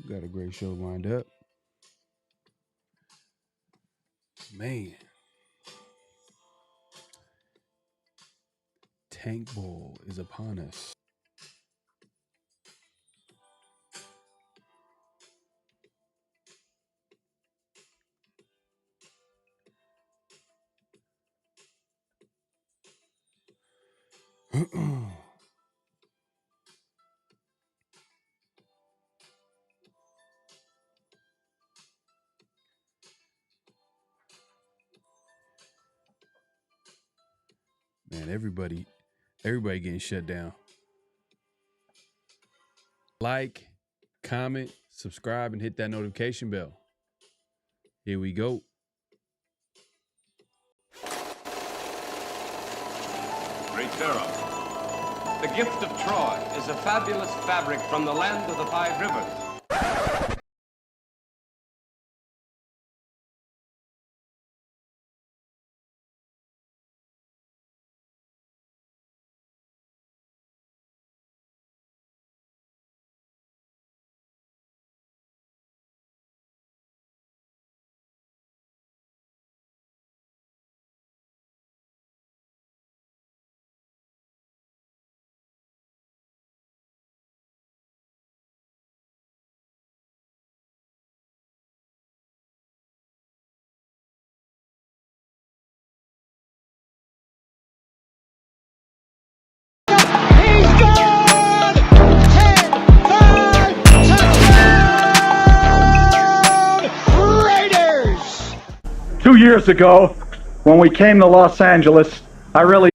Got a great show lined up. Man. Tank Bowl is upon us. Man, everybody getting shut down. Like, comment, subscribe, and hit that notification bell. Here we go. Great Pharaoh. The gift of Troy is a fabulous fabric from the land of the 5 rivers. Touchdown! 2 years ago, when we came to Los Angeles, I really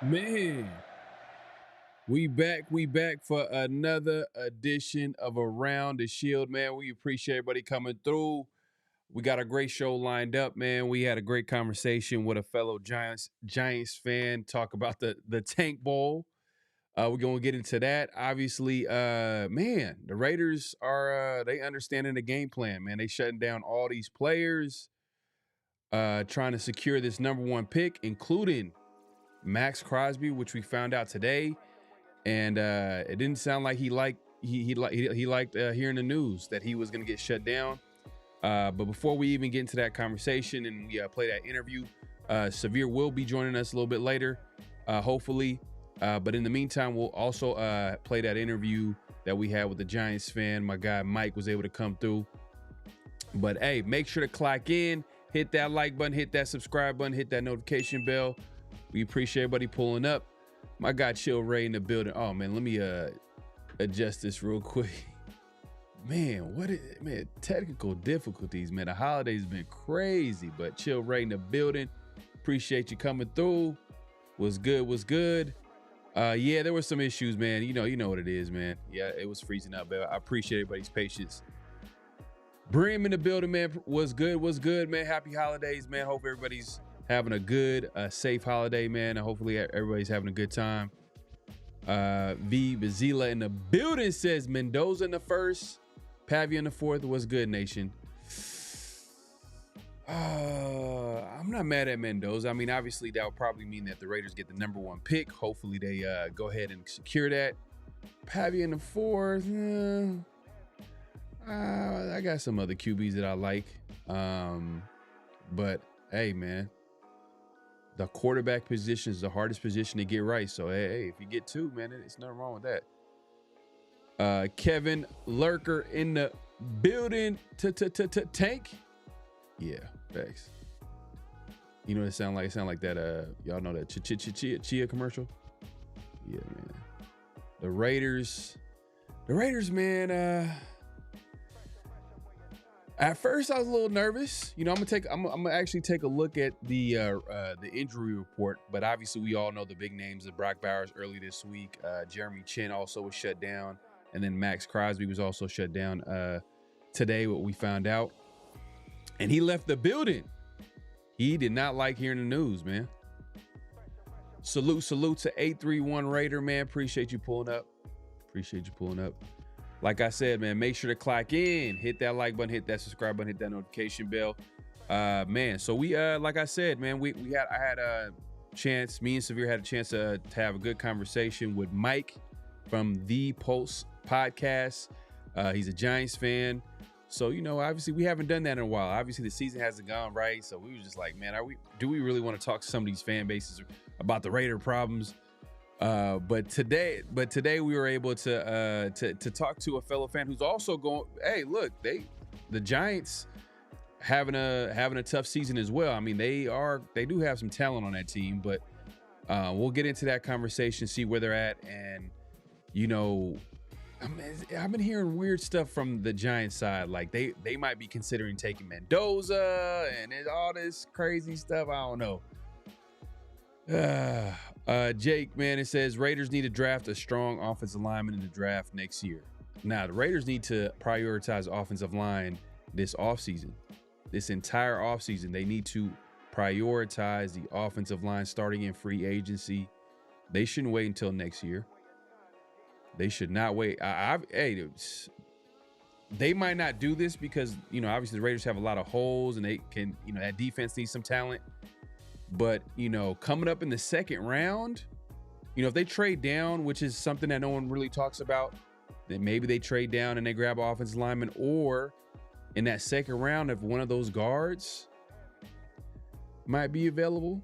Man, we back for another edition of Around the Shield, man. We appreciate everybody coming through. We got a great show lined up, man. We had a great conversation with a fellow Giants fan, talk about the Tank Bowl. We're going to get into that. Obviously, man, the Raiders are, they understanding the game plan, man. They shutting down all these players, trying to secure this #1 pick, including Maxx Crosby, which we found out today, and it didn't sound like he liked hearing the news that he was going to get shut down. But before we even get into that conversation and we play that interview, Severe will be joining us a little bit later, hopefully. But in the meantime, we'll also play that interview that we had with the Giants fan. My guy Mike was able to come through. But hey, make sure to clock in, hit that like button, hit that subscribe button, hit that notification bell. We appreciate everybody pulling up. My guy Chill Ray in the building. Oh man, let me adjust this real quick. Man, technical difficulties, man. The holiday's been crazy, but Chill Ray in the building. Appreciate you coming through. Was good. Yeah, there were some issues, man. You know what it is, man. Yeah, it was freezing up, but I appreciate everybody's patience. Brim in the building, man. Was good, man. Happy holidays, man. Hope everybody's having a good, safe holiday, man. And hopefully everybody's having a good time. V Bazila in the building says Mendoza in the first, Pavia in the fourth. What's good, nation? I'm not mad at Mendoza. I mean, obviously that would probably mean that the Raiders get the #1 pick. Hopefully they go ahead and secure that. Pavia in the 4th. I got some other QBs that I like. But hey, man, the quarterback position is the hardest position to get right. So hey, if you get 2, man, it's nothing wrong with that. Kevin Lurker in the building. Tank. Yeah, thanks. You know what it sound like? It sound like that. Y'all know that Chia commercial? Yeah, man. The Raiders, man. At first, I was a little nervous. You know, I'm gonna actually take a look at the injury report. But obviously, we all know the big names of Brock Bowers early this week. Jeremy Chin also was shut down, and then Maxx Crosby was also shut down today. What we found out, and he left the building. He did not like hearing the news, man. Salute to 831 Raider, man. Appreciate you pulling up. Like I said, man, make sure to clock in, hit that like button, hit that subscribe button, hit that notification bell. Man, so we like I said, man, I had a chance, me and Severe had a chance to have a good conversation with Mike from the Pulse podcast. He's a Giants fan. So, you know, obviously we haven't done that in a while. Obviously the season hasn't gone right. So we were just like, man, do we really want to talk to some of these fan bases about the Raider problems? But today we were able to talk to a fellow fan who's also going, hey, look, the Giants having a tough season as well. I mean, they do have some talent on that team, but we'll get into that conversation, see where they're at. And, you know, I've been hearing weird stuff from the Giants side. Like they might be considering taking Mendoza and all this crazy stuff. I don't know. Jake, man, it says Raiders need to draft a strong offensive lineman in the draft next year. Now, the Raiders need to prioritize offensive line this offseason. This entire offseason, they need to prioritize the offensive line starting in free agency. They shouldn't wait until next year. They should not wait. They might not do this because, you know, obviously the Raiders have a lot of holes and they can, you know, that defense needs some talent. But, you know, coming up in the second round, you know, if they trade down, which is something that no one really talks about, then maybe they trade down and they grab an offensive lineman, or in that second round, if one of those guards might be available,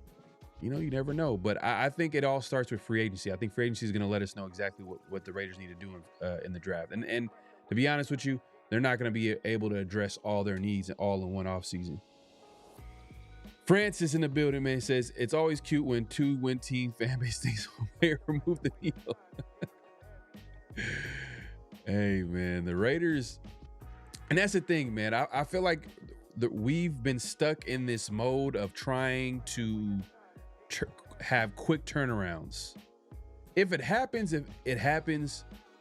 you know, you never know. But I think it all starts with free agency. I think free agency is going to let us know exactly what the Raiders need to do in the draft. And to be honest with you, they're not going to be able to address all their needs all in one offseason. Francis in the building, man, says it's always cute when 2-win team fan base thinks one way or remove the needle. Hey, man, the Raiders, and that's the thing, man. I feel like we've been stuck in this mode of trying to have quick turnarounds. If it happens,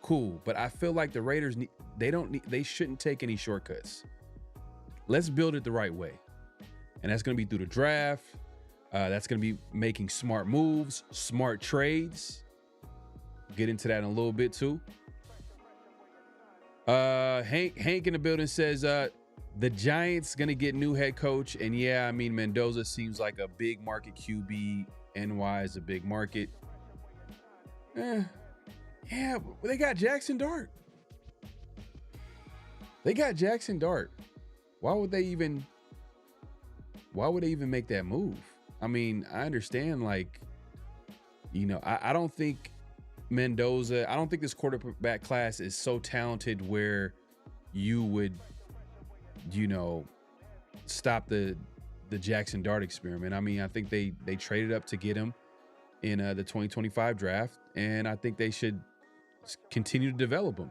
cool. But I feel like the Raiders they shouldn't take any shortcuts. Let's build it the right way. And that's going to be through the draft. That's going to be making smart moves, smart trades. Get into that in a little bit too. Hank in the building says the Giants going to get new head coach. And yeah, I mean, Mendoza seems like a big market QB. NY is a big market. Yeah, they got Jackson Dart. Why would they even make that move? I mean, I understand, like, you know, I don't think Mendoza, I don't think this quarterback class is so talented where you would, you know, stop the Jackson Dart experiment. I mean, I think they traded up to get him in the 2025 draft, and I think they should continue to develop him.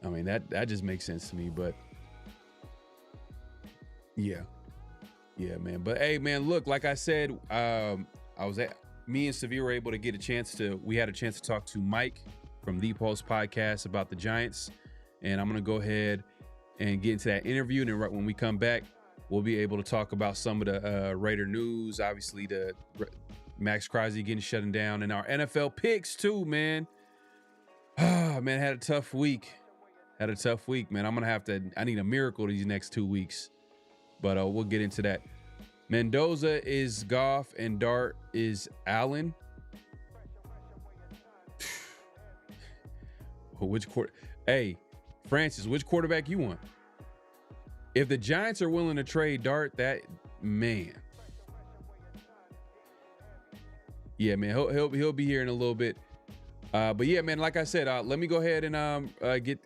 I mean, that just makes sense to me, but yeah, man. But hey, man, look, like I said, me and Severe were able to get we had a chance to talk to Mike from the Pulse podcast about the Giants. And I'm going to go ahead and get into that interview. And then right when we come back, we'll be able to talk about some of the Raider news, obviously the Maxx Crosby getting shut down, and our NFL picks too, man. Man, had a tough week. had a tough week, man. I need a miracle these next 2 weeks. But we'll get into that. Mendoza is Goff and Dart is Allen. Hey, Francis, which quarterback you want? If the Giants are willing to trade Dart, man. Yeah, man, he'll be here in a little bit. But yeah, man, like I said, let me go ahead and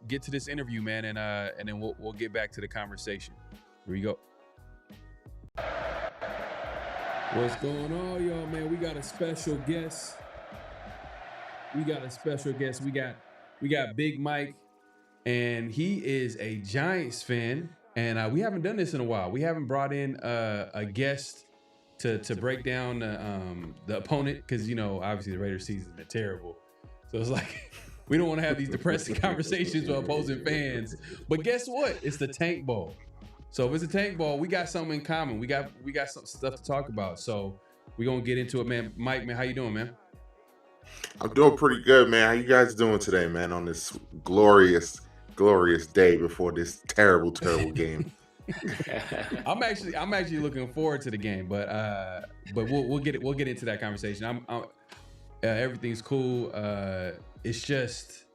get to this interview, man, and then we'll get back to the conversation. Here we go. What's going on, y'all, man? We got a special guest. We got Big Mike, and he is a Giants fan, and we haven't done this in a while. We haven't brought in a guest to break down the opponent because, obviously the Raiders season is terrible. So it's like we don't want to have these depressing conversations with opposing fans. But guess what? It's the Tank Bowl. So if it's a Tank Bowl, we got something in common. We got some stuff to talk about. So we're gonna get into it, man. Mike, man, how you doing, man? I'm doing pretty good, man. How you guys doing today, man, on this glorious day before this terrible game? I'm actually looking forward to the game, but we'll get into that conversation. Everything's cool. It's just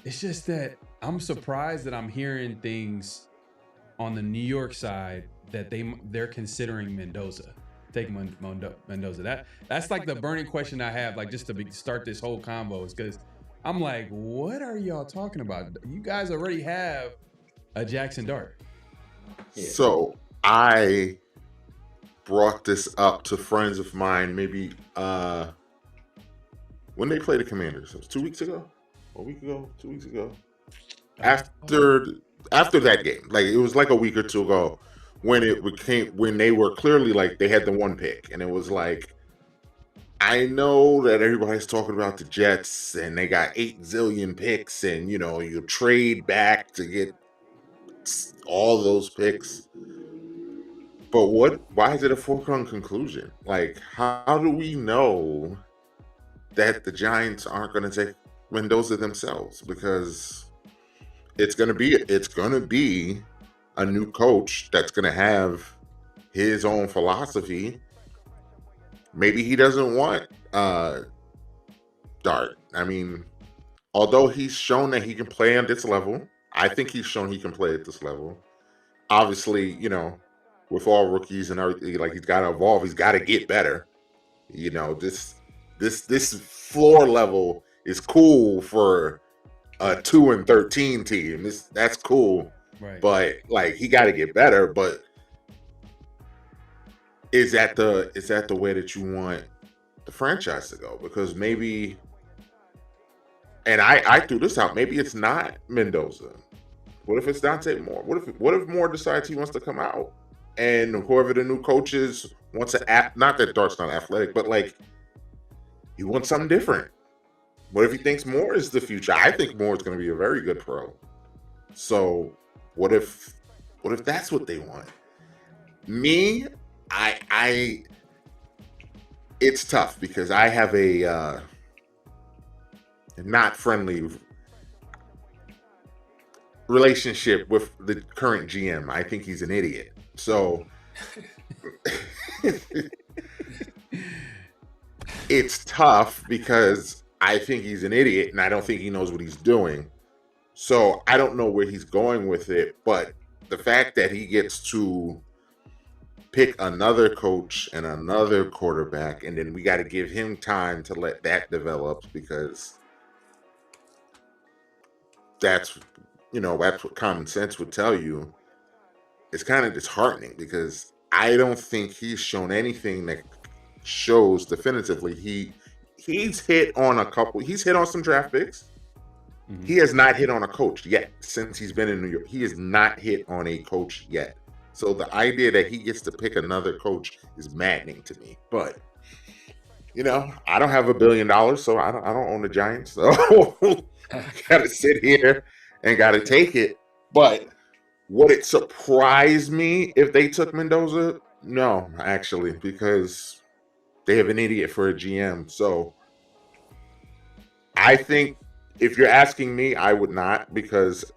that I'm surprised that I'm hearing things on the New York side that they're considering Mendoza. Take Mendoza. That's like the burning question I have, like just to start this whole convo, is because I'm like, what are y'all talking about? You guys already have a Jackson Dart. Yeah. So I brought this up to friends of mine maybe when they played the Commanders. It was 2 weeks ago, a week ago, 2 weeks ago. After that game, like it was like a week or two ago, when they were clearly like they had the one pick, and it was like, I know that everybody's talking about the Jets and they got 8 zillion picks, and you trade back to get all those picks. But why is it a foregone conclusion? Like, how do we know that the Giants aren't going to take Mendoza themselves? Because it's gonna be a new coach that's gonna have his own philosophy. Maybe he doesn't want Dart. I mean, although he's shown that he can play on this level, I think he's shown he can play at this level. Obviously, with all rookies and everything, like he's got to evolve. He's got to get better. This floor level is cool for a 2-13 team. That's cool, right? But like he got to get better. But is that the way that you want the franchise to go? Because maybe, and I threw this out, maybe it's not Mendoza. What if it's Dante Moore? What if Moore decides he wants to come out, and whoever the new coach is wants to not that Dart's not athletic, but like he wants something different. What if he thinks Moore is the future? I think Moore is going to be a very good pro. So what if that's what they want? Me, I it's tough because I have a not friendly relationship with the current GM. I think he's an idiot. So it's tough because I think he's an idiot and I don't think he knows what he's doing. So I don't know where he's going with it, but the fact that he gets to pick another coach and another quarterback, and then we got to give him time to let that develop, because that's what common sense would tell you. It's kind of disheartening because I don't think he's shown anything that shows definitively he's hit on some draft picks. Mm-hmm. He has not hit on a coach yet since he's been in New York. He has not hit on a coach yet. So the idea that he gets to pick another coach is maddening to me. But I don't have $1 billion, so I don't own the Giants. So I gotta sit here and gotta take it. But would it surprise me if they took Mendoza? No, actually, because they have an idiot for a GM. So I think if you're asking me, I would not, because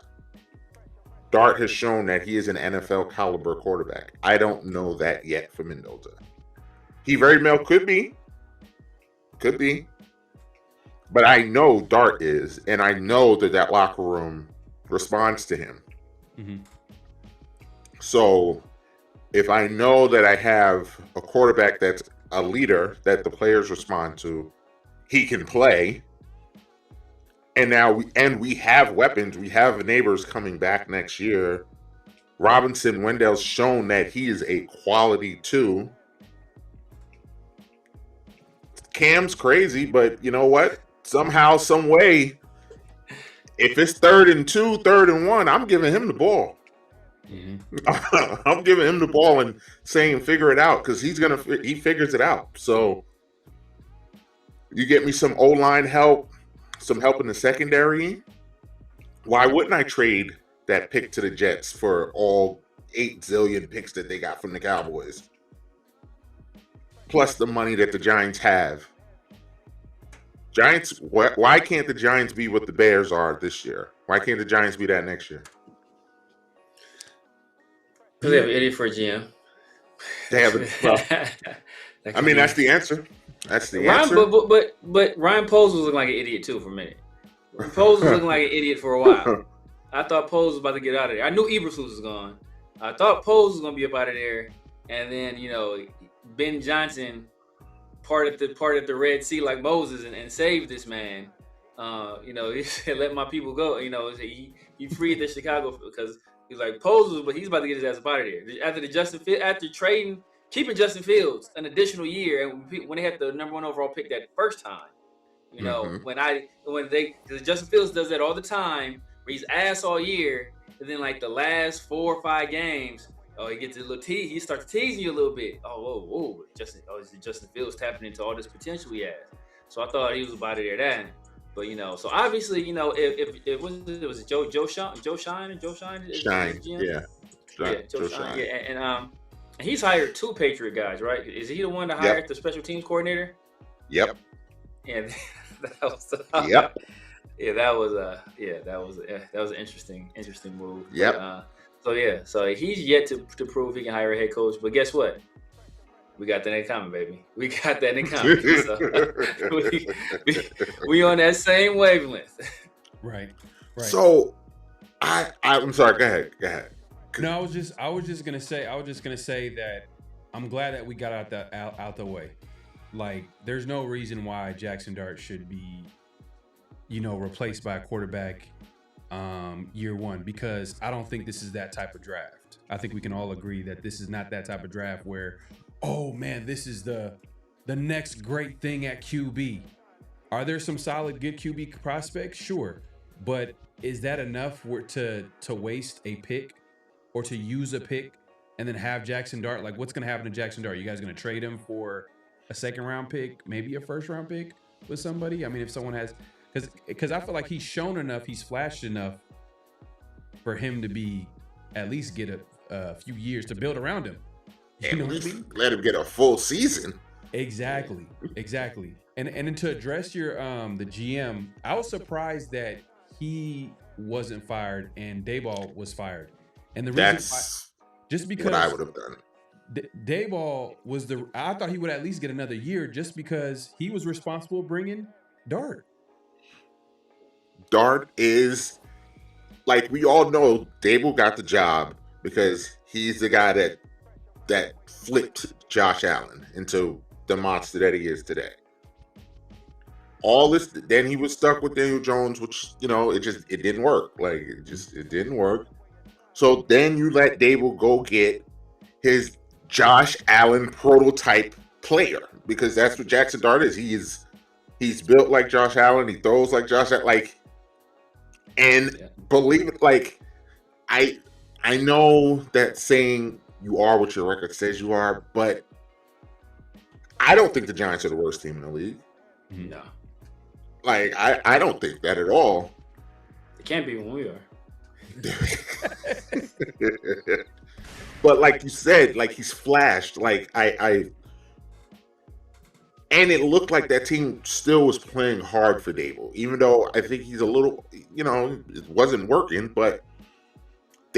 Dart has shown that he is an NFL caliber quarterback. I don't know that yet for Mendoza. He very well could be. Could be. But I know Dart is, and I know that locker room responds to him. Mm-hmm. So if I know that I have a quarterback that's a leader that the players respond to, he can play. And now we have weapons. We have neighbors coming back next year. Robinson Wendell's shown that he is a quality 2. Cam's crazy, but you know what? Somehow, some way, if it's 3rd and 2, 3rd and 1, I'm giving him the ball. Mm-hmm. I'm giving him the ball and saying, figure it out, because he figures it out. So you get me some O-line help, some help in the secondary. Why wouldn't I trade that pick to the Jets for all 8 zillion picks that they got from the Cowboys? Plus the money that the Giants have. Giants, why can't the Giants be what the Bears are this year? Why can't the Giants be that next year? Because they have an idiot for a GM. They have I mean, that's the answer. That's the answer. But Ryan Poles was looking like an idiot too for a minute. Poles was looking like an idiot for a while. I thought Poles was about to get out of there. I knew Eberflus was gone. I thought Poles was gonna be up out of there, and then Ben Johnson parted the Red Sea like Moses and saved this man. He said, "Let my people go." He freed the Chicago because he's like Poles, but he's about to get his ass up out of there after keeping Justin Fields an additional year, and when they had the number 1 overall pick that first time, because Justin Fields does that all the time, where he's ass all year, and then like the last 4 or 5 games, he gets a little tease. He starts teasing you a little bit. Justin Fields tapping into all this potential he has. So I thought he was about to there then. But so obviously, if it was Joe Shine, Joe Shine, yeah, Joe Shine, yeah, and he's hired 2 Patriot guys, right? Is he the one that hired the special teams coordinator? Yep. And that was yep. Yeah, that was an interesting move. Yep. So he's yet to prove he can hire a head coach. But guess what? We got that in common, baby. We got that in common. So we on that same wavelength. Right. So I'm sorry. Go ahead. No, I was just gonna say that I'm glad that we got out the way. Like, there's no reason why Jackson Dart should be, replaced by a quarterback year 1, because I don't think this is that type of draft. I think we can all agree that this is not that type of draft where, oh man, this is the next great thing at QB. Are there some solid good QB prospects? Sure, but is that enough to waste a pick or to use a pick and then have Jackson Dart? Like, what's going to happen to Jackson Dart? You guys going to trade him for a 2nd round pick, maybe a 1st round pick with somebody? I mean, if someone has, because I feel like he's shown enough, he's flashed enough for him to be at least get a few years to build around him. At least let him get a full season. Exactly. And then to address your the GM, I was surprised that he wasn't fired and Daboll was fired. And the reason just because what I would have done. Daboll I thought he would at least get another year just because he was responsible bringing Dart. Dart is, like, we all know Daboll got the job because he's the guy that flipped Josh Allen into the monster that he is today. All this, then he was stuck with Daniel Jones, which, it didn't work. Like, it didn't work. So then you let Daboll go get his Josh Allen prototype player, because that's what Jackson Dart is. He's built like Josh Allen. He throws like Josh Allen. Believe it, like, I know that saying you are what your record says you are, but I don't think the Giants are the worst team in the league. No. Like, I don't think that at all. It can't be when we are. But like you said, like, he's flashed. Like, and it looked like that team still was playing hard for Daboll, even though I think he's a little, it wasn't working, but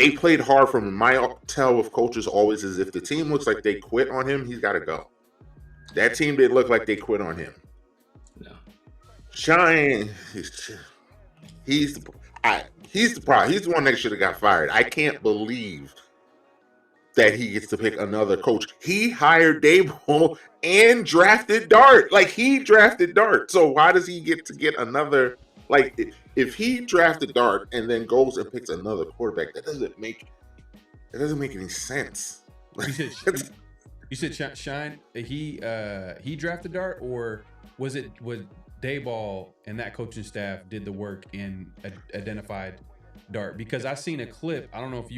they played hard from him. My tell with coaches always is if the team looks like they quit on him, he's got to go. That team didn't look like they quit on him. No. Shine, he's the problem. He's the one that should have got fired. I can't believe that he gets to pick another coach. He hired Daboll and drafted Dart. Like, he drafted Dart. So why does he get to get another? Like, if he drafted Dart and then goes and picks another quarterback, that doesn't make any sense. You said Shine. He drafted Dart, or was Daboll and that coaching staff did the work and identified Dart? Because I seen a clip. I don't know if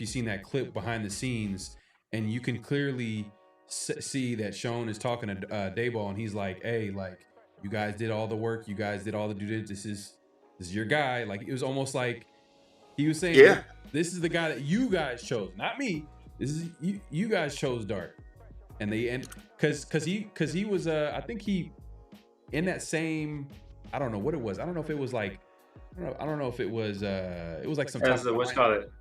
you've seen that clip behind the scenes, and you can clearly see that Sean is talking to Daboll, and he's like, "Hey, like, you guys did all the work, you guys did all the due diligence. This is your guy." Like, it was almost like he was saying, "Yeah, this is the guy that you guys chose, not me. This is you guys chose Dart." And because he was I think he in that same, I don't know what it was. I don't know if it was like I don't know if it was like some type of, what's called it.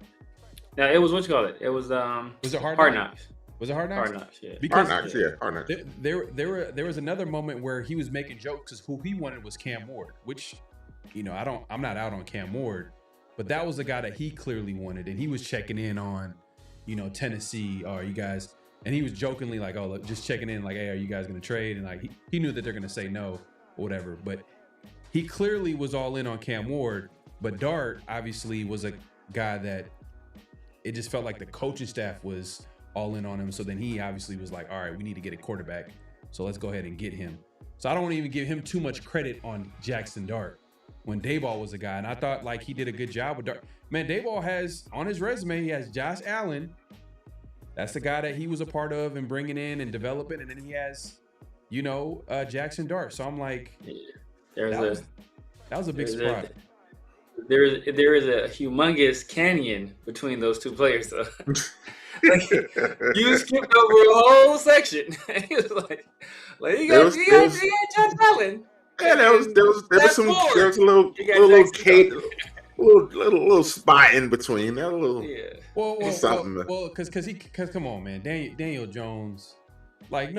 No, it was what you call it. It was it Hard Knocks. Was it Hard Knocks? Hard Knocks, yeah. Because Hard Knocks, yeah. Hard Knocks. There was another moment where he was making jokes because who he wanted was Cam Ward, which, you know, I'm not out on Cam Ward, but that was the guy that he clearly wanted, and he was checking in on, you know, Tennessee, or you guys, and he was jokingly like, oh, look, just checking in, like, hey, are you guys gonna trade? And like he knew that they're gonna say no or whatever, but he clearly was all in on Cam Ward. But Dart obviously was a guy that it just felt like the coaching staff was all in on him. So then he obviously was like, all right, we need to get a quarterback, so let's go ahead and get him. So I don't want to even give him too much credit on Jackson Dart when Daboll was a guy. And I thought like he did a good job with Dart. Man, Daboll has on his resume, he has Josh Allen. That's the guy that he was a part of and bringing in and developing. And then he has, you know, Jackson Dart. So I'm like, that was a big surprise. There is a humongous canyon between those two players, though. Like, you skipped over a whole section. He was like you got Josh Allen. Yeah, there was a little spot in between. That little something. Well, because come on, man, Daniel Jones, like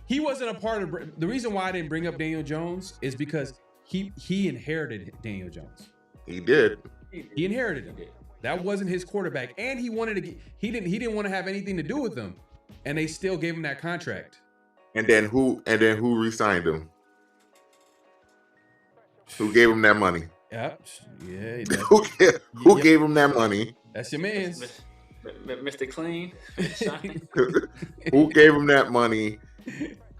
he wasn't a part of the reason why I didn't bring up Daniel Jones is because he inherited Daniel Jones. He did. He inherited him. That wasn't his quarterback, and he wanted to. He didn't want to have anything to do with them, and they still gave him that contract. And then who re-signed him? Who gave him that money? Yep. Yeah. Who gave him that money? That's your man's. Mr. Clean. Who gave him that money?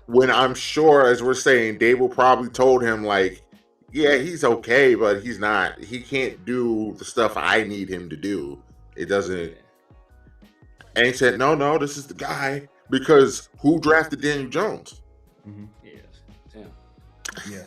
When I'm sure, as we're saying, Dable probably told him like, yeah, he's okay, but he's not. He can't do the stuff I need him to do. It doesn't. And he said, no, this is the guy. Because who drafted Daniel Jones? Mm-hmm. Yeah.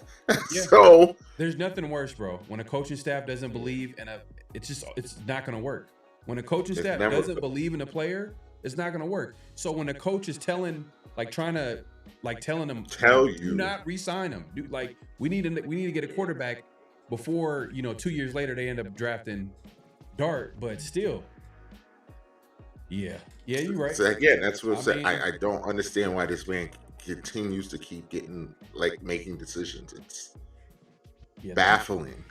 So there's nothing worse, bro. When a coaching staff doesn't believe in it's not going to work. When a coaching staff doesn't believe in a player, it's not going to work. So when a coach is telling them, do not re-sign him. Like, we need to get a quarterback before, 2 years later they end up drafting Dart, but still. Yeah, you're right. So again, that's what I'm saying. I don't understand why this man continues to keep making decisions. It's baffling.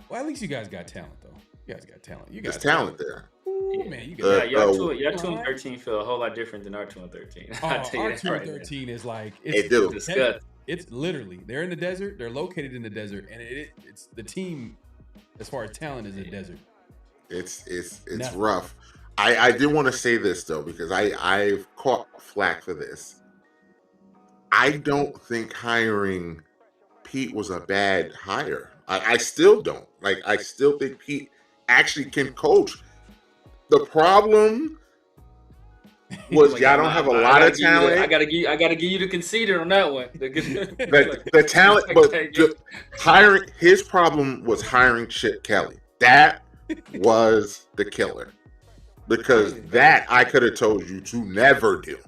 Well, at least you guys got talent, though. You guys got talent. There's talent there. Ooh, man, you got your 2-13 feel a whole lot different than our 2-13. Our 2-13 is like it's literally they're in the desert. They're located in the desert, and it's the team as far as talent is a desert. It's rough. I did want to say this though, because I've caught flack for this. I don't think hiring Pete was a bad hire. I still don't. I still think Pete actually can coach. The problem was y'all don't have a lot of talent. I gotta give you the conceded on that one. the talent, but hiring. His problem was hiring Chip Kelly. That was the killer. Because that I could have told you to never do.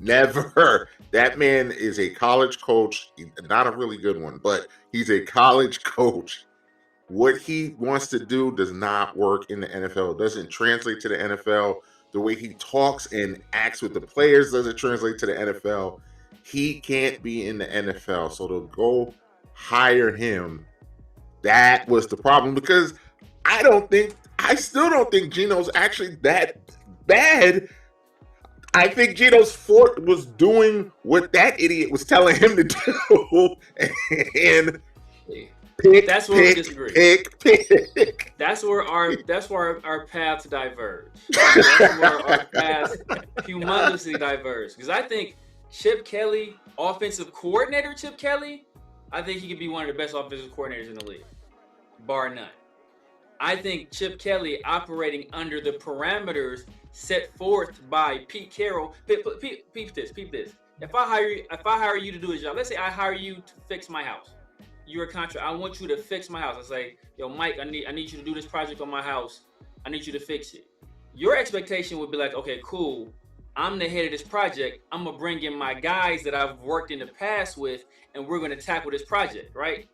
Never. That man is a college coach, not a really good one, but he's a college coach. what he wants to do does not work in the NFL. It doesn't translate to the NFL. The way he talks and acts with the players doesn't translate to the NFL. He can't be in the NFL. So to go hire him, that was the problem, because I still don't think Geno's actually that bad. I think Geno's fort was doing what that idiot was telling him to do, and that's where we disagree. Pick. That's where our paths diverge. That's where our paths humongously diverge. Because I think Chip Kelly, offensive coordinator Chip Kelly, I think he could be one of the best offensive coordinators in the league, bar none. I think Chip Kelly operating under the parameters set forth by Pete Carroll. Peep this. If I hire you to do a job, let's say I hire you to fix my house. You're a contract. I want you to fix my house. I say, yo, Mike, I need you to do this project on my house. I need you to fix it. Your expectation would be like, okay, cool. I'm the head of this project. I'm gonna bring in my guys that I've worked in the past with, and we're gonna tackle this project, right?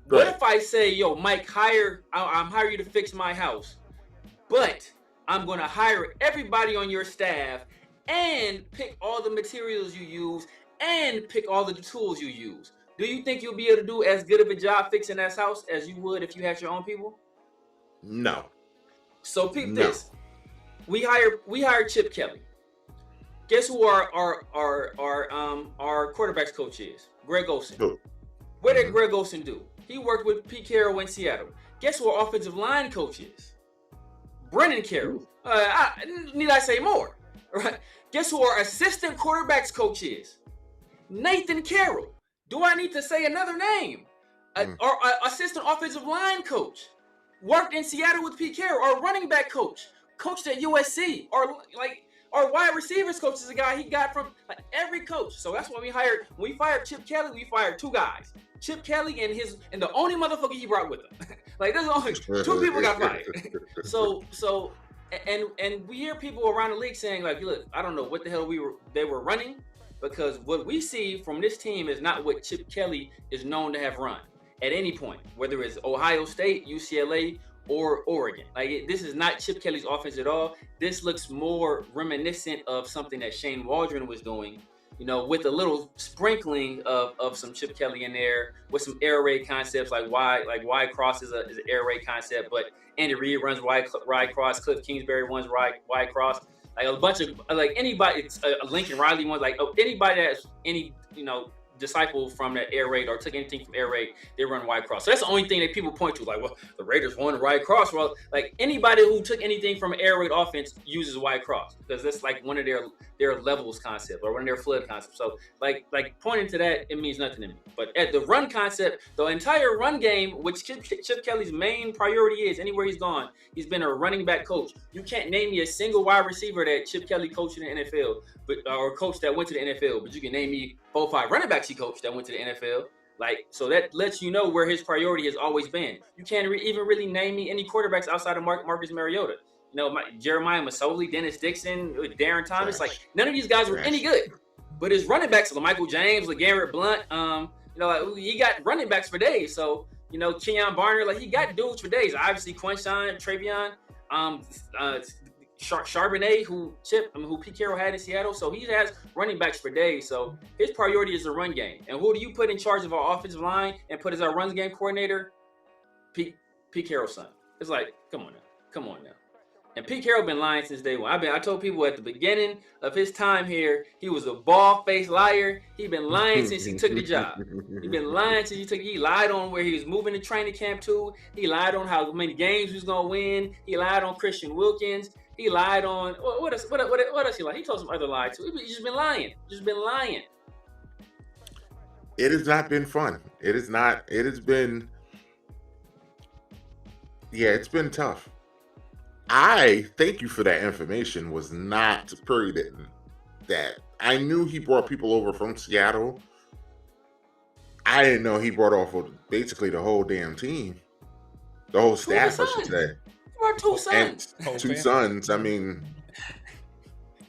What if I say, yo, Mike, I'm hire you to fix my house, but I'm gonna hire everybody on your staff and pick all the materials you use and pick all the tools you use. Do you think you'll be able to do as good of a job fixing that house as you would if you had your own people? No. So this. We hired Chip Kelly. Guess who our quarterbacks coach is? Greg Olsen. Who? What did Greg Olsen do? He worked with Pete Carroll in Seattle. Guess who our offensive line coach is? Brennan Carroll. Need I say more? Right? Guess who our assistant quarterbacks coach is? Nathan Carroll. Do I need to say another name? Our assistant offensive line coach worked in Seattle with Pete Carroll. Our running back coached at USC. Our wide receivers coach is a guy he got from every coach. So that's why when we fired Chip Kelly, we fired two guys. Chip Kelly and the only motherfucker he brought with him. There's only two people got fired. So we hear people around the league saying look, I don't know what the hell they were running, because what we see from this team is not what Chip Kelly is known to have run at any point, whether it's Ohio State, UCLA, or Oregon. This is not Chip Kelly's offense at all. This looks more reminiscent of something that Shane Waldron was doing, with a little sprinkling of some Chip Kelly in there, with some air raid concepts like Y cross is an air raid concept, but Andy Reid runs Y cross, Cliff Kingsbury runs Y cross. A bunch of anybody, Lincoln Riley ones, anybody that's any disciple from that air raid or took anything from air raid, they run Y cross. So that's the only thing that people point to, the Raiders won Y cross. Well, anybody who took anything from an air raid offense uses Y cross, because that's one of their levels concept or one of their flood concepts. So pointing to that, it means nothing to me. But at the run concept, the entire run game, which Chip Kelly's main priority is, anywhere he's gone, he's been a running back coach. You can't name me a single wide receiver that Chip Kelly coached in the NFL, or coach that went to the NFL, but you can name me 4-5 running backs he coached that went to the NFL. So that lets you know where his priority has always been. You can't even really name me any quarterbacks outside of Marcus Mariota. Jeremiah Masoli, Dennis Dixon, Darren Thomas. None of these guys were any good. But his running backs, Michael James, LeGarrette Blount, he got running backs for days. So, Kenyon Barner, he got dudes for days. Obviously, Quinshon, Travion, Charbonnet, who Pete Carroll had in Seattle. So he has running backs for days. So his priority is the run game. And who do you put in charge of our offensive line and put as our run game coordinator? Pete Carroll's son. It's come on now. And Pete Carroll been lying since day one. I told people at the beginning of his time here, he was a bald-faced liar. He been lying since he took the job. He lied on where he was moving the training camp to. He lied on how many games he was gonna win. He lied on Christian Wilkins. He lied on what else he lied? He told some other lies too. He's just been lying. It has not been fun. It has not. It has been. Yeah, it's been tough. I thank you for that information. Was not pretty that I knew he brought people over from Seattle. I didn't know he brought over basically the whole damn team, the whole staff, I should say. He brought two sons. Two sons. I mean,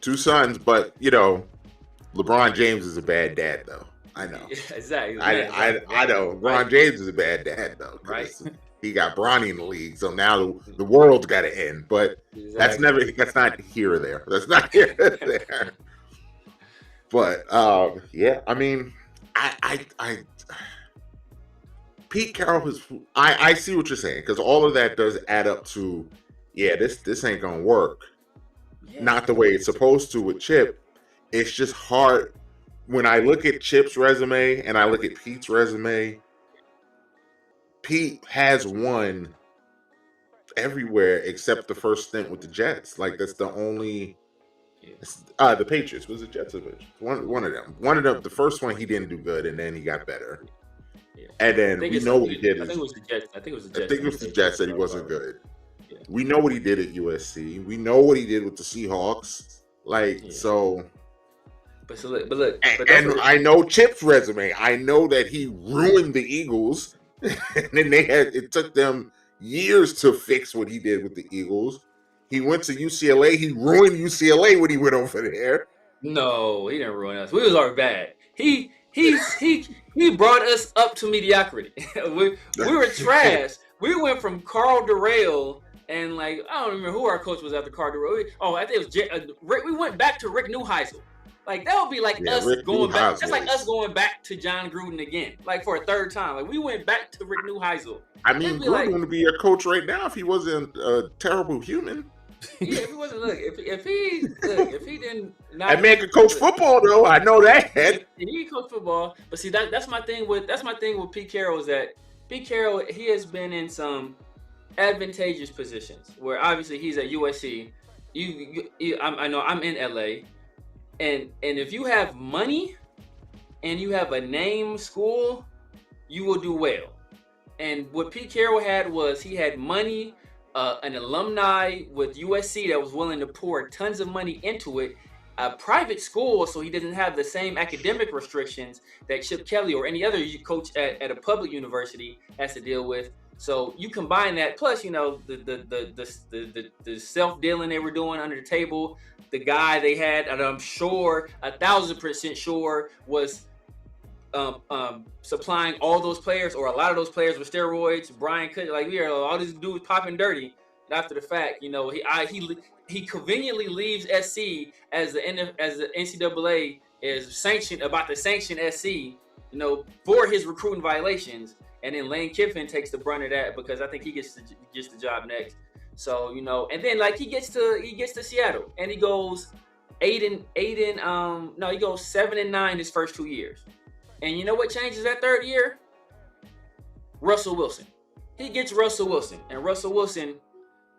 two sons. But LeBron James is a bad dad, though. I know. Exactly. I know. Right. Ron James is a bad dad though, Right. because he got Bronny in the league, so now the world's got to end. But that's not here or there. That's not here or there. But yeah, I mean, I Pete Carroll is. I see what you're saying, because all of that does add up to, yeah, this ain't gonna work. Yeah. Not the way it's supposed to with Chip. It's just hard when I look at Chip's resume and I look at Pete's resume. Pete has won everywhere except the first stint with the Jets. Like, that's the only. The Patriots. Was it Jets or Patriots? One of them. One of them. The first one he didn't do good, and then he got better. Yeah. And then we know what he did. I think it was the Jets. I think it was the Jets. I think it was the Jets that he wasn't good. Yeah. We know what he did at USC. We know what he did with the Seahawks. Like, so. But look. And I know Chip's resume. I know that he ruined the Eagles, and then it took them years to fix what he did with the Eagles. He went to UCLA. He ruined UCLA when he went over there. No, he didn't ruin us. We was already bad. He brought us up to mediocrity. we were trash. We went from Carl Durrell and, like, I don't remember who our coach was after Carl Durrell. I think it was Rick. We went back to Rick Neuheisel. Like, that would be like us Rick going Neuheisel. back. That's like us going back to John Gruden again, like for a third time. Like, we went back to Rick Neuheisel. I mean, Gruden would be your coach right now if he wasn't a terrible human. Yeah, if he wasn't, if he didn't. That man could coach football, though. I know that. He coach football, but see, that's my thing with Pete Carroll, is that Pete Carroll, he has been in some advantageous positions where obviously he's at USC. I know I'm in LA, and if you have money and you have a name school, you will do well. And what Pete Carroll had was, he had money. An alumni with USC that was willing to pour tons of money into it, a private school, so he doesn't have the same academic restrictions that Chip Kelly or any other coach at a public university has to deal with. So you combine that, plus, you know, the self-dealing they were doing under the table, the guy they had, and I'm sure, 1,000% sure, was supplying all those players, or a lot of those players, with steroids. Brian Cook, like, we are all these dudes popping dirty. And after the fact, you know, he conveniently leaves SC as the NCAA is about to sanction SC, you know, for his recruiting violations. And then Lane Kiffin takes the brunt of that, because I think he gets the job next. So, you know, and then, like, he gets to Seattle, and he goes 7-9 his first 2 years. And you know what changes that third year? Russell Wilson. He gets Russell Wilson, and Russell Wilson,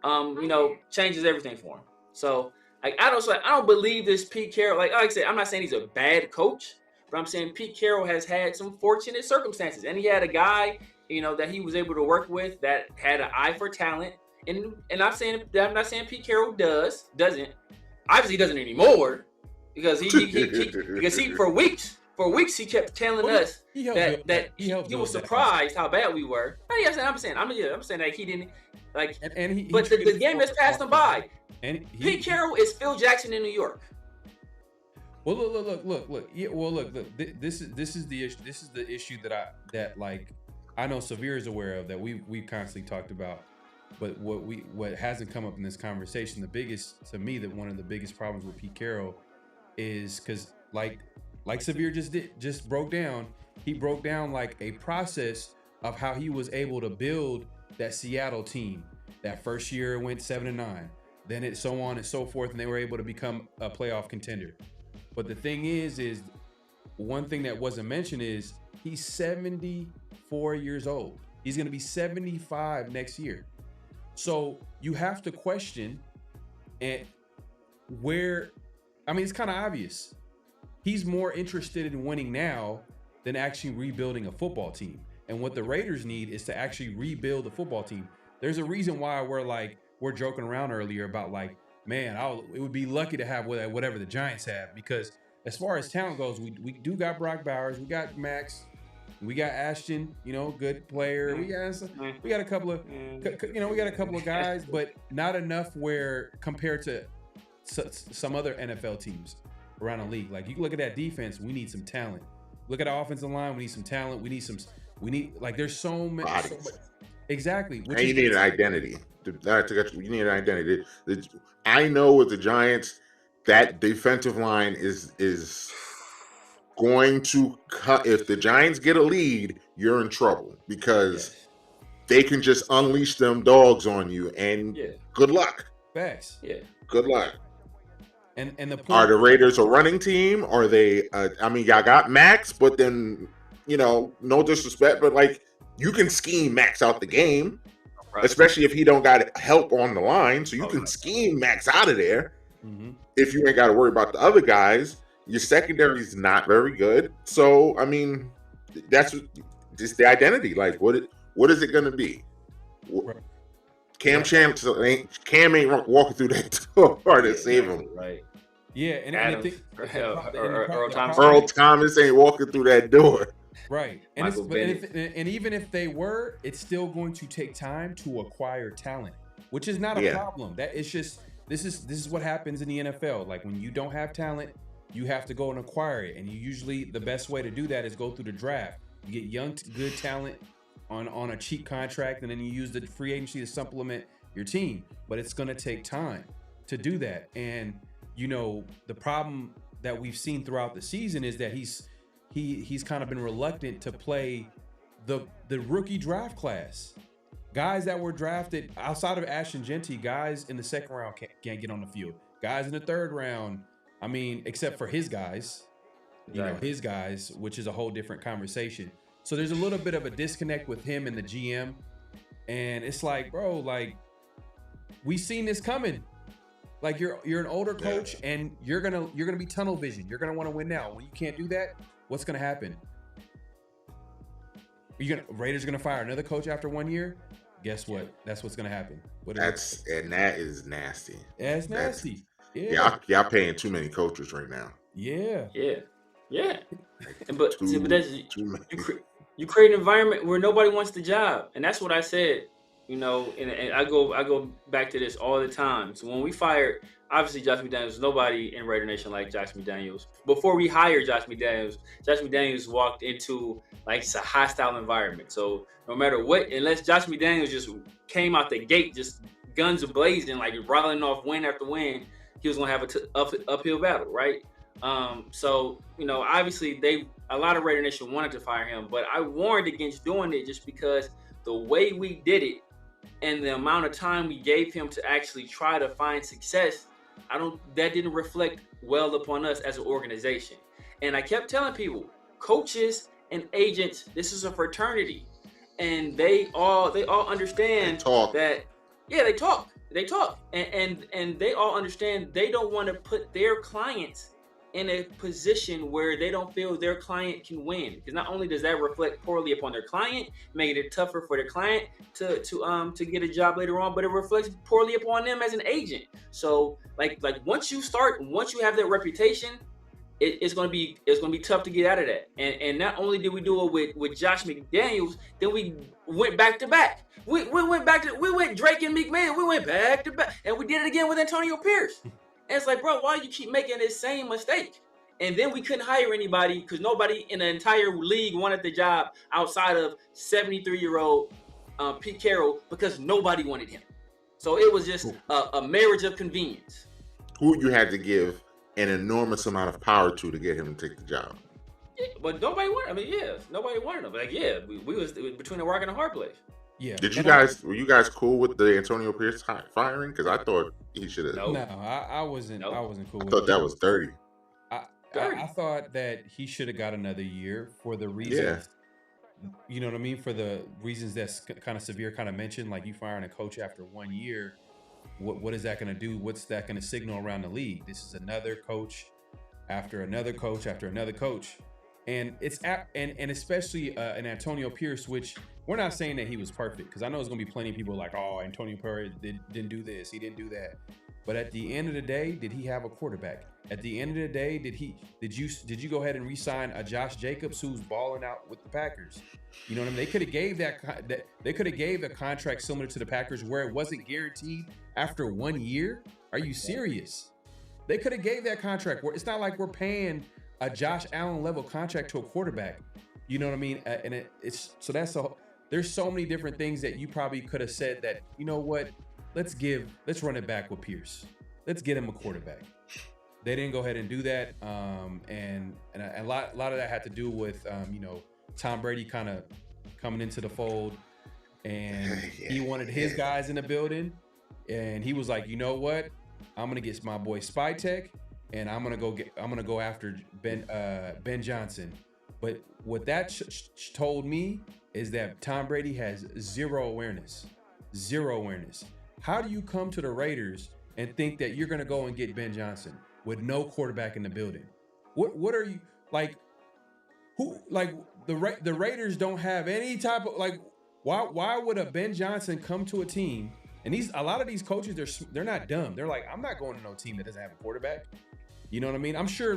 you know, changes everything for him. So, like, I don't believe this Pete Carroll. Like I said, I'm not saying he's a bad coach, but I'm saying Pete Carroll has had some fortunate circumstances, and he had a guy, you know, that he was able to work with that had an eye for talent. And I'm not saying Pete Carroll doesn't. Obviously, he doesn't anymore, because he for weeks he kept telling us that he was surprised how bad we were. I'm saying that he didn't, like, but the game has passed him by. And Pete Carroll is Phil Jackson in New York. Well, look. Yeah, well, look. This is the issue. This is the issue that I know Severe is aware of, that we constantly talked about. But what hasn't come up in this conversation, one of the biggest problems with Pete Carroll is, because like Severe just broke down. He broke down, like, a process of how he was able to build that Seattle team. That first year it went 7-9, then it so on and so forth, and they were able to become a playoff contender. But the thing is one thing that wasn't mentioned is he's 74 years old. He's going to be 75 next year. So you have to question, and it's kind of obvious. He's more interested in winning now than actually rebuilding a football team. And what the Raiders need is to actually rebuild the football team. There's a reason why we're joking around earlier about, like, man, it would be lucky to have whatever the Giants have, because as far as talent goes, we do got Brock Bowers, we got Maxx, we got Ashton, you know, good player. We got a couple of guys, but not enough where compared to some other NFL teams around the league. Like, you look at that defense, we need some talent. Look at our offensive line. We need some talent. We need like there's so much. Bodies. Exactly. Which And is you need an identity. You need an identity. I know with the Giants, that defensive line is going to cut. If the Giants get a lead, you're in trouble because yes. they can just unleash them dogs on you, and good luck. Facts. Yeah. Good luck. And the point, Are the Raiders a running team? Are they? I mean, y'all got Maxx, but then no disrespect, but like you can scheme Maxx out the game, Right. especially if he don't got help on the line. So you can scheme Maxx out of there if you ain't got to worry about the other guys. Your secondary is not very good, so I mean, that's just the identity. Like, what is it going to be? Right. Cam ain't walking through that door to save him. Right. Yeah, and I think Earl Thomas ain't walking through that door. Right. And even if they were, it's still going to take time to acquire talent, which is not a problem. That it's just this is what happens in the NFL. Like when you don't have talent, you have to go and acquire it. And you usually the best way to do that is go through the draft. You get young, good talent on a cheap contract, and then you use the free agency to supplement your team. But it's going to take time to do that. And the problem that we've seen throughout the season is that he's kind of been reluctant to play the rookie draft class. Guys that were drafted outside of Ashton Genty, guys in the second round can't get on the field. Guys in the third round, I mean, except for his guys, his guys, which is a whole different conversation. So there's a little bit of a disconnect with him and the GM. And it's like, bro, like we seen this coming. Like you're an older coach and you're gonna be tunnel vision. You're gonna want to win now. When you can't do that, what's gonna happen? Raiders are gonna fire another coach after 1 year? Guess what? That's what's gonna happen. That is nasty. Yeah, it's nasty. Y'all paying too many coaches right now. Yeah. But that's you create an environment where nobody wants the job, and that's what I said. And I go back to this all the time. So when we fired, obviously Josh McDaniels, nobody in Raider Nation like Josh McDaniels. Before we hired Josh McDaniels walked into like it's a hostile environment. So no matter what, unless Josh McDaniels just came out the gate, just guns blazing, like rattling off win after win, he was gonna have a uphill battle, right? So obviously a lot of Raider Nation wanted to fire him, but I warned against doing it just because the way we did it and the amount of time we gave him to actually try to find success, that didn't reflect well upon us as an organization. And I kept telling people, coaches and agents, this is a fraternity, and they all understand that. Yeah, they talk, and they all understand they don't want to put their clients in a position where they don't feel their client can win. Because not only does that reflect poorly upon their client, making it tougher for their client to get a job later on, but it reflects poorly upon them as an agent. So like once you have that reputation, it's gonna be tough to get out of that. And not only did we do it with Josh McDaniels, then we went back to back. We went Drake and McMahon. We went back to back, and we did it again with Antonio Pierce. And it's like, bro, why do you keep making this same mistake? And then we couldn't hire anybody because nobody in the entire league wanted the job outside of 73-year-old Pete Carroll because nobody wanted him. So it was just a marriage of convenience. Who you had to give an enormous amount of power to get him to take the job. Yeah, but nobody wanted. Nobody wanted him. Like, we was between a rock and a hard place. Yeah. Were you guys cool with the Antonio Pierce firing? Because I thought he should have. No, I wasn't. Nope. I wasn't cool. I thought that was dirty. I thought that he should have got another year for the reasons. You know what I mean? For the reasons that's kind of severe, kind of mentioned, like you firing a coach after 1 year. What is that going to do? What's that going to signal around the league? This is another coach after another coach after another coach, and and especially an Antonio Pierce, which we're not saying that he was perfect, because I know there's going to be plenty of people like, oh, Antonio Pierce didn't do this, he didn't do that. But at the end of the day, did he have a quarterback? At the end of the day, did you go ahead and re-sign a Josh Jacobs who's balling out with the Packers? You know what I mean? They could have gave a contract similar to the Packers where it wasn't guaranteed after 1 year. Are you serious? They could have gave that contract where it's not like we're paying a Josh Allen level contract to a quarterback. You know what I mean? And it's so that's a there's so many different things that you probably could have said that, you know what, let's run it back with Pierce. Let's get him a quarterback. They didn't go ahead and do that. And a lot of that had to do with, Tom Brady kind of coming into the fold, and he wanted his guys in the building, and he was like, you know what, I'm gonna get my boy Spytek, and I'm gonna go after Ben Johnson. But what that told me is that Tom Brady has zero awareness. How do you come to the Raiders and think that you're gonna go and get Ben Johnson with no quarterback in the building? What are you like? Who like the Raiders don't have any type of like? Why would a Ben Johnson come to a team? And a lot of these coaches, they're not dumb. They're like, I'm not going to no team that doesn't have a quarterback. You know what I mean? I'm sure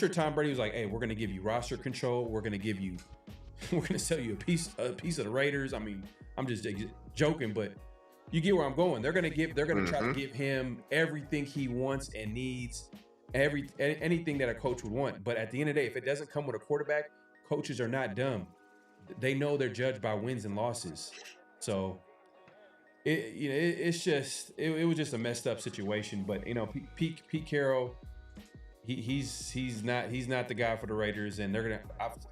Tom Brady was like, hey, we're gonna give you roster control. We're gonna sell you a piece of the Raiders. I mean, I'm just joking, but you get where I'm going. They're gonna try to give him everything he wants and needs, anything that a coach would want. But at the end of the day, if it doesn't come with a quarterback, coaches are not dumb. They know they're judged by wins and losses. So it was just a messed up situation. But Pete Carroll, he's not the guy for the Raiders, and they're gonna,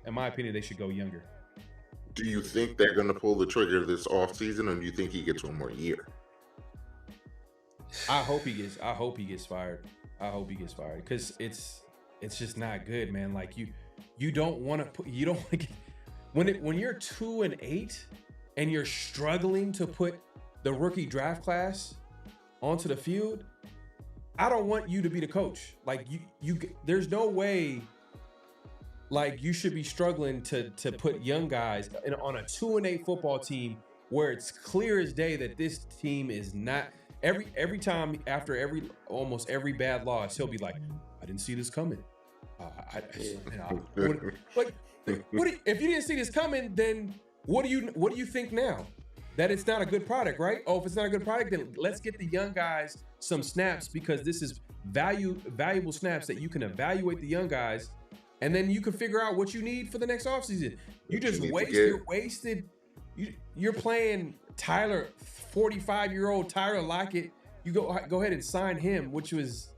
in my opinion, they should go younger. Do you think they're gonna pull the trigger this offseason, or do you think he gets one more year? I hope he gets fired. I hope he gets fired because it's just not good, man. Like you don't want to get when you're 2-8 and you're struggling to put the rookie draft class onto the field. I don't want you to be the coach. Like there's no way. Like you should be struggling to put young guys on a 2-8 football team where it's clear as day that this team is not. Every time after almost every bad loss, he'll be like, I didn't see this coming. If you didn't see this coming, then what do you think now? That it's not a good product, right? Oh, if it's not a good product, then let's get the young guys some snaps, because this is valuable snaps that you can evaluate the young guys, and then you can figure out what you need for the next offseason. You're playing 45-year-old Tyler Lockett. You go ahead and sign him, which was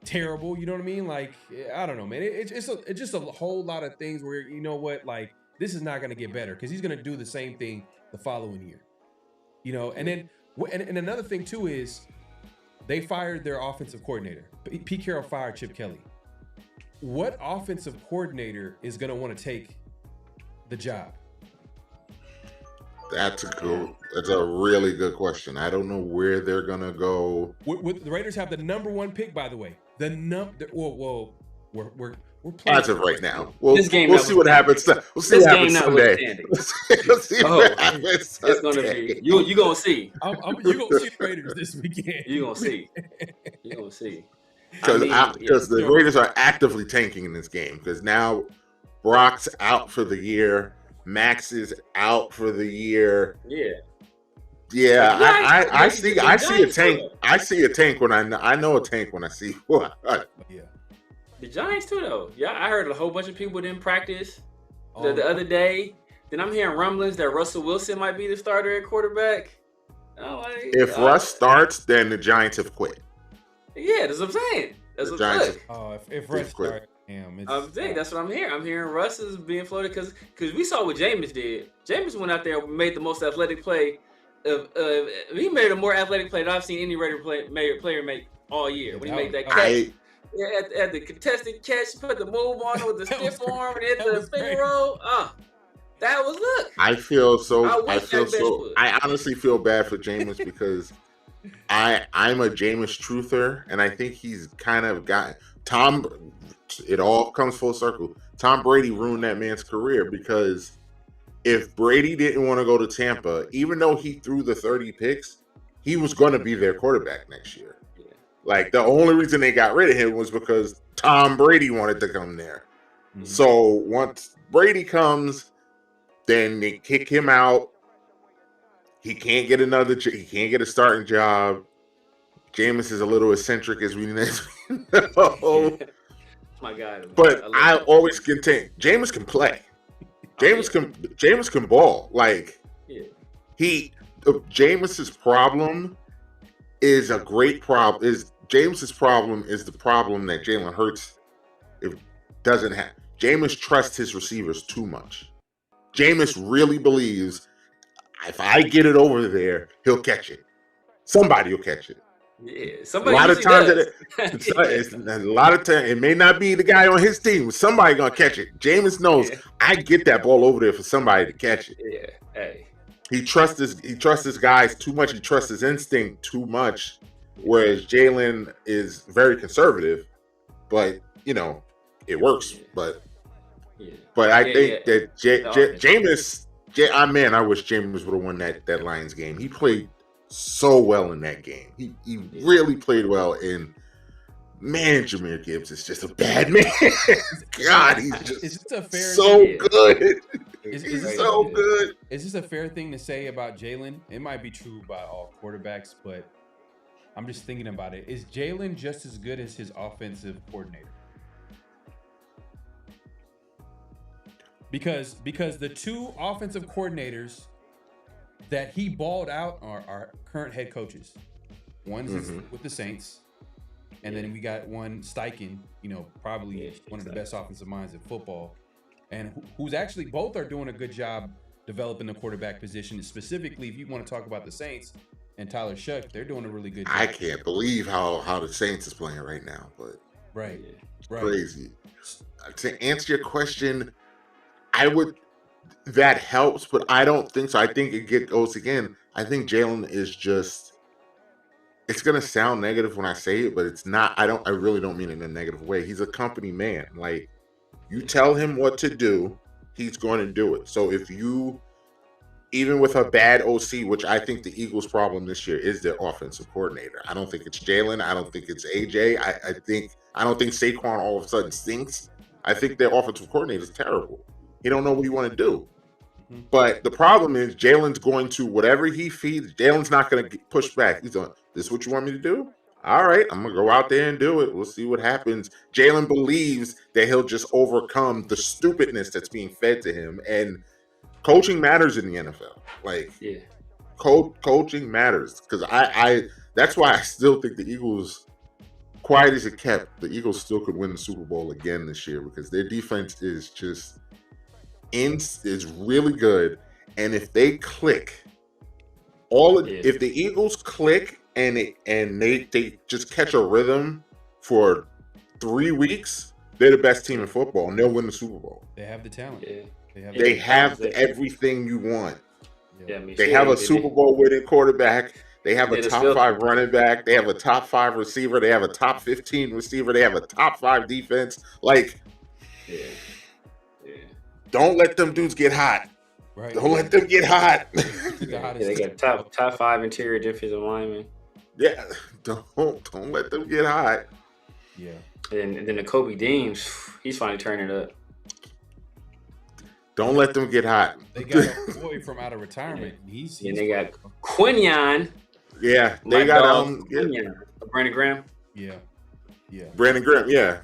terrible. You know what I mean? Like, I don't know, man. It's just a whole lot of things where, you know what, like, this is not going to get better because he's going to do the same thing the following year. And then and another thing too is they fired their offensive coordinator. Pete Carroll fired Chip Kelly. What offensive coordinator is going to want to take the job? That's a really good question. I don't know where they're gonna go. The Raiders have the number 1 pick, by the way. We're playing as of right now. We'll see what happens. We'll see what happens Sunday. It's gonna be you gonna see. You gonna see the Raiders this weekend. You gonna see. Because the Raiders are actively tanking in this game, because now Brock's out for the year. Maxx is out for the year. Yeah. I see a tank. I see a tank when I know a tank when I see one. Yeah. The Giants too, though. Yeah, I heard a whole bunch of people didn't practice the other day. Then I'm hearing rumblings that Russell Wilson might be the starter at quarterback. If Russ starts, then the Giants have quit. Yeah, that's what I'm saying. That's what I'm saying. If Russ starts. That's what I'm hearing. I'm hearing Russ is being floated because we saw what Jameis did. Jameis went out there and made the most athletic play. He made a more athletic play than I've seen any Raider player make all year. When he made that catch, at the contested catch, put the move on with the stiff arm and hit the finger roll. That was look. I honestly feel bad for Jameis because I'm a Jameis truther, and I think he's kind of got Tom. It all comes full circle. Tom Brady ruined that man's career, because if Brady didn't want to go to Tampa, even though he threw the 30 picks, he was going to be their quarterback next year. Yeah. Like, the only reason they got rid of him was because Tom Brady wanted to come there. Mm-hmm. So once Brady comes, then they kick him out. He can't get a starting job. Jameis is a little eccentric, as we know. My God. But I him. always contend Jameis can play. Jameis can ball. Like Jameis's problem is a great problem. James's problem is the problem that Jalen Hurts doesn't have. Jameis trusts his receivers too much. Jameis really believes if I get it over there, he'll catch it. Somebody will catch it. Yeah, a somebody lot of times, does. a lot of times, it may not be the guy on his team. Somebody gonna catch it. Jameis knows I get that ball over there for somebody to catch it. Yeah, hey. He trusts his guys too much. He trusts his instinct too much. Whereas Jalen is very conservative, but it works. But I think that Jameis. I wish Jameis would have won that Lions game. He played so well in that game. He really played well. And man, Jahmyr Gibbs is just a bad man. God, he's just so good. He's so good. Is this a fair thing to say about Jalen? It might be true about all quarterbacks, but I'm just thinking about it. Is Jalen just as good as his offensive coordinator? Because the two offensive coordinators that he balled out are our current head coaches. One's with the Saints, and then we got one Steichen, probably one of the best offensive minds in football, and who's actually both are doing a good job developing the quarterback position. Specifically, if you want to talk about the Saints and Tyler Shuck, they're doing a really good job. I can't believe how the Saints is playing right now, but crazy. To answer your question, that helps, but I don't think so. I think it goes again. I think Jalen is just. It's gonna sound negative when I say it, but it's not. I really don't mean it in a negative way. He's a company man. Like, you tell him what to do, he's going to do it. So if you, even with a bad OC, which I think the Eagles' problem this year is their offensive coordinator. I don't think it's Jalen. I don't think it's AJ. I don't think Saquon all of a sudden stinks. I think their offensive coordinator is terrible. He don't know what he want to do. But the problem is Jalen's going to, whatever he feeds, Jalen's not going to push back. He's going, this is what you want me to do? All right, I'm going to go out there and do it. We'll see what happens. Jalen believes that he'll just overcome the stupidness that's being fed to him. And coaching matters in the NFL. Like, coaching matters. Because that's why I still think the Eagles, quiet as it kept, the Eagles still could win the Super Bowl again this year because their defense is just... is really good, and if they click, if the Eagles click and they just catch a rhythm for 3 weeks, they're the best team in football, and they'll win the Super Bowl. They have the talent. They have everything you want. They have a Super Bowl winning quarterback. They have a top 5 running back. They have a top 5 receiver. They have a top 15 receiver. They have a top 5 defense. Like. Don't let them dudes get hot. Right. Don't let them get hot. They got top 5 interior defensive linemen. Yeah. Don't let them get hot. Yeah. And then the Kobe Deans, he's finally turning it up. Don't let them get hot. They got a boy from out of retirement. He's they got Quinyon. Yeah. They got Brandon Graham. Yeah. Brandon Graham, yeah.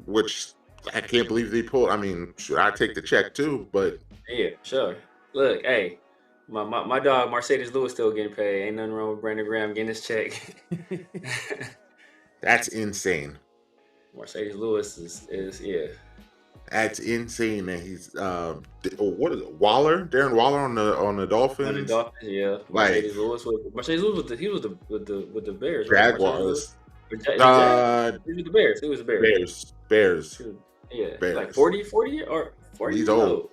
Which I can't believe they pulled. I mean, should I take the check too? But yeah, sure. Look, hey, my dog Mercedes Lewis still getting paid. Ain't nothing wrong with Brandon Graham getting his check. That's insane. Mercedes Lewis is yeah. That's insane that he's what is it? Darren Waller on the Dolphins. On the Dolphins, yeah. Mercedes Lewis with the Bears. Jaguars. He was the Bears. He was the Bears. Bears. Yeah, Bears. like 40 or 40 He's years old.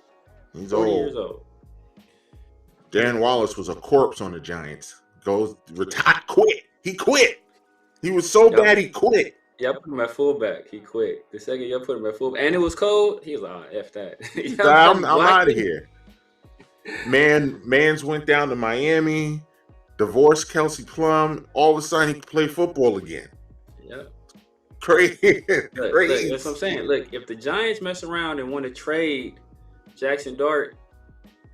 He's 40 old. years old. Darren Wallace was a corpse on the Giants. Quit. He quit. He was so bad he quit. Y'all put him at fullback. He quit. The second y'all put him at fullback, and it was cold, he was like, F that. I'm out of here. Mans went down to Miami, divorced Kelsey Plum. All of a sudden, he could play football again. Yep. Crazy. Look, that's what I'm saying. Look, if the Giants mess around and want to trade Jackson Dart,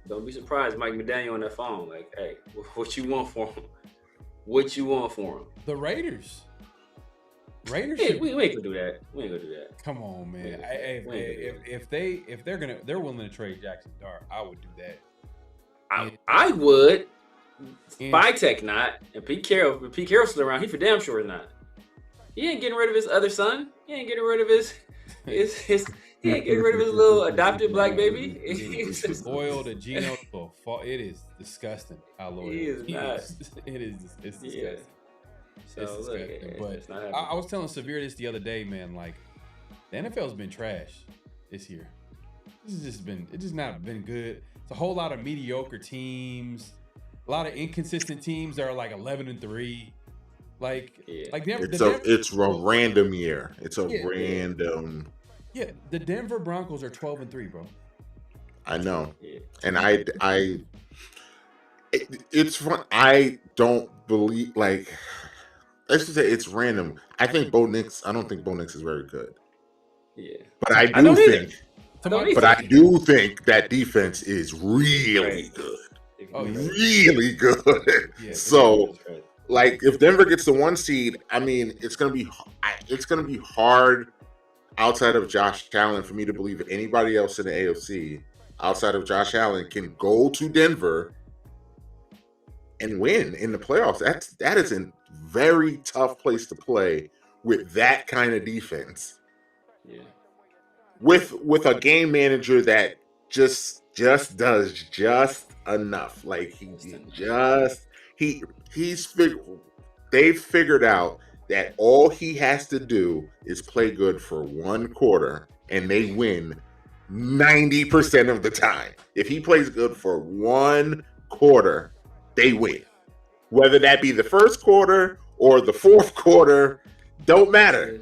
don't be surprised Mike McDaniel on that phone. Like, hey, what you want for him? What you want for him? The Raiders. Raiders Hey, should. we ain't gonna do that. We ain't gonna do that. Come on, man. Wait. If they're willing to trade Jackson Dart, I would do that. I would. And- Tech not. And Pete Carroll. If Pete Carroll's still around, he for damn sure is not. He ain't getting rid of his other son. He ain't getting rid of his he ain't getting rid of his little adopted black baby. It's spoiled a Geno. It is disgusting how loyal He is not. It is. It's disgusting. Yeah. So It's look, disgusting. it's not But happening. I was telling Severe this the other day, man. Like the NFL's been trash this year. It's just not been good. It's a whole lot of mediocre teams, a lot of inconsistent teams that are like 11-3. Like Denver, It's a random year. It's a Yeah. random. Yeah, the Denver Broncos are 12-3, bro. I know, Yeah. and it's fun. I don't believe let's just say it's random. I don't think Bo Nix is very good, Yeah. but I don't do either. think. I don't either. But I do think that defense is really good. Oh, yeah. Really good. Yeah. So, like, if Denver gets the 1 seed, I mean, it's gonna be hard outside of Josh Allen for me to believe that anybody else in the AFC outside of Josh Allen can go to Denver and win in the playoffs. That is a very tough place to play with that kind of defense. Yeah. With a game manager that just does just enough. Like they've figured out that all he has to do is play good for 1 quarter and they win 90% of the time. If he plays good for 1 quarter, they win. Whether that be the first quarter or the fourth quarter, don't matter.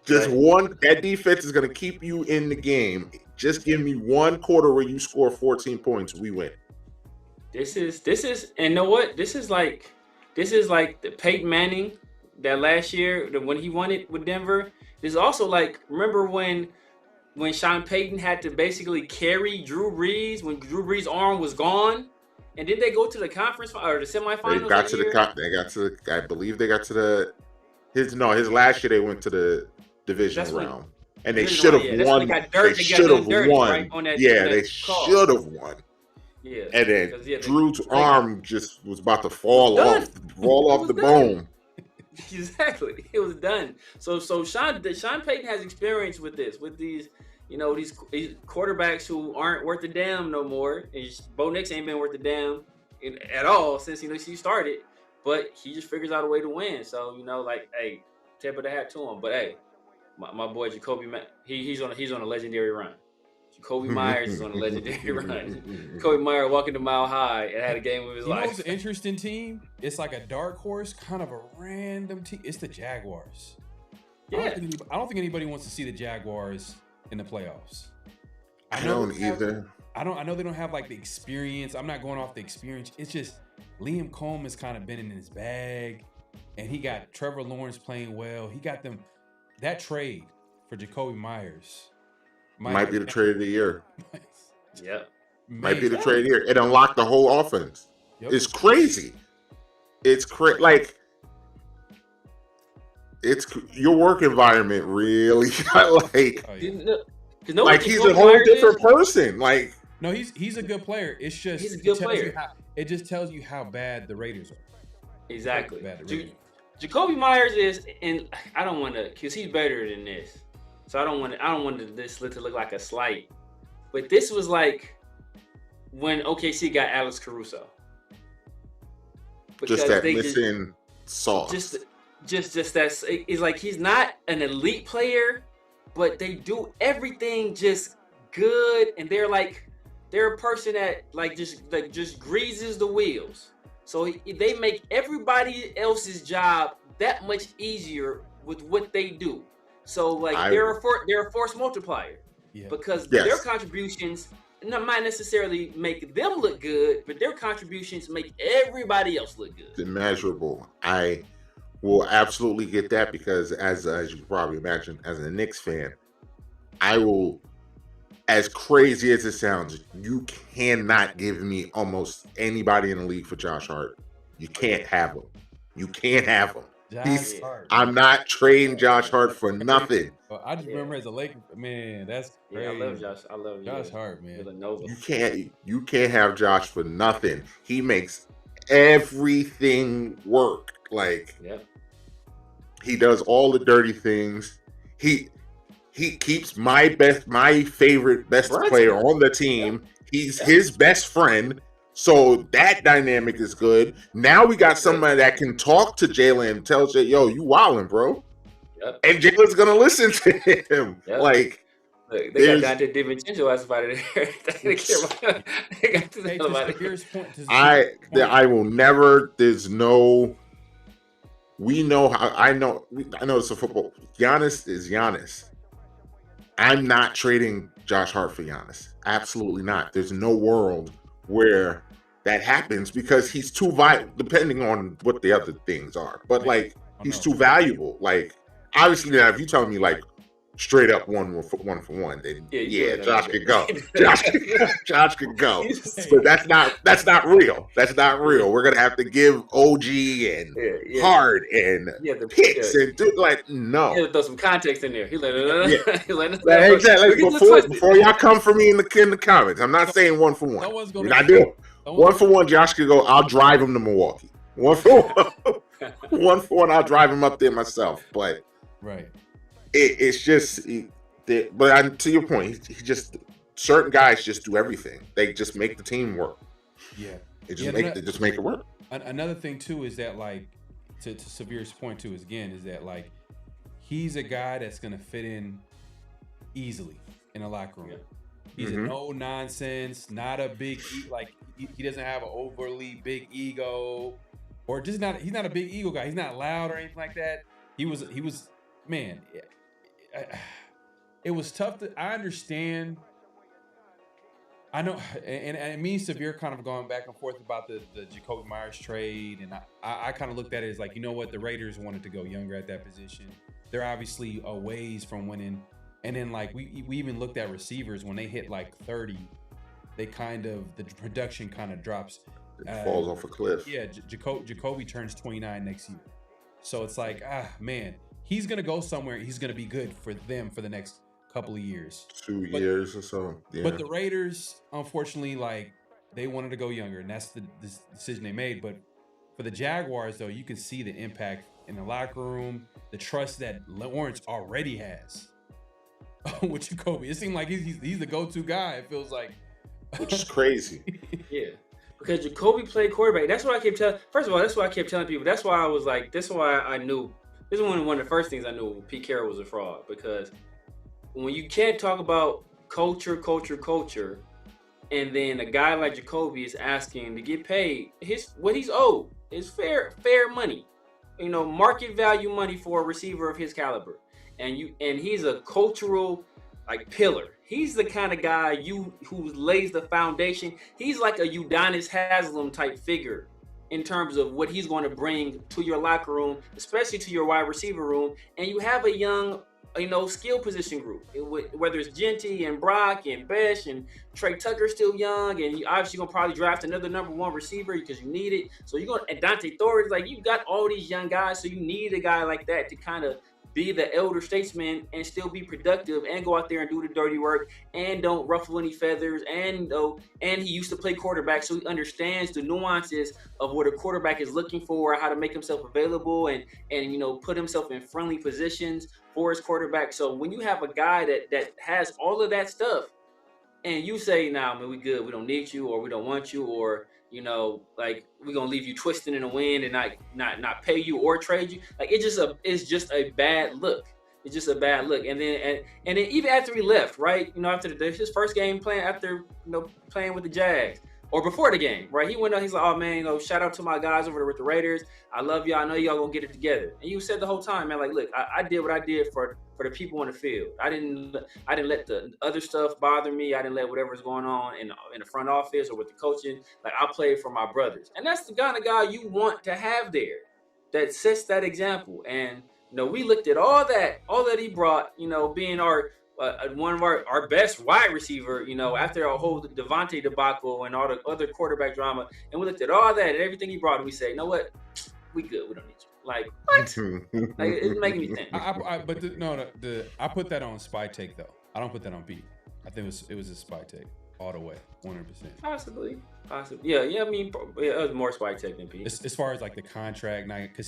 Just that defense is going to keep you in the game. Just give me 1 quarter where you score 14 points, we win. This is, and you know what? This is like the Peyton Manning that last year when he won it with Denver. This is also like, remember when Sean Payton had to basically carry Drew Brees when Drew Brees' arm was gone, and did they go to the conference or the semifinals? They got to I believe they got to his last year they went to the division round. And they should have won. They should have won. They should have won. Yeah. And then Drew's arm just was about to fall off the bone. Exactly. It was done. So Sean Payton has experience with this, with these quarterbacks who aren't worth a damn no more. And Bo Nix ain't been worth a damn at all since he started. But he just figures out a way to win. So hey, tip of the hat to him. But hey, my boy Jacoby, he's on a legendary run. Jacoby Myers is on a legendary run. Jacoby Myers walking to Mile High and had a game of his life. It's an interesting team. It's like a dark horse, kind of a random team. It's the Jaguars. Yeah. I don't think anybody wants to see the Jaguars in the playoffs. I don't either. I know they don't have like the experience. I'm not going off the experience. It's just Liam Combs has kind of been in his bag, and he got Trevor Lawrence playing well. He got them that trade for Jacoby Myers. Might be the trade of the year. Yep. Might be the trade of the year. It unlocked the whole offense. Yep. It's crazy. It's it's your work environment really like. Oh, yeah. Like he's a whole different person. Like no, he's a good player. It's just he's a good player. It just tells you how bad the Raiders are. Exactly. Jacoby Myers is, and I don't want to, because he's better than this. So I don't want this to look like a slight. But this was like when OKC got Alex Caruso. Just that missing sauce. Just that it's like he's not an elite player, but they do everything just good, and they're a person that just greases the wheels. So they make everybody else's job that much easier with what they do. So they're a force multiplier, because their contributions might necessarily make them look good, but their contributions make everybody else look good. Immeasurable. I will absolutely get that, because as you can probably imagine, as a Knicks fan, I will. As crazy as it sounds, you cannot give me almost anybody in the league for Josh Hart. You can't have him. You can't have him. Josh Hart. I'm not trading Josh Hart for nothing. I just remember as a Laker, man, that's crazy. Yeah, I love Josh. I love Josh Hart, man. Villanova. You can't have Josh for nothing. He makes everything work. Like, he does all the dirty things. He keeps my favorite best player on the team. He's his best friend. So that dynamic is good. Now we got somebody that can talk to Jalen and tell Jay, yo, you wildin', bro. And Jalen's gonna listen to him. Like, look, they got Dante DiVincenzo as about it. They got to I will never. There's no. We know how. I know it's a football. Giannis is Giannis. I'm not trading Josh Hart for Giannis. Absolutely not. There's no world where that happens because he's too valuable, depending on what the other things are. But like, he's too valuable. Like, obviously, now if you tell me like straight up one for one, then Josh could go. Josh could go. But that's not real. That's not real. We're gonna have to give OG and Hard and picks and do like no. He throw some context in there. He let exactly. Before y'all come for me in the comments, I'm not saying one for one. We're not doing one for one. Josh could go. I'll drive him to Milwaukee. One for one. I'll drive him up there myself. But it's just. But to your point, he just certain guys just do everything. They just make the team work. Yeah, they just make it work. Another thing too is that, like, to Savir's point too, is that like, he's a guy that's gonna fit in easily in a locker room. He's a no nonsense, not a big he doesn't have an overly big ego, or just not. He's not a big ego guy. He's not loud or anything like that. He was man. It was tough to. I understand. I know, and me and Savir kind of going back and forth about the Jacoby Myers trade, and I kind of looked at it as like, you know what, the Raiders wanted to go younger at that position. They're obviously a ways from winning, and then like we even looked at receivers when they hit like 30, they the production kind of drops. It falls off a cliff. Yeah, Jacoby turns 29 next year, so it's like man, he's gonna go somewhere. He's gonna be good for them for the next couple of years, 2 years or so. Yeah. But the Raiders, unfortunately, like, they wanted to go younger, and that's the decision they made. But for the Jaguars, though, you can see the impact in the locker room, the trust that Lawrence already has with Jacoby. It seemed like he's the go-to guy. It feels like, which is crazy. Yeah, because Jacoby played quarterback. That's what I kept telling. First of all, that's what I kept telling people. That's why I was like, that's why I knew. This is one of the first things I knew Pete Carroll was a fraud, because when you can't talk about culture, and then a guy like Jacoby is asking to get paid what he's owed is fair money, market value money for a receiver of his caliber, and he's a cultural like pillar. He's the kind of guy who lays the foundation. He's like a Udonis Haslem type figure in terms of what he's going to bring to your locker room, especially to your wide receiver room, and you have a young skill position group, whether it's Genty and Brock and Besh and Trey Tucker still young, and you obviously gonna probably draft another number one receiver because you need it. So you're gonna, and Dante Thornton, like, you got all these young guys, so you need a guy like that to kind of be the elder statesman and still be productive and go out there and do the dirty work and don't ruffle any feathers, and he used to play quarterback, so he understands the nuances of what a quarterback is looking for, how to make himself available and put himself in friendly positions for his quarterback. So when you have a guy that has all of that stuff, and you say, nah, man, we good, we don't need you, or we don't want you, or like, we're gonna leave you twisting in the wind and not pay you or trade you, like, it's just a bad look. It's just a bad look. And then even after he left, right, after his first game playing, after playing with the Jags, or before the game, right, he went up, he's like, oh man, shout out to my guys over there with the Raiders, I love y'all, I know y'all gonna get it together. And you said the whole time, man, like, look, I did what I did for the people on the field. I didn't let the other stuff bother me. I didn't let whatever's going on in the front office or with the coaching. Like, I played for my brothers, and that's the kind of guy you want to have there, that sets that example. And we looked at all that he brought, being our one of our best wide receiver, after our whole Devontae debacle and all the other quarterback drama, and we looked at all that and everything he brought, and we say, you know what, we good, we don't need you. Like what? Like, it's making me think. I put that on spy take though. I don't put that on beat. I think it was a spy take all the way, 100%. Possibly. Yeah. I mean, it was more spy take than Pete. As far as like the contract, because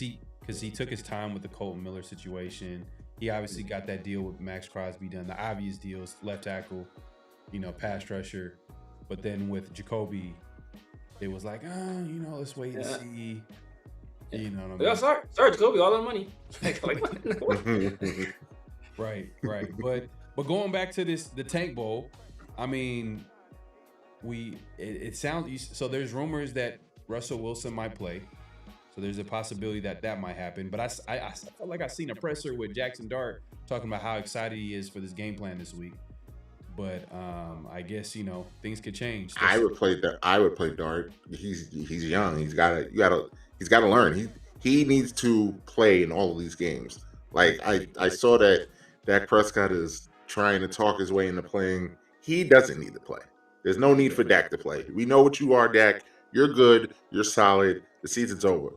he took his time with the Colton Miller situation. He obviously got that deal with Maxx Crosby done. The obvious deals, left tackle, pass rusher. But then with Jacoby, it was like, let's wait and see. You know what I mean? Yeah, sorry, Jacoby, all that money. like what? Right. But going back to the Tank Bowl, I mean, it sounds so. There's rumors that Russell Wilson might play. So there's a possibility that might happen. But I felt like I seen a presser with Jackson Dart talking about how excited he is for this game plan this week. But I guess things could change. I would play Dart. He's young. He's got to learn. He needs to play in all of these games. Like I saw that Dak Prescott is trying to talk his way into playing. He doesn't need to play. There's no need for Dak to play. We know what you are, Dak. You're good. You're solid. The season's over.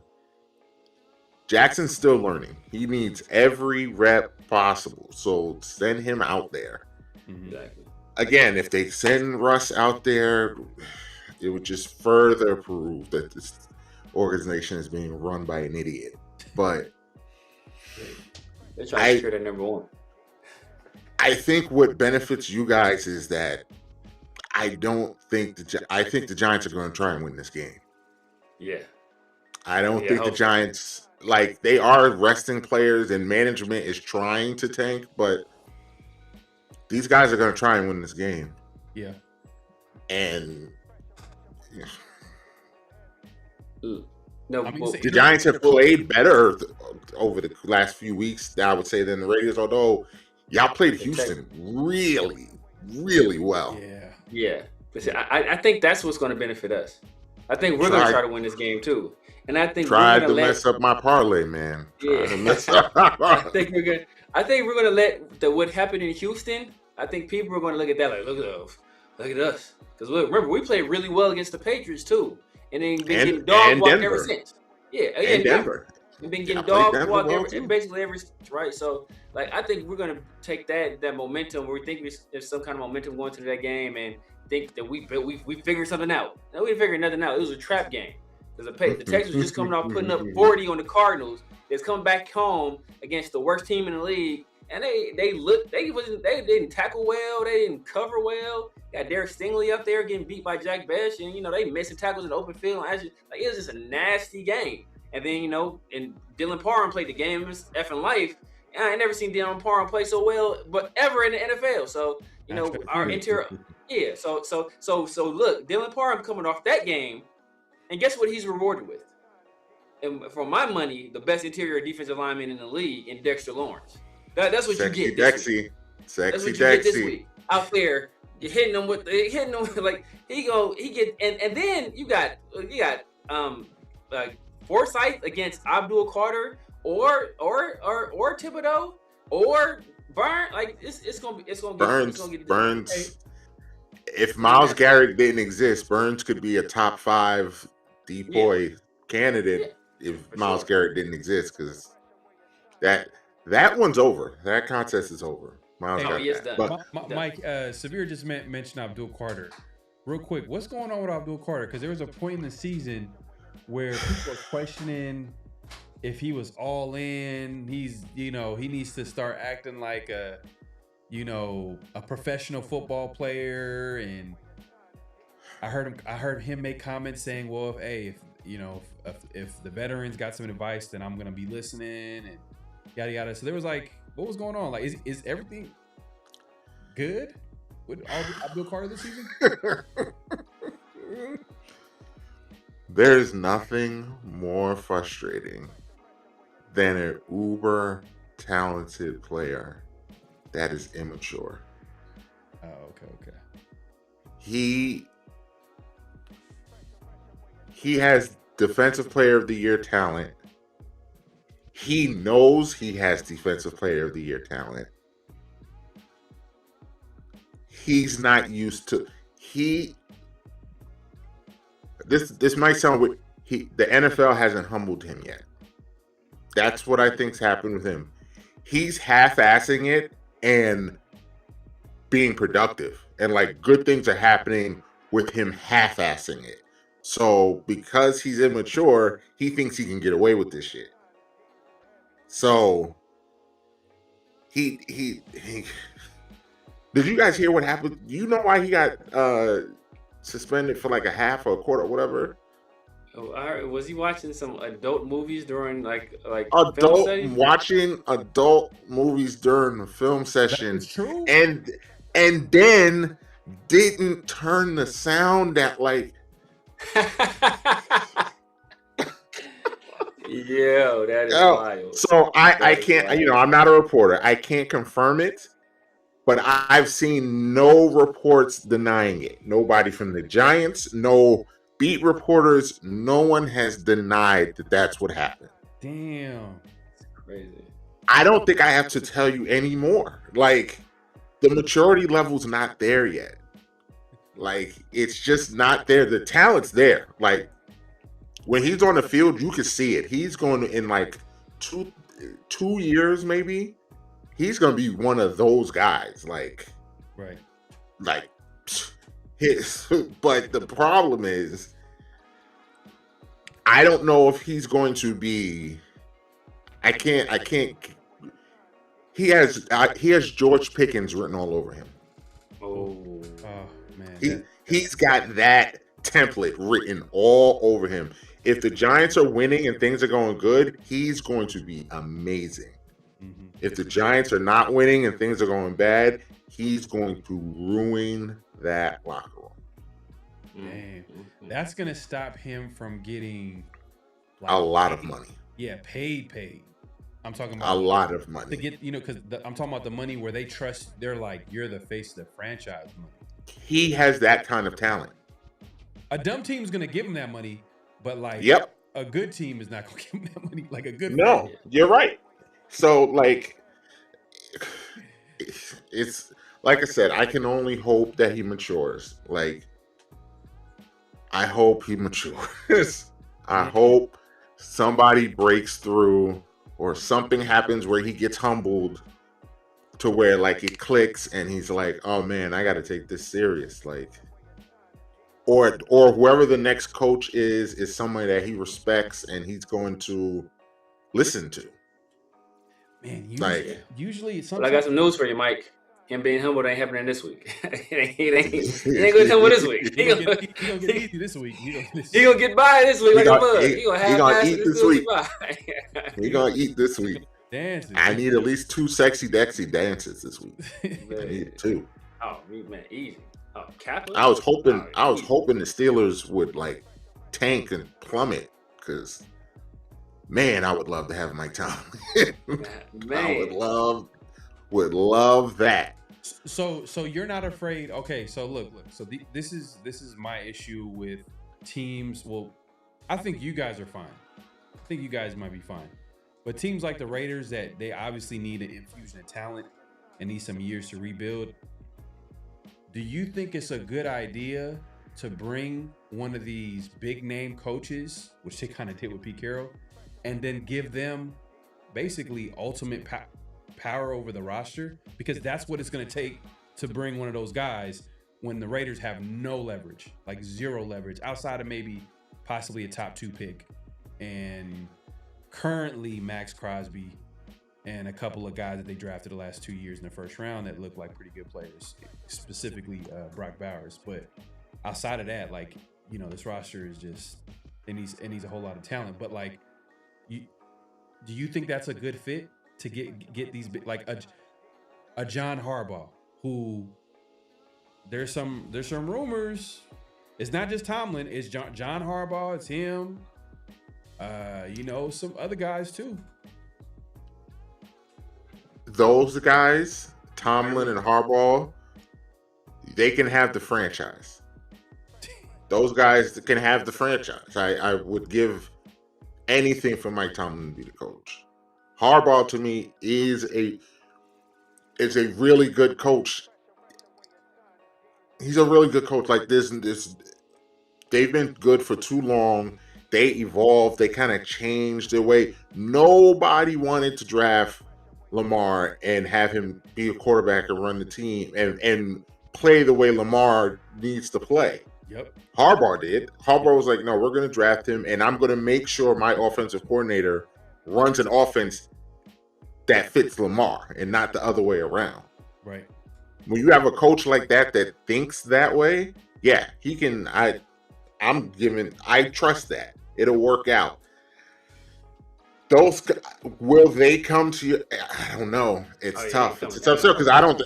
Jackson's still learning. He needs every rep possible. So send him out there. Exactly. Again, if they send Russ out there, it would just further prove that this organization is being run by an idiot. But they're trying to secure that number one. I think what benefits you guys is that I think the Giants are going to try and win this game. Yeah. I don't think the Giants, they are resting players and management is trying to tank, but these guys are going to try and win this game. Yeah. And no, the Giants have played better over the last few weeks, I would say, than the Raiders, although y'all played Houston really, really well. Yeah. Listen, I think that's what's going to benefit us. I think we're going to try to win this game too. And I think tried to mess up my parlay, man. Yeah. I think we're going to let what happened in Houston. I think people are going to look at that like, look at us. Because remember, we played really well against the Patriots too, and then been getting dog walked ever since. Yeah, and Denver. We've been getting dog walked basically every right. So I think we're going to take that momentum. Where we think there's some kind of momentum going into that game, and think that we figured something out. No, we didn't figure nothing out. It was a trap game. Because the Texans were just coming off putting up 40 on the Cardinals. It's coming back home against the worst team in the league, and they didn't tackle well, they didn't cover well. Got Derek Stingley up there getting beat by Jack Besh, and they missing tackles in the open field. It was just a nasty game. And then and Dylan Parham played the game of his effing life. And I ain't never seen Dylan Parham play so well, but ever in the NFL. So our interior, yeah. So look, Dylan Parham coming off that game. And guess what he's rewarded with? And for my money, the best interior defensive lineman in the league in Dexter Lawrence. That's what you get this week. That's what you get this week. Out there, you're hitting them like he get and then you got Forsyth against Abdul Carter or Thibodeau or Burns. Like it's gonna get Burns. If Myles Garrett didn't exist, Burns could be a top 5 decoy candidate if Myles Garrett didn't exist, because that one's over. That contest is over. Myles Garrett. But Mike, Severe just mentioned Abdul Carter. Real quick, what's going on with Abdul Carter? Because there was a point in the season where people were questioning if he was all in. He's he needs to start acting like a professional football player, and I heard him make comments saying, well, if the veterans got some advice, then I'm gonna be listening, and yada yada. So there was what was going on? Is everything good with Abdul Carter this season? There's nothing more frustrating than an uber talented player that is immature. Oh, okay. He has Defensive Player of the Year talent. He knows he has Defensive Player of the Year talent. He's not used to This might sound weird. The NFL hasn't humbled him yet. That's what I think's happened with him. He's half-assing it and being productive, and like good things are happening with him half-assing it. So because he's immature, he thinks he can get away with this shit. So he did you guys hear what happened? You know why he got suspended for like a half or a quarter or whatever? Was he watching some adult movies during like film Adult study? watching adult movies during the film session, That's true. and then didn't turn the sound that like Yo, that is oh, wild. so I That is can't, you know, wild. I'm not a reporter. I can't confirm it, but I've seen no reports denying it. Nobody from the Giants, no beat reporters, no one has denied that that's what happened. Damn. Crazy. I don't think I have to tell you anymore. Like, the maturity level's not there yet. Like, it's just not there. The talent's there. Like, when he's on the field, you can see it. He's going to, in like two years, maybe, he's going to be one of those guys. Like, Right. But the problem is, I don't know if he's going to be. I can't. He has George Pickens written all over him. Oh, Man. He's got that template written all over him. If the Giants are winning and things are going good, he's going to be amazing. Mm-hmm. If the Giants are not winning and things are going bad, he's going to ruin that locker room. Damn. That's gonna stop him from getting A lot of money. Yeah, paid. I'm talking about A lot of to money. get, you know, because I'm talking about the money where they trust. They're like, you're the face of the franchise money. He has that kind of talent. A dumb team's gonna give him that money, but like, Yep. a good team is not gonna give him that money. Like a good No, you're right. So like, it's like I said, I can only hope that he matures. Like, I hope he matures. I hope somebody breaks through or something happens where he gets humbled to where like it clicks and he's like, oh man, I got to take this serious. Like, or whoever the next coach is somebody that he respects and he's going to listen to. Man, usually Well, I got some news for you, Mike. Him being humbled ain't happening this week. he ain't gonna humble this week. He gonna get easy this week. He gonna get by this week like a bug. He gonna eat this week. By. He gonna eat this week. Dancing. I need at least 2 sexy Dexy dances this week. I need 2. Oh man, easy. Oh, Kaplan. I was hoping the Steelers would like tank and plummet because, man, I would love to have Mike Tomlin. Man. I would love that. So you're not afraid? Okay, so look. So this is my issue with teams. Well, I think you guys are fine. I think you guys might be fine. But teams like the Raiders, that they obviously need an infusion of talent and need some years to rebuild. Do you think it's a good idea to bring one of these big name coaches, which they kind of did with Pete Carroll, and then give them basically ultimate power over the roster? Because that's what it's going to take to bring one of those guys when the Raiders have no leverage, like zero leverage, outside of maybe possibly a top 2 pick. And currently Maxx Crosby and a couple of guys that they drafted the last 2 years in the first round that look like pretty good players, specifically Brock Bowers. But outside of that, like, you know, this roster is just, it needs a whole lot of talent. But like, do you think that's a good fit to get these big, like a John Harbaugh, who there's some rumors, it's not just Tomlin, it's John Harbaugh, it's him, you know, some other guys too. Those guys, Tomlin and Harbaugh, they can have the franchise. Those guys can have the franchise. I would give anything for Mike Tomlin to be the coach. Harbaugh, to me, is a really good coach. He's a really good coach. Like this, they've been good for too long, they evolved. They kind of changed their way. Nobody wanted to draft Lamar and have him be a quarterback and run the team and play the way Lamar needs to play. Yep. Harbaugh did. Harbaugh was like, no, we're going to draft him, and I'm going to make sure my offensive coordinator runs an offense that fits Lamar and not the other way around. Right. When you have a coach like that thinks that way, yeah, he can. I trust that it'll work out. Will they come to you? I don't know. It's tough. It's tough because I don't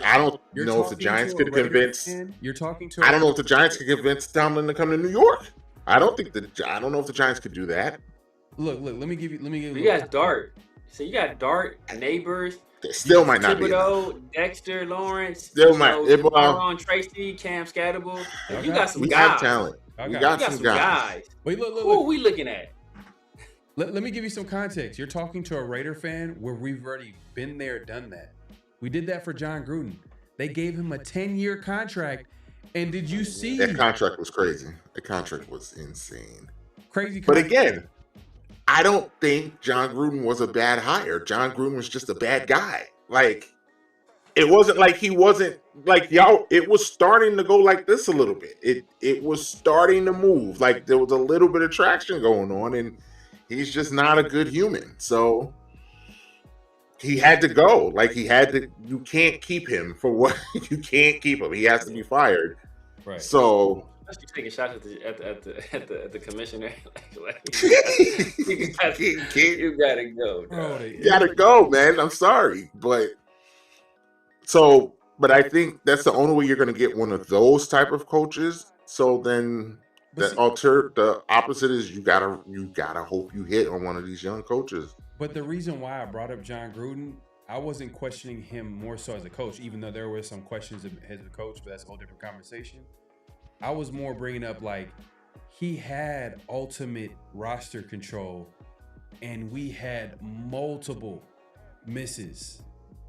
know if the Giants could convince. You're talking to. I don't know if the Giants could convince Tomlin to come to New York. I don't know if the Giants could do that. Look. Let me give you. You got Dart. So you got Dart, Neighbors. They still might not be. Thibodeau, Dexter, Lawrence. Still might. Aaron Tracy, Cam Scatterable. You got some guys. We have talent. We got some guys. Wait, look. Who are we looking at? Let me give you some context. You're talking to a Raider fan where we've already been there, done that. We did that for John Gruden. They gave him a 10-year contract. And did you see? That contract was crazy. The contract was insane. Crazy. But again, I don't think John Gruden was a bad hire. John Gruden was just a bad guy. Like, it wasn't like he wasn't like y'all. It was starting to go like this a little bit. It was starting to move. Like there was a little bit of traction going on, and he's just not a good human. So he had to go. Like he had to. You can't keep him for what you can't keep him. He has to be fired. Right. So. You taking shots at the commissioner. You gotta go. Bro. You gotta go, man. I'm sorry, but I think that's the only way you're gonna get one of those type of coaches. So then the opposite is you gotta hope you hit on one of these young coaches. But the reason why I brought up John Gruden, I wasn't questioning him more so as a coach, even though there were some questions as a coach, but that's a whole different conversation. I was more bringing up like he had ultimate roster control, and we had multiple misses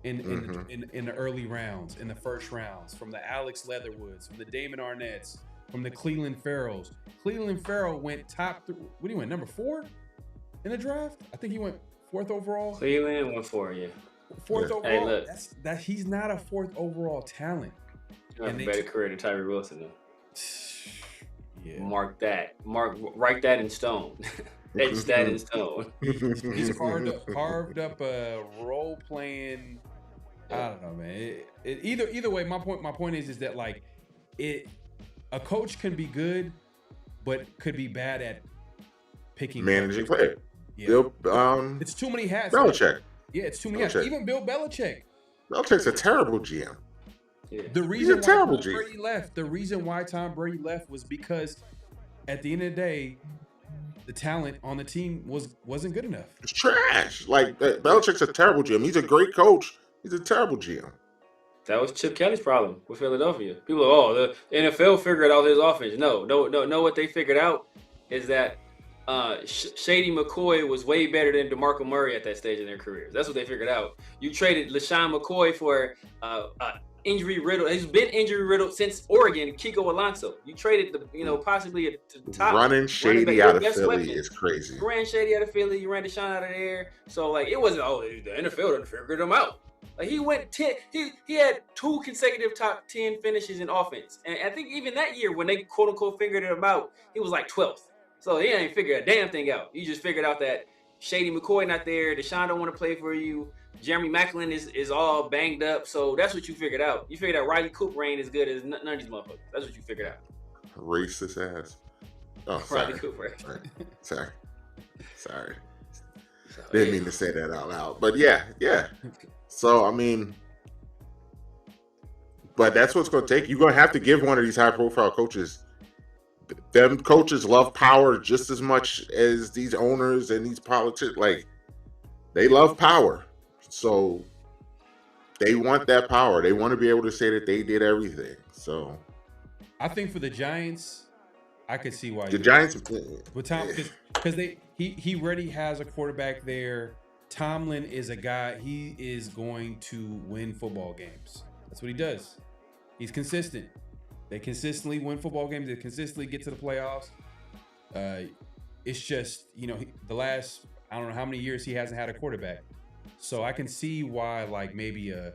in the early rounds, in the first rounds, from the Alex Leatherwoods, from the Damon Arnett's, from the Cleveland Farrells. Cleveland Farrell went what did he went, number 4 in the draft? I think he went 4th overall. Cleveland went 4, yeah. 4th overall. Hey, look. That he's not a 4th overall talent. And a better career than Tyree Wilson though. Yeah. Write that in stone. Etch that in stone. He's carved up a role playing. I don't know, man. Either way, my point is that like a coach can be good, but could be bad at picking managing play. Yeah. It's too many hats. Belichick. Man. Yeah, it's too many hats. Even Bill Belichick. Belichick's a terrible GM. Yeah. The reason why Tom Brady left was because at the end of the day, the talent on the team wasn't good enough. It's trash. Like Belichick's a terrible GM. He's a great coach. He's a terrible GM. That was Chip Kelly's problem with Philadelphia. People are, the NFL figured out his offense. No. What they figured out is that Shady McCoy was way better than DeMarco Murray at that stage in their careers. That's what they figured out. You traded LaShawn McCoy for injury riddled. He's been injury riddled since Oregon. Kiko Alonso. You traded possibly a top running Shady out of Philly is crazy. Ran Shady out of Philly. You ran Deshaun out of there. So like it wasn't the NFL didn't figure him out. Like he went 10. He had 2 consecutive top 10 finishes in offense, and I think even that year when they quote unquote figured him out, he was like 12th. So he ain't figured a damn thing out. You just figured out that Shady McCoy not there. Deshaun don't want to play for you. Jeremy Maclin is all banged up. So that's what you figured out. You figured out Riley Cooper ain't as good as none of these motherfuckers. That's what you figured out. Racist ass. Oh, sorry. Riley Cooper. Sorry. Didn't mean to say that out loud. But yeah. So, I mean, but that's what's going to take. You're going to have to give one of these high-profile coaches. Them coaches love power just as much as these owners and these politicians. Like, they love power. So, they want that power. They want to be able to say that they did everything. So, I think for the Giants, I could see why. The Giants, with Tom, because he already has a quarterback there. Tomlin is a guy. He is going to win football games. That's what he does. He's consistent. They consistently win football games. They consistently get to the playoffs. it's just, the last, I don't know how many years he hasn't had a quarterback. So I can see why like maybe a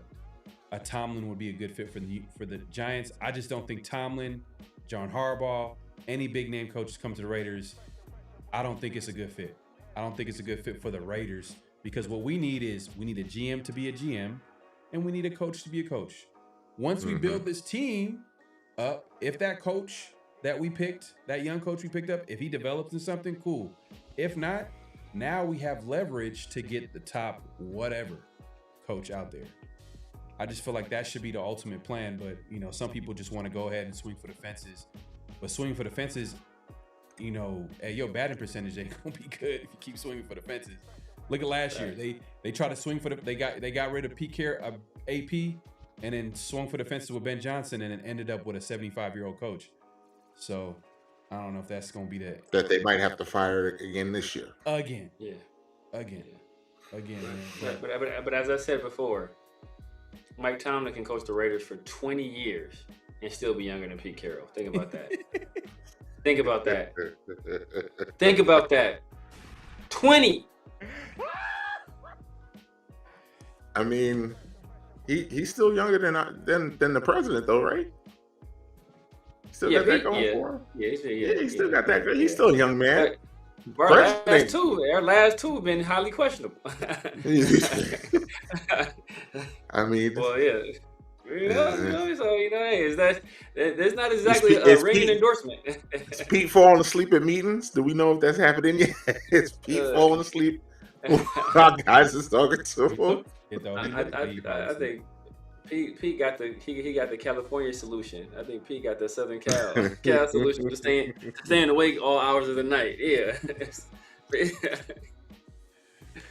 Tomlin would be a good fit for the Giants. I just don't think Tomlin, John Harbaugh, any big name coaches come to the Raiders. I don't think it's a good fit. I don't think it's a good fit for the Raiders, because what we need is a GM to be a GM, and we need a coach to be a coach. Once we build this team up, if that coach that we picked, that young coach we picked up, if he develops into something, cool. If not, now we have leverage to get the top whatever coach out there. I just feel like that should be the ultimate plan, but some people just want to go ahead and swing for the fences. But swinging for the fences, hey, your batting percentage ain't gonna be good if you keep swinging for the fences. Look at last year. They tried to swing for they got rid of AP and then swung for the fences with Ben Johnson, and it ended up with a 75-year-old coach. So I don't know if that's gonna be that they might have to fire again this year. Again. Man. Man. But as I said before, Mike Tomlin can coach the Raiders for 20 years and still be younger than Pete Carroll. Think about that. Think about that. Think about that. 20. I mean, he's still younger than the president, though, right? Still got that going for him. He still got that. He's still a young man. Our last two have been highly questionable. I mean, well, yeah. So hey, that's not exactly a ringing endorsement. Is Pete falling asleep at meetings? Do we know if that's happening yet? Is Pete falling asleep? Our guys is talking to him. I think Pete got the California solution. I think Pete got the Southern Cal solution to staying awake all hours of the night. Yeah.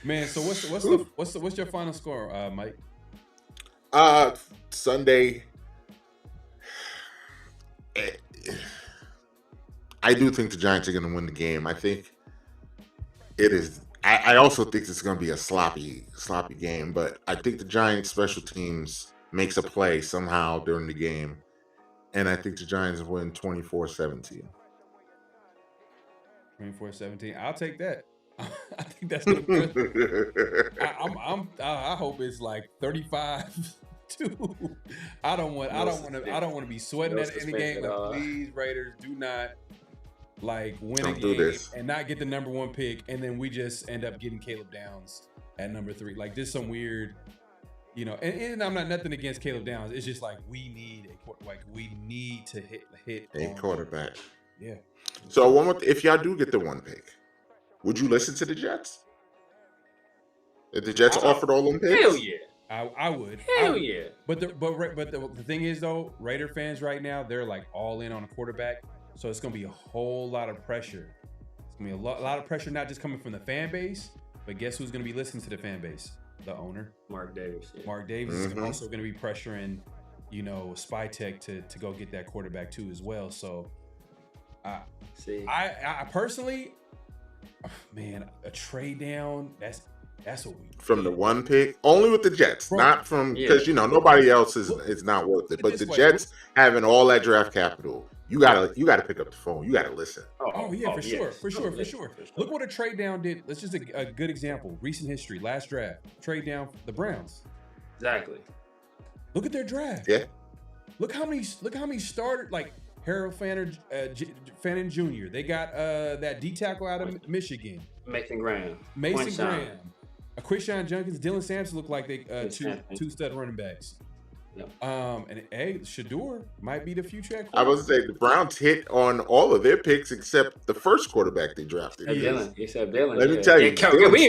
Man, so what's your final score, Mike? Sunday. I do think the Giants are going to win the game. I think it is. I also think it's going to be a sloppy game, but I think the Giants special teams makes a play somehow during the game, and I think the Giants win 24-17. 24-17. I'll take that. I think that's good. I hope it's like 35-2. I don't want to be sweating that in the game. Like, please, Raiders, do not win a game and not get the number one pick, and then we just end up getting Caleb Downs at number 3. Like, just some weird, and I'm not nothing against Caleb Downs. It's just we need to hit a quarterback. Yeah. So if y'all do get the one pick, would you listen to the Jets? If the Jets offered all them picks? Hell yeah. I would. Hell yeah. But the thing is, though, Raider fans right now, they're all in on a quarterback. So it's going to be a whole lot of pressure. It's going to be a lot of pressure, not just coming from the fan base, but guess who's going to be listening to the fan base? The owner. Mark Davis. Yeah. Mark Davis is also going to be pressuring, Spytech to go get that quarterback too as well. So I personally, man, a trade down, that's what we from the one pick, only with the Jets, not from because nobody else is not worth it. But the Jets having all that draft capital, you gotta pick up the phone. You gotta listen. For sure. Look what a trade down did. Let's just a good example. Recent history. Last draft, trade down the Browns. Exactly. Look at their draft. Yeah. Look how many started Harold Fannin Jr. They got that D tackle out of Michigan. Mason Graham. Quishon Jenkins, Dylan Sampson look like they two stud running backs. Yep. And Shador might be the future. I was gonna say the Browns hit on all of their picks except the first quarterback they drafted. He said Dylan. Let me tell you,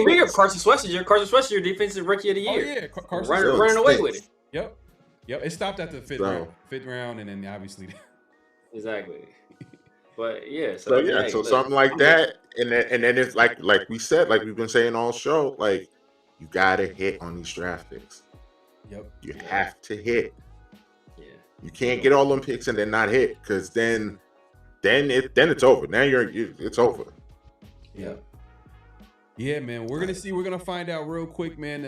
we got Carson Schwarzenegger. Carson Schwarzenegger, defensive rookie of the year. Oh yeah, Carson running away with it. Yep. It stopped at the fifth round, and then obviously. Exactly. But yeah, so something like that, and then it's like we said, like we've been saying all show, you gotta hit on these draft picks. Yep. You have to hit. Yeah. You can't get all them picks and then not hit, because then it's over. Now it's over. Yeah. Yeah, man. We're gonna find out real quick, man.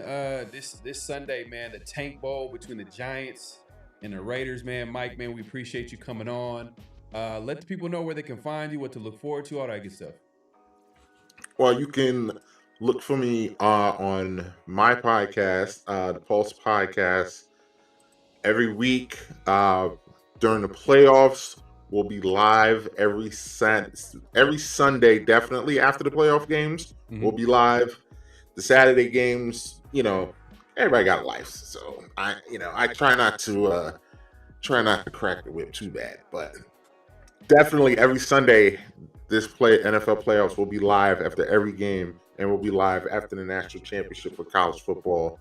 This Sunday, man, the Tank Bowl between the Giants and the Raiders, man. Mike, man, we appreciate you coming on. Let the people know where they can find you, what to look forward to, all that good stuff. Well, you can look for me on my podcast, the Pulse Podcast, every week during the playoffs. We'll be live every Sunday, definitely after the playoff games. We'll be live. The Saturday games, everybody got life, so I try not to crack the whip too bad, but definitely every Sunday this NFL playoffs will be live after every game, and we'll be live after the national championship for college football.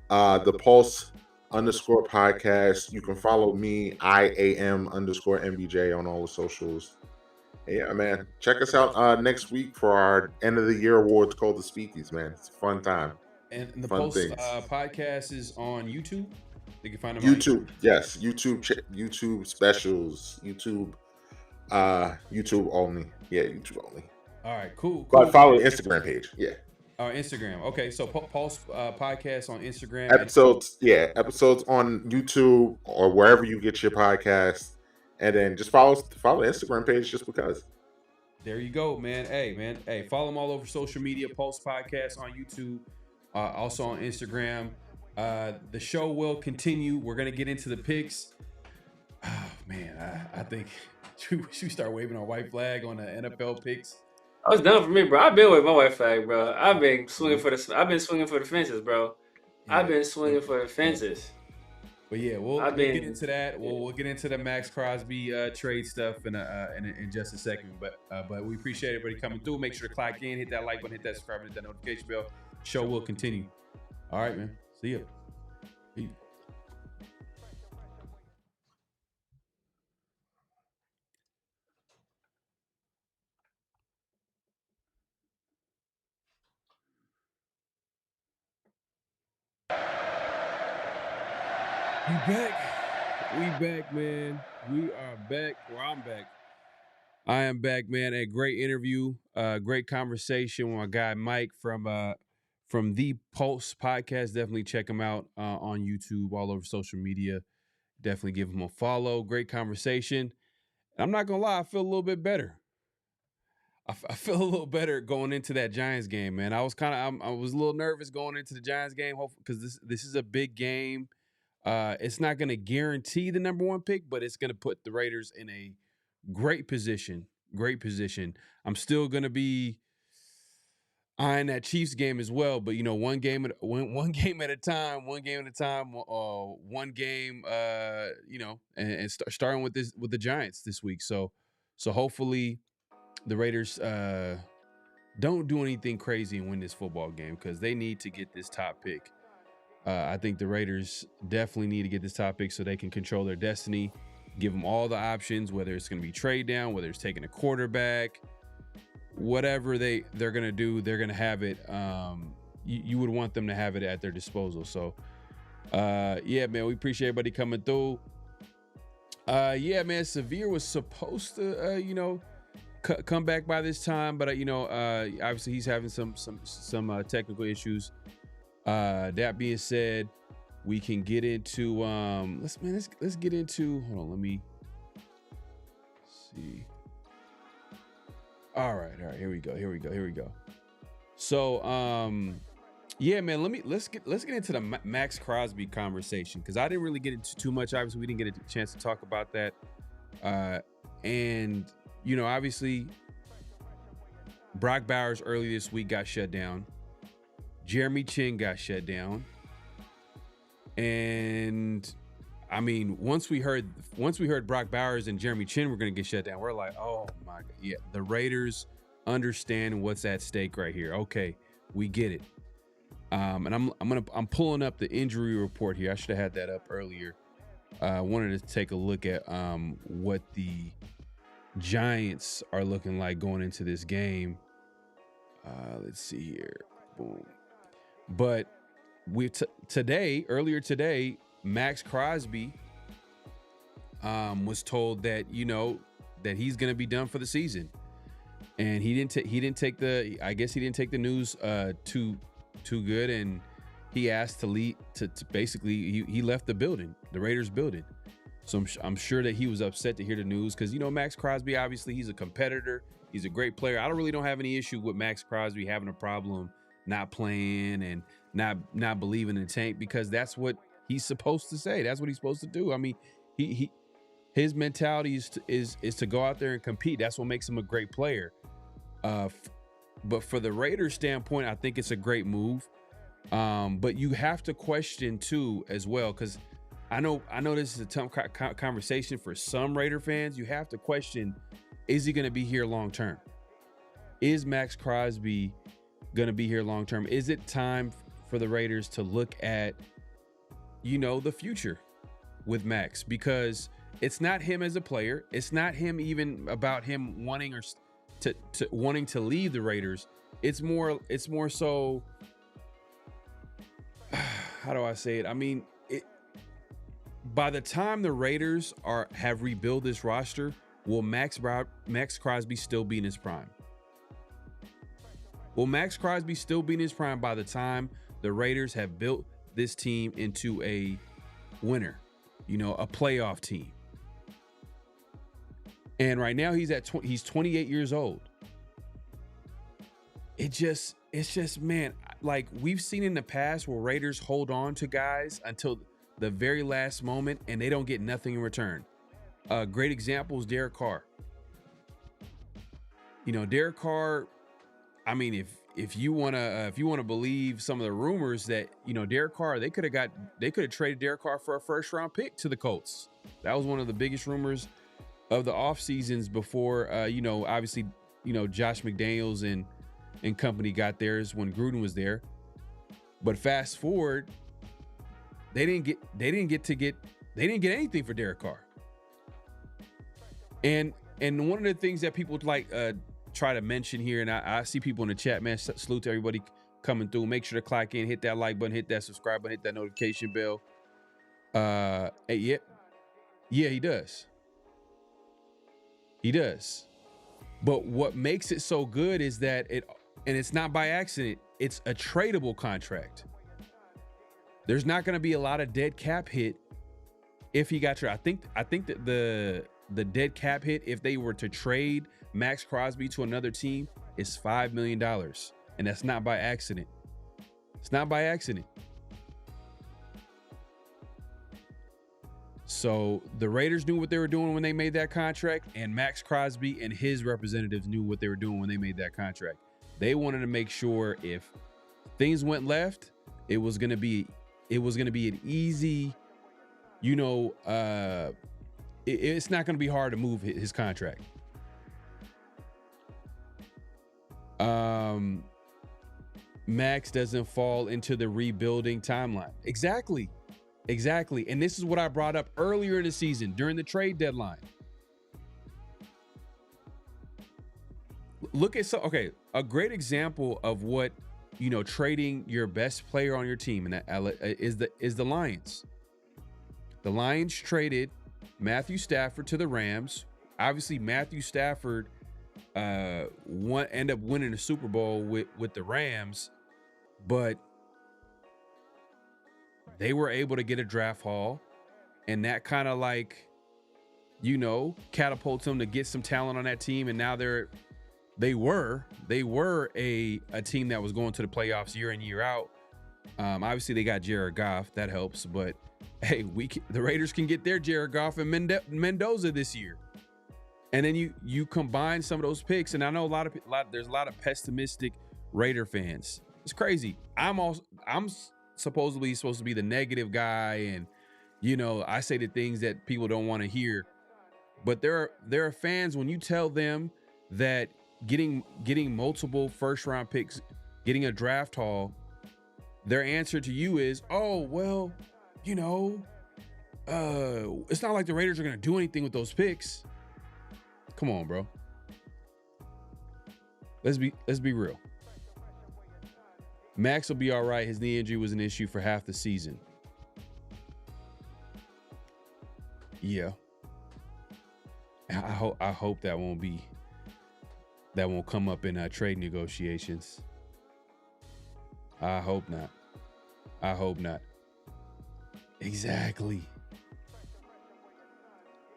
The Pulse _ podcast. You can follow me, IAM_MBJ on all the socials. Yeah, man. Check us out next week for our end of the year awards called the Speakies, man. It's a fun time. And the Fun Pulse things. Podcast is on YouTube. You can find them YouTube. Yes, YouTube specials, YouTube only. Yeah, YouTube only. All right, cool. But follow the Instagram page. Yeah. Instagram. Okay, so Pulse Podcast on Instagram. Episodes on YouTube or wherever you get your podcast, and then just follow the Instagram page just because. There you go, man. Hey, follow them all over social media. Pulse Podcast on YouTube, also on Instagram. The show will continue. We're gonna get into the picks. Oh man, I think should we start waving our white flag on the NFL picks? I was done for me, bro. I've been with my white flag, bro. I've been swinging for the fences, bro. Yeah. I've been swinging for the fences. But yeah, we'll get into that. We'll get into the Maxx Crosby trade stuff in just a second. But we appreciate everybody coming through. Make sure to clock in, hit that like button, hit that subscribe, hit that notification bell. Show will continue. All right, man. See ya. Peace. We back, man. We are back. Well, I'm back. I am back, man. A great interview, great conversation with my guy Mike from the Pulse Podcast. Definitely check him out on YouTube, all over social media. Definitely give him a follow. Great conversation. And I'm not gonna lie, I feel a little bit better. I feel a little better going into that Giants game, man. I was a little nervous going into the Giants game, because this is a big game. It's not going to guarantee the number one pick, but it's going to put the Raiders in a great position. I'm still going to be eyeing that Chiefs game as well, but one game at a time, and starting with the Giants this week. So hopefully the Raiders don't do anything crazy and win this football game, because they need to get this top pick. I think the Raiders definitely need to get this top pick so they can control their destiny, give them all the options, whether it's going to be trade down, whether it's taking a quarterback, whatever they're going to do, they're going to have it. You would want them to have it at their disposal. So, yeah, man, we appreciate everybody coming through. Yeah, man, Severe was supposed to, come back by this time, but obviously he's having some technical issues. That being said, we can get into let's get into, hold on, let me see. All right, here we go. So yeah, man, let's get into the Maxx Crosby conversation, because I didn't really get into too much. Obviously we didn't get a chance to talk about that, and obviously Brock Bowers early this week got shut down. Jeremy Chin got shut down. And I mean, once we heard Brock Bowers and Jeremy Chin were going to get shut down, we're like, oh my God. Yeah, the Raiders understand what's at stake right here. Okay, we get it. And I'm pulling up the injury report here. I should have had that up earlier. I wanted to take a look at what the Giants are looking like going into this game. Let's see here. Boom. But earlier today, Maxx Crosby was told that that he's going to be done for the season, and he didn't take the news too good, and he asked to leave to basically he left the Raiders building. So I'm sure that he was upset to hear the news, because Maxx Crosby, obviously he's a competitor. He's a great player. I don't have any issue with Maxx Crosby having a problem not playing and not believing in the tank, because that's what he's supposed to say. That's what he's supposed to do. I mean, his mentality is to go out there and compete. That's what makes him a great player. But for the Raiders standpoint, I think it's a great move. But you have to question too as well, because I know this is a tough conversation for some Raider fans. You have to question, is he going to be here long term? Is Maxx Crosby going to be here long term? Is it time for the Raiders to look at, the future with Maxx? Because it's not him as a player. It's not him even about him wanting wanting to leave the Raiders. It's more so, how do I say it? I mean, by the time the Raiders have rebuilt this roster, will Maxx Crosby still be in his prime? Will Maxx Crosby still be in his prime by the time the Raiders have built this team into a winner, a playoff team? And right now he's 28 years old. It's just, man, like we've seen in the past where Raiders hold on to guys until the very last moment and they don't get nothing in return. Great example is Derek Carr. Derek Carr, I mean, if you want to believe some of the rumors that, Derek Carr, they could have traded Derek Carr for a first round pick to the Colts. That was one of the biggest rumors of the off seasons before, obviously, Josh McDaniels and company got theirs when Gruden was there. But fast forward, they didn't get anything for Derek Carr. And one of the things that people try to mention here, and I see people in the chat, man, salute to everybody coming through. Make sure to click in, hit that like button, hit that subscribe button, hit that notification bell. Yeah, he does. He does. But what makes it so good is that it's not by accident, it's a tradable contract. There's not going to be a lot of dead cap hit if he got traded. I think that the dead cap hit, if they were to trade Maxx Crosby to another team, is $5 million. And that's not by accident. It's not by accident. So the Raiders knew what they were doing when they made that contract, and Maxx Crosby and his representatives knew what they were doing when they made that contract. They wanted to make sure if things went left, it was going to be an easy, it's not going to be hard to move his contract. Maxx doesn't fall into the rebuilding timeline. Exactly. And this is what I brought up earlier in the season during the trade deadline. A great example of what, trading your best player on your team, and that is the Lions. The Lions traded Matthew Stafford to the Rams. Obviously, Matthew Stafford end up winning the Super Bowl with the Rams, but they were able to get a draft haul, and that kind of catapults them to get some talent on that team, and now they were a team that was going to the playoffs year in, year out. Obviously, they got Jared Goff. That helps. But, hey, the Raiders can get their Jared Goff and Mendoza this year. And then you combine some of those picks. And I know there's a lot of pessimistic Raider fans. It's crazy. I'm supposedly supposed to be the negative guy. And, I say the things that people don't want to hear. But there are fans, when you tell them that getting multiple first round picks, getting a draft haul, their answer to you is, oh, well, it's not like the Raiders are going to do anything with those picks. Come on, bro. Let's be real. Maxx will be all right. His knee injury was an issue for half the season. Yeah. I hope that won't come up in trade negotiations. I hope not. Exactly.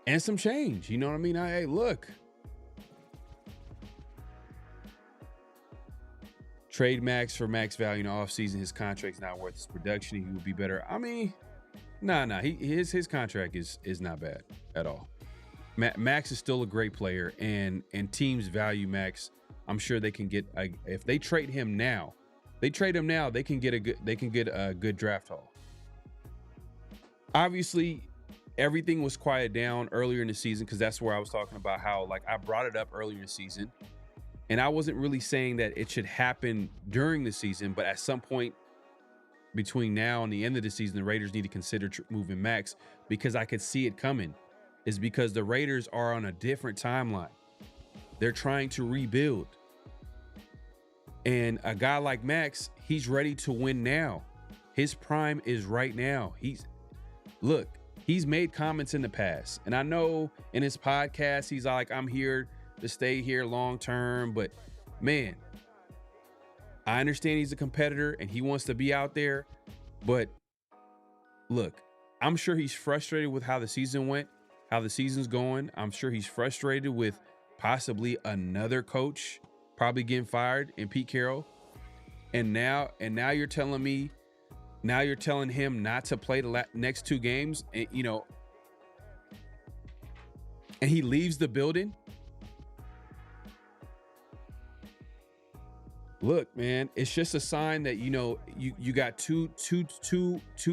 And some change. You know what I mean? Hey, look. Trade Maxx for max value in the offseason. His contract's not worth his production. He would be better. I mean, nah. His contract is not bad at all. Maxx is still a great player, and teams value Maxx. I'm sure they can get if they trade him now. They can get a good draft haul. Obviously, everything was quiet down earlier in the season because that's where I was talking about how like I brought it up earlier in the season, and I wasn't really saying that it should happen during the season, but at some point between now and the end of the season, the Raiders need to consider moving Maxx because I could see it coming. Is because the Raiders are on a different timeline. They're trying to rebuild. And a guy like Maxx, he's ready to win now. His prime is right now. He's made comments in the past. And I know in his podcast, he's like, I'm here to stay here long term. But man, I understand he's a competitor and he wants to be out there. But look, I'm sure he's frustrated with how the season went, how the season's going. I'm sure he's frustrated with possibly another coach probably getting fired in Pete Carroll. And now you're telling him not to play the next 2 games, and and he leaves the building. Look, man, it's just a sign that you got two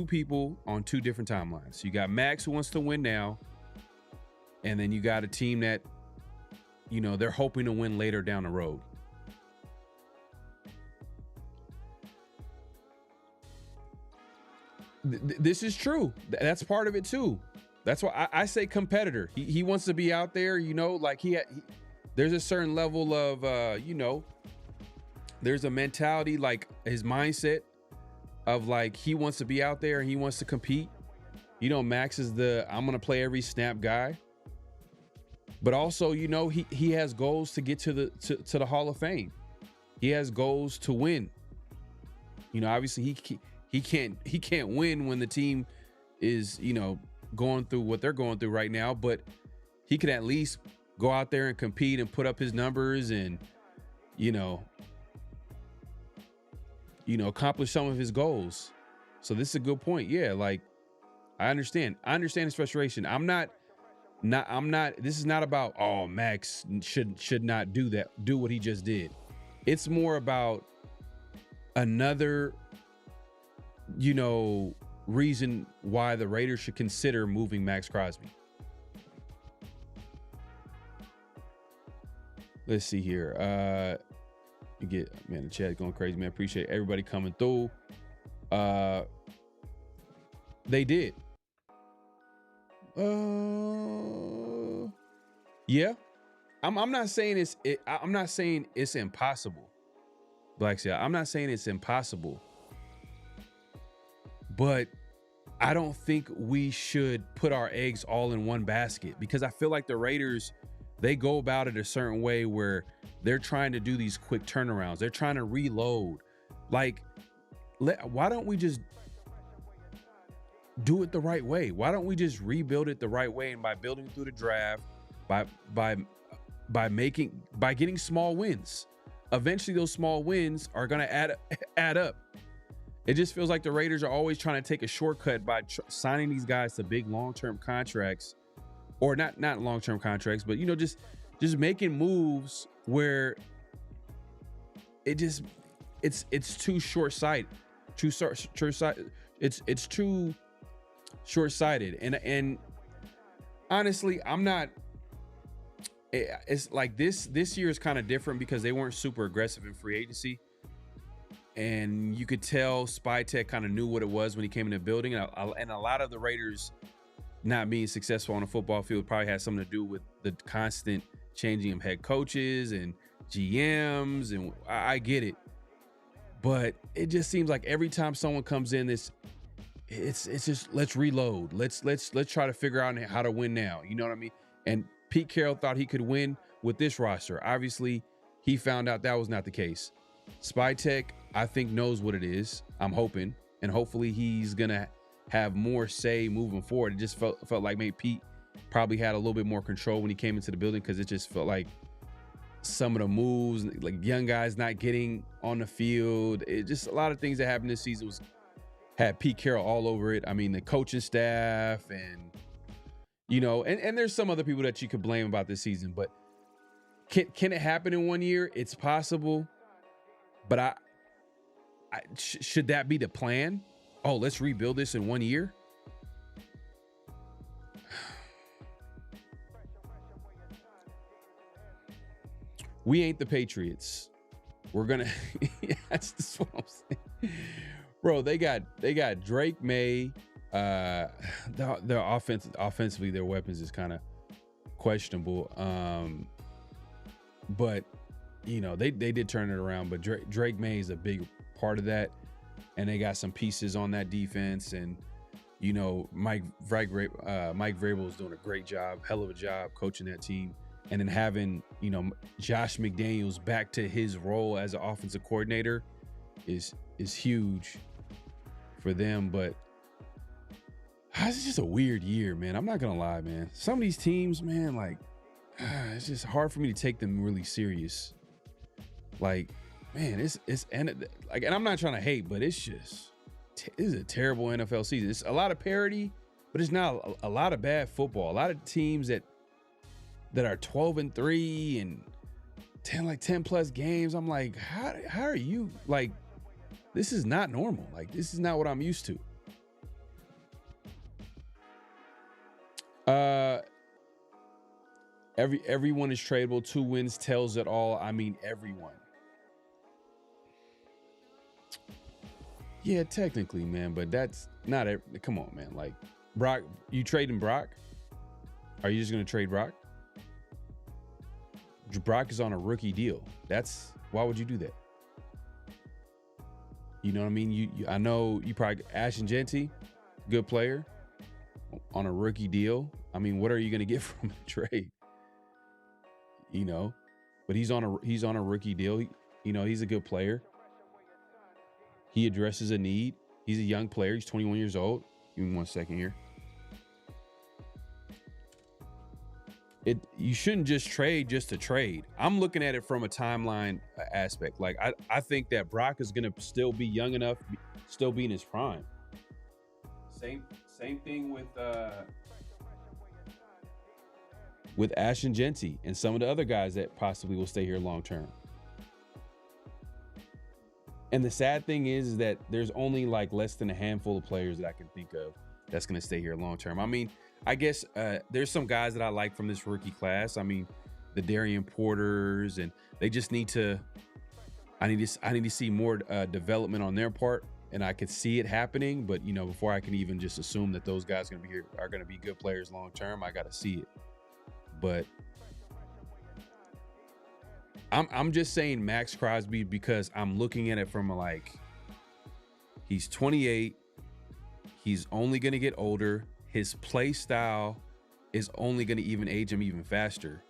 people on 2 different timelines. You got Maxx who wants to win now, and then you got a team that they're hoping to win later down the road. This is true. That's part of it too. That's why I say competitor. He wants to be out there, like there's a certain level of, there's a mentality, like his mindset of like, he wants to be out there and he wants to compete. Maxx is I'm going to play every snap guy. But also, he has goals to get to the Hall of Fame. He has goals to win. Obviously he can't win when the team is, going through what they're going through right now, but he could at least go out there and compete and put up his numbers and, accomplish some of his goals. So this is a good point. Yeah, like I understand his frustration. This is not about, oh, Maxx should not do what he just did. It's more about another, reason why the Raiders should consider moving Maxx Crosby. Let's see here. The chat going crazy, man. Appreciate everybody coming through. They did. Yeah. I'm not saying I'm not saying it's impossible. I'm not saying it's impossible. But I don't think we should put our eggs all in one basket, because I feel like the Raiders, they go about it a certain way where they're trying to do these quick turnarounds. They're trying to reload. Like, why don't we just do it the right way? Why don't we just rebuild it the right way? And by building through the draft, by getting small wins, eventually those small wins are going to add up. It just feels like the Raiders are always trying to take a shortcut by signing these guys to big long-term contracts, or not long-term contracts, but just making moves where it's too short-sighted. It's too short-sighted, and honestly, I'm not. It's like this year is kind of different because they weren't super aggressive in free agency. And you could tell Spytek kind of knew what it was when he came in the building. And a lot of the Raiders not being successful on the football field probably had something to do with the constant changing of head coaches and GMs. And I get it. But it just seems like every time someone comes in, it's just, let's reload. Let's try to figure out how to win now. You know what I mean? And Pete Carroll thought he could win with this roster. Obviously, he found out that was not the case. Spytek, I think, knows what it is. I'm hoping, and hopefully he's gonna have more say moving forward. It just felt like maybe Pete probably had a little bit more control when he came into the building, because it just felt like some of the moves, like young guys not getting on the field. It just a lot of things that happened this season had Pete Carroll all over it. I mean, the coaching staff and, and there's some other people that you could blame about this season, but can it happen in 1 year? It's possible, but should that be the plan? Oh, let's rebuild this in 1 year. We ain't the Patriots. We're gonna. That's just what I'm saying, bro. They got Drake May. Their offensively, their weapons is kind of questionable. But they did turn it around. But Drake May is a big part of that, and they got some pieces on that defense. And Mike Vrabel is doing a great job, hell of a job coaching that team. And then having, Josh McDaniels back to his role as an offensive coordinator is huge for them. But it's just a weird year, man. I'm not going to lie, man. Some of these teams, man, like, it's just hard for me to take them really serious. Like, man, and I'm not trying to hate, but it's just, this is a terrible NFL season. It's a lot of parity, but it's not a lot of bad football. A lot of teams that are 12-3 and 10 plus games. I'm like, how are you, like, this is not normal. Like, this is not what I'm used to. Everyone is tradable. 2 wins tells it all. I mean, everyone. Yeah, technically, man, but that's not come on, man. Like, Brock, you trading Brock? Are you just gonna trade Brock? Brock is on a rookie deal. Why would you do that? You know what I mean? I know you probably Ashton Genty, good player, on a rookie deal. I mean, what are you gonna get from a trade? But he's on a rookie deal. He's a good player. He addresses a need. He's a young player. He's 21 years old. Give me 1 second here. You shouldn't just trade just to trade. I'm looking at it from a timeline aspect. Like, I think that Brock is going to still be young enough, still be in his prime. Same thing with Ashton Genty and some of the other guys that possibly will stay here long term. And the sad thing is that there's only like less than a handful of players that I can think of that's going to stay here long term. I mean, I guess there's some guys that I like from this rookie class. I mean, the Darian Porters, and they just need to. I need to see more development on their part, and I could see it happening. But before I can even just assume that those guys are going to be good players long term, I got to see it. But I'm just saying Maxx Crosby because I'm looking at it from he's 28. He's only going to get older. His play style is only going to even age him even faster.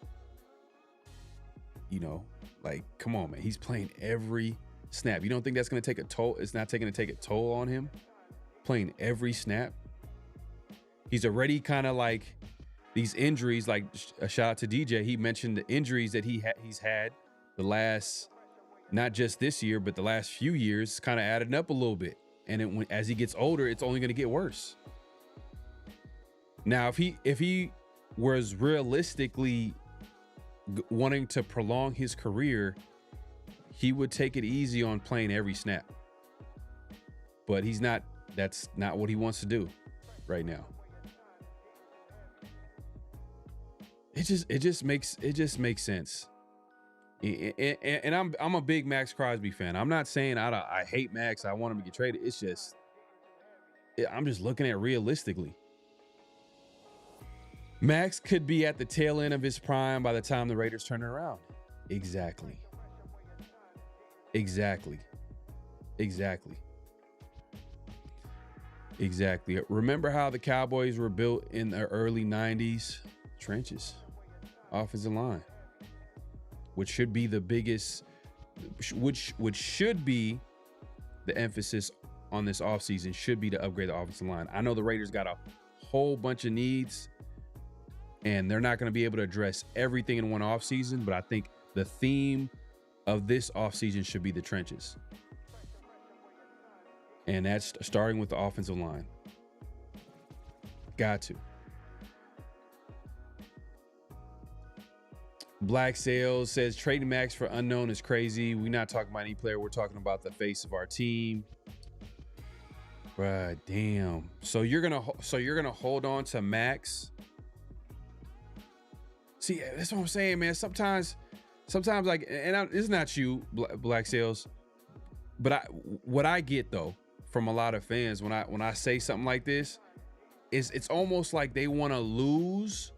Come on, man. He's playing every snap. You don't think that's going to take a toll? It's not going to take a toll on him playing every snap. He's already kind of like these injuries, like a shout out to DJ. He mentioned the injuries that he's had the last, not just this year, but the last few years, kind of added up a little bit. And as he gets older, it's only going to get worse. Now, if he was realistically wanting to prolong his career, he would take it easy on playing every snap. But he's not. That's not what he wants to do right now. It just makes sense. And I'm a big Maxx Crosby fan. I'm not saying I hate Maxx. I want him to get traded. It's just I'm just looking at realistically. Maxx could be at the tail end of his prime by the time the Raiders turn it around. Exactly. Remember how the Cowboys were built in the early 90s? Trenches, offensive line, which should be the biggest, which should be the emphasis on this offseason, should be to upgrade the offensive line. I know the Raiders got a whole bunch of needs, and they're not going to be able to address everything in one offseason, but I think The theme of this offseason should be the trenches. And that's starting with the offensive line. Got to. Black Sales says trading Maxx for unknown is crazy. We're not talking about any player. We're talking about the face of our team. Bruh, damn. So you're gonna hold on to Maxx. See, that's what I'm saying, man. Sometimes like, and it's not you, Black Sales, but what I get though from a lot of fans when I say something like this is it's almost like they want to lose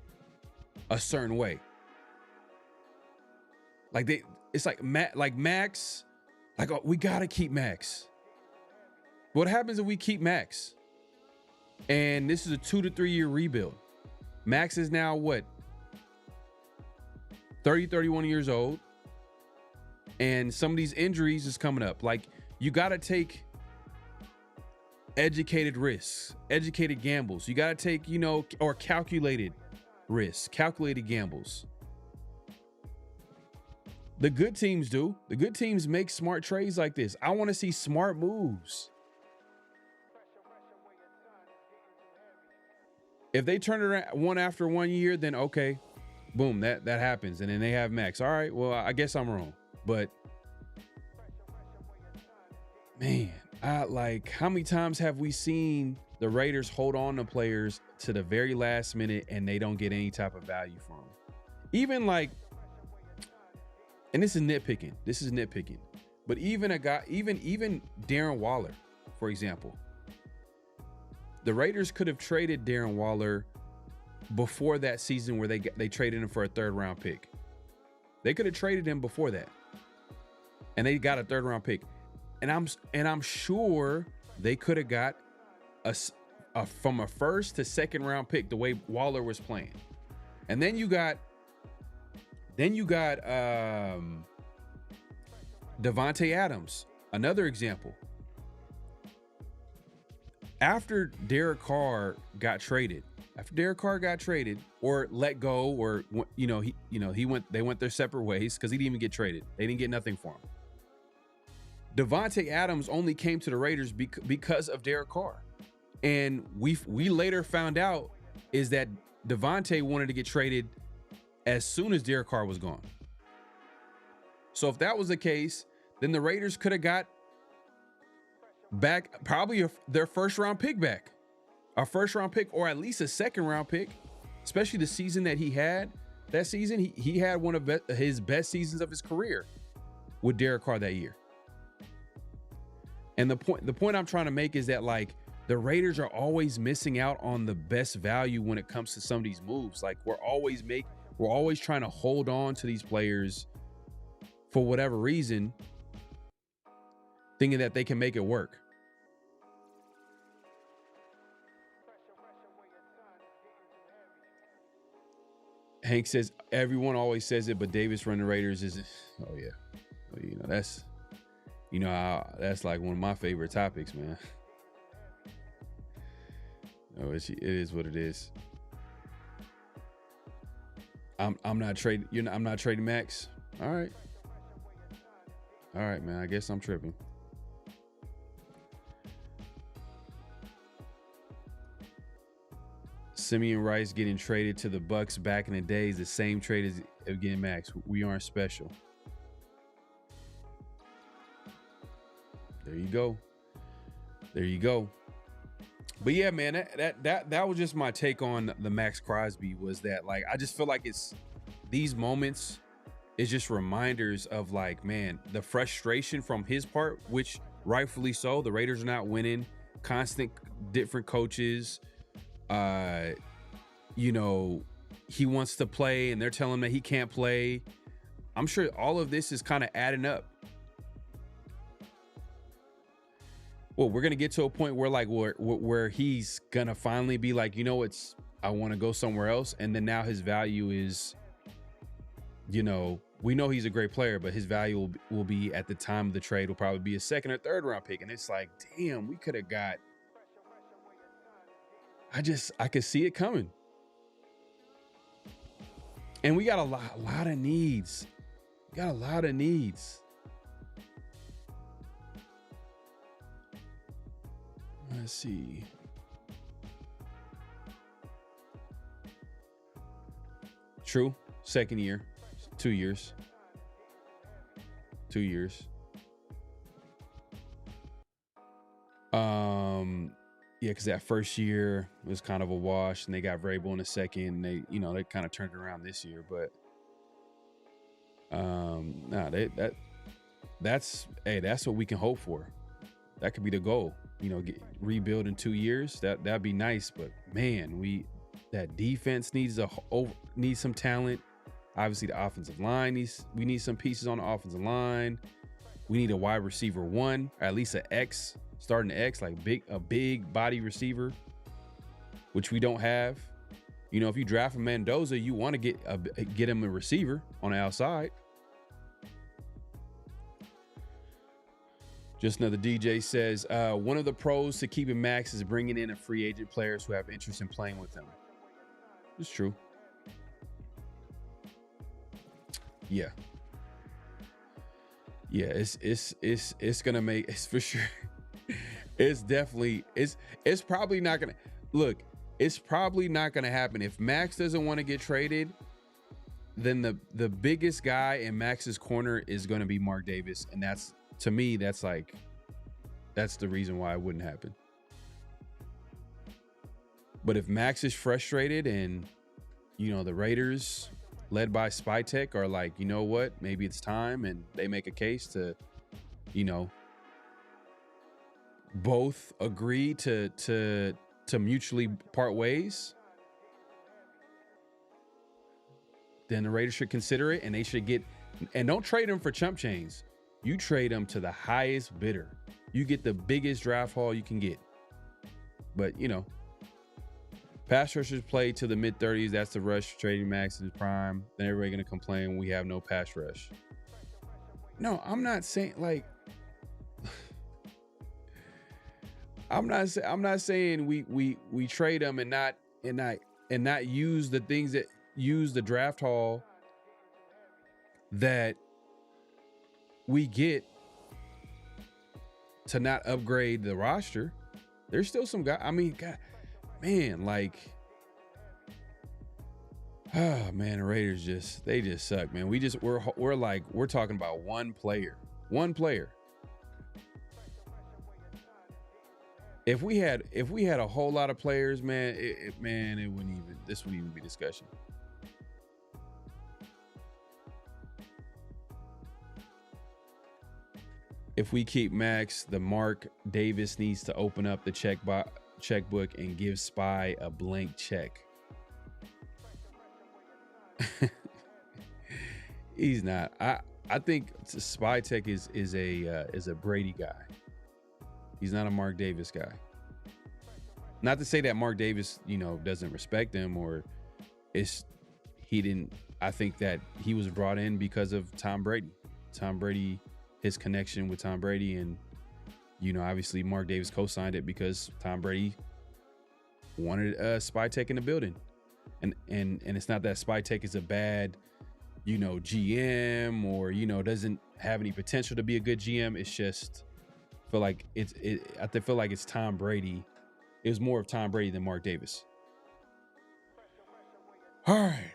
a certain way. Like it's like Maxx, like, oh, we gotta keep Maxx. What happens if we keep Maxx? And this is a 2 to 3 year rebuild. Maxx is now what? 30, 31 years old. And some of these injuries is coming up. Like, you gotta take educated risks, educated gambles. You gotta take, or calculated risks, calculated gambles. The good teams do. The good teams make smart trades like this. I want to see smart moves. If they turn it around one after 1 year, then okay, boom, that happens. And then they have Maxx. All right, well, I guess I'm wrong. But man, how many times have we seen the Raiders hold on to players to the very last minute and they don't get any type of value from them? Even like, and this is nitpicking, but even a guy, even Darren Waller, for example, the Raiders could have traded Darren Waller before that season where they traded him for a 3rd round pick. They could have traded him before that, and they got a 3rd round pick. And I'm sure they could have got from a 1st to 2nd round pick the way Waller was playing. And then you got Davante Adams, another example. After Derek Carr got traded or let go, or they went their separate ways because he didn't even get traded. They didn't get nothing for him. Davante Adams only came to the Raiders because of Derek Carr. And we later found out is that Davante wanted to get traded as soon as Derek Carr was gone. So if that was the case, then the Raiders could have got back probably their 1st round pick back. A 1st round pick, or at least a 2nd round pick, especially the season that he had. That season, he had one of his best seasons of his career with Derek Carr that year. And the point I'm trying to make is that, like, the Raiders are always missing out on the best value when it comes to some of these moves. Like, we're always trying to hold on to these players for whatever reason, thinking that they can make it work. Hank says, everyone always says it, but Davis running the Raiders isn't. Oh yeah. Well, that's like one of my favorite topics, man. Oh, it is what it is. I'm not trading. I'm not trading Maxx. All right, man. I guess I'm tripping. Simeon Rice getting traded to the Bucks back in the day is the same trade as getting Maxx. We aren't special. There you go. But yeah, man, that was just my take on the Maxx Crosby. Was that, like, I just feel like it's these moments is just reminders of, like, man, the frustration from his part, which rightfully so. The Raiders are not winning, constant different coaches. He wants to play and they're telling him that he can't play. I'm sure all of this is kind of adding up. Well, we're gonna get to a point where, like, where he's gonna finally be like, I want to go somewhere else, and then now his value is, we know he's a great player, but his value will be at the time of the trade will probably be a 2nd or 3rd round pick, and it's like, damn, we could have got. I could see it coming, and we got a lot of needs. Got a lot of needs. Let's see. True. Second year. 2 years. 2 years. Yeah, because that first year was kind of a wash, and they got Vrabel in the second. And they kind of turned it around this year, but that's what we can hope for. That could be the goal. Rebuild in 2 years. That'd be nice, but man, that defense needs some talent. Obviously, the offensive line we need some pieces on the offensive line. We need a wide receiver one, or at least an X. Starting X, like a big body receiver, which we don't have. If you draft a Mendoza, you want to get him a receiver on the outside. Just another DJ says, one of the pros to keeping Maxx is bringing in a free agent players who have interest in playing with them. It's true. Yeah. Yeah, it's gonna make, it's for sure. It's probably not gonna look. It's probably not gonna happen if Maxx doesn't want to get traded. Then the biggest guy in Max's corner is gonna be Mark Davis, and that's, to me, that's the reason why it wouldn't happen. But if Maxx is frustrated and the Raiders, led by Spytek, are like, you know what, maybe it's time, and they make a case to, both agree to mutually part ways, then the Raiders should consider it, and they should don't trade them for chump change. You trade them to the highest bidder. You get the biggest draft haul you can get. But pass rushers play to the mid-30s. That's the rush for trading Maxx in his prime. Then everybody gonna complain we have no pass rush. No, I'm not saying like. I'm not saying we trade them and not use the things that use the draft haul that we get to not upgrade the roster. There's still some guy. I mean, God, man, like, oh man, the Raiders they just suck, man. We're talking about one player. If we had a whole lot of players, man, this wouldn't even be discussion. If we keep Maxx, the Mark Davis needs to open up the checkbook and give Spy a blank check. He's not. I think Spytek is a Brady guy. He's not a Mark Davis guy. Not to say that Mark Davis, doesn't respect him, or I think that he was brought in because of Tom Brady, his connection with Tom Brady, and obviously Mark Davis co-signed it because Tom Brady wanted Spytek in the building, and it's not that Spytek is a bad GM or doesn't have any potential to be a good GM. It's just I feel like it's Tom Brady. It was more of Tom Brady than Mark Davis. All right,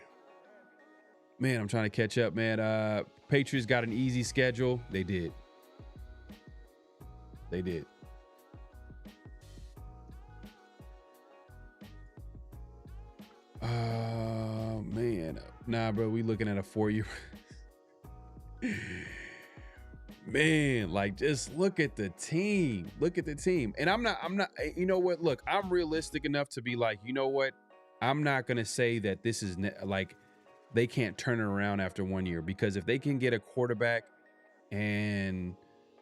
man, I'm trying to catch up, man. Patriots got an easy schedule. They did. Man, nah, bro, we looking at a 4-year. Man, like, just look at the team. And I'm not, you know what? Look, I'm realistic enough to be like, you know what? I'm not going to say that this is like, they can't turn it around after 1 year, because if they can get a quarterback and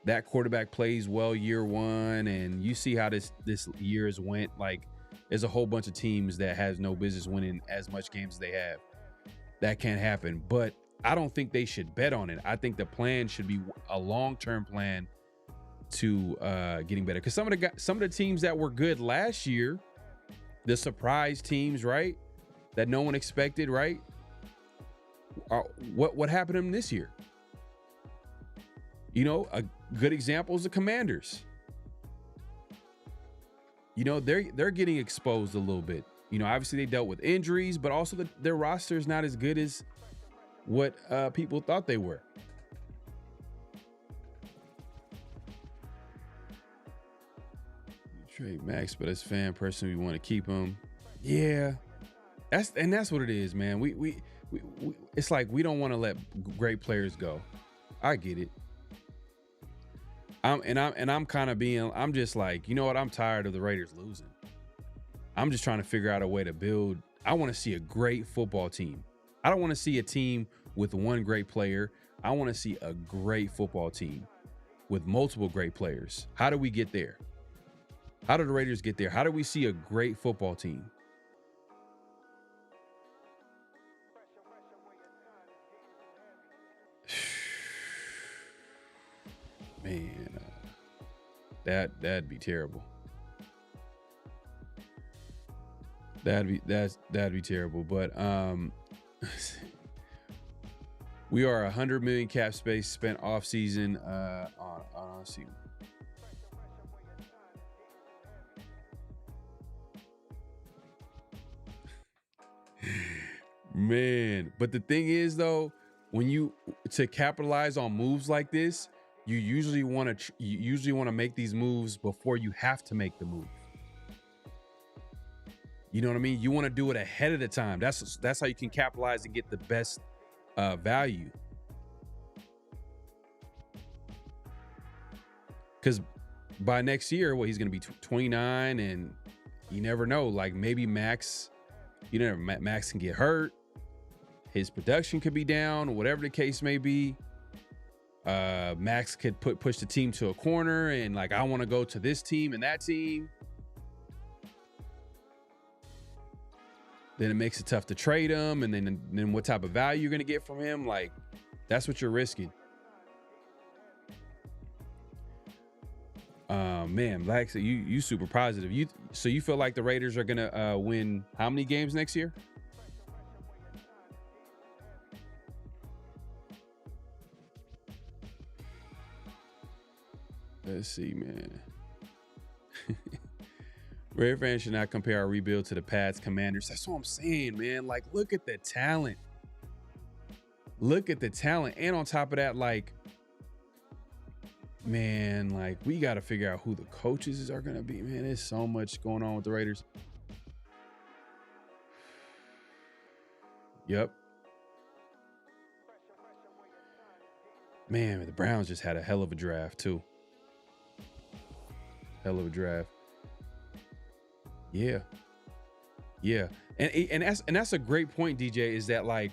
that quarterback plays well year one, and you see how this year has went, like, there's a whole bunch of teams that has no business winning as much games as they have. That can't happen. But I don't think they should bet on it. I think the plan should be a long-term plan to getting better. Because some of the teams that were good last year, the surprise teams, right, that no one expected, right, what happened to them this year? You know, a good example is the Commanders. You know, they're getting exposed a little bit. You know, obviously they dealt with injuries, but also their roster is not as good as what people thought they were. Trade Maxx, but as fan person, we want to keep him. Yeah, that's what it is, man. We it's like we don't want to let great players go. I get it. I'm just like, you know what? I'm tired of the Raiders losing. I'm just trying to figure out a way to build. I want to see a great football team. I don't want to see a team with one great player. I want to see a great football team with multiple great players. How do we get there? How do the Raiders get there? How do we see a great football team? Man, that'd be terrible. That'd be terrible. But we are 100 million cap space spent off season on see. Man, but the thing is though, when you to capitalize on moves like this, you usually want to make these moves before you have to make the move. You know what I mean? You want to do it ahead of the time. That's how you can capitalize and get the best value. Because by next year, well, he's going to be 29, and you never know. Like maybe Maxx can get hurt. His production could be down, whatever the case may be. Maxx could push the team to a corner and like, I want to go to this team and that team. Then it makes it tough to trade him. And then what type of value you're going to get from him? Like, that's what you're risking. Man, like so you super positive. So you feel like the Raiders are going to win how many games next year? Let's see, man. Raider fans should not compare our rebuild to the Pats Commanders. That's what I'm saying, man. Like, look at the talent. Look at the talent. And on top of that, like, man, like, we got to figure out who the coaches are going to be, man. There's so much going on with the Raiders. Yep. Man, the Browns just had a hell of a draft, too. Hell of a draft. Yeah. And that's a great point, DJ, is that like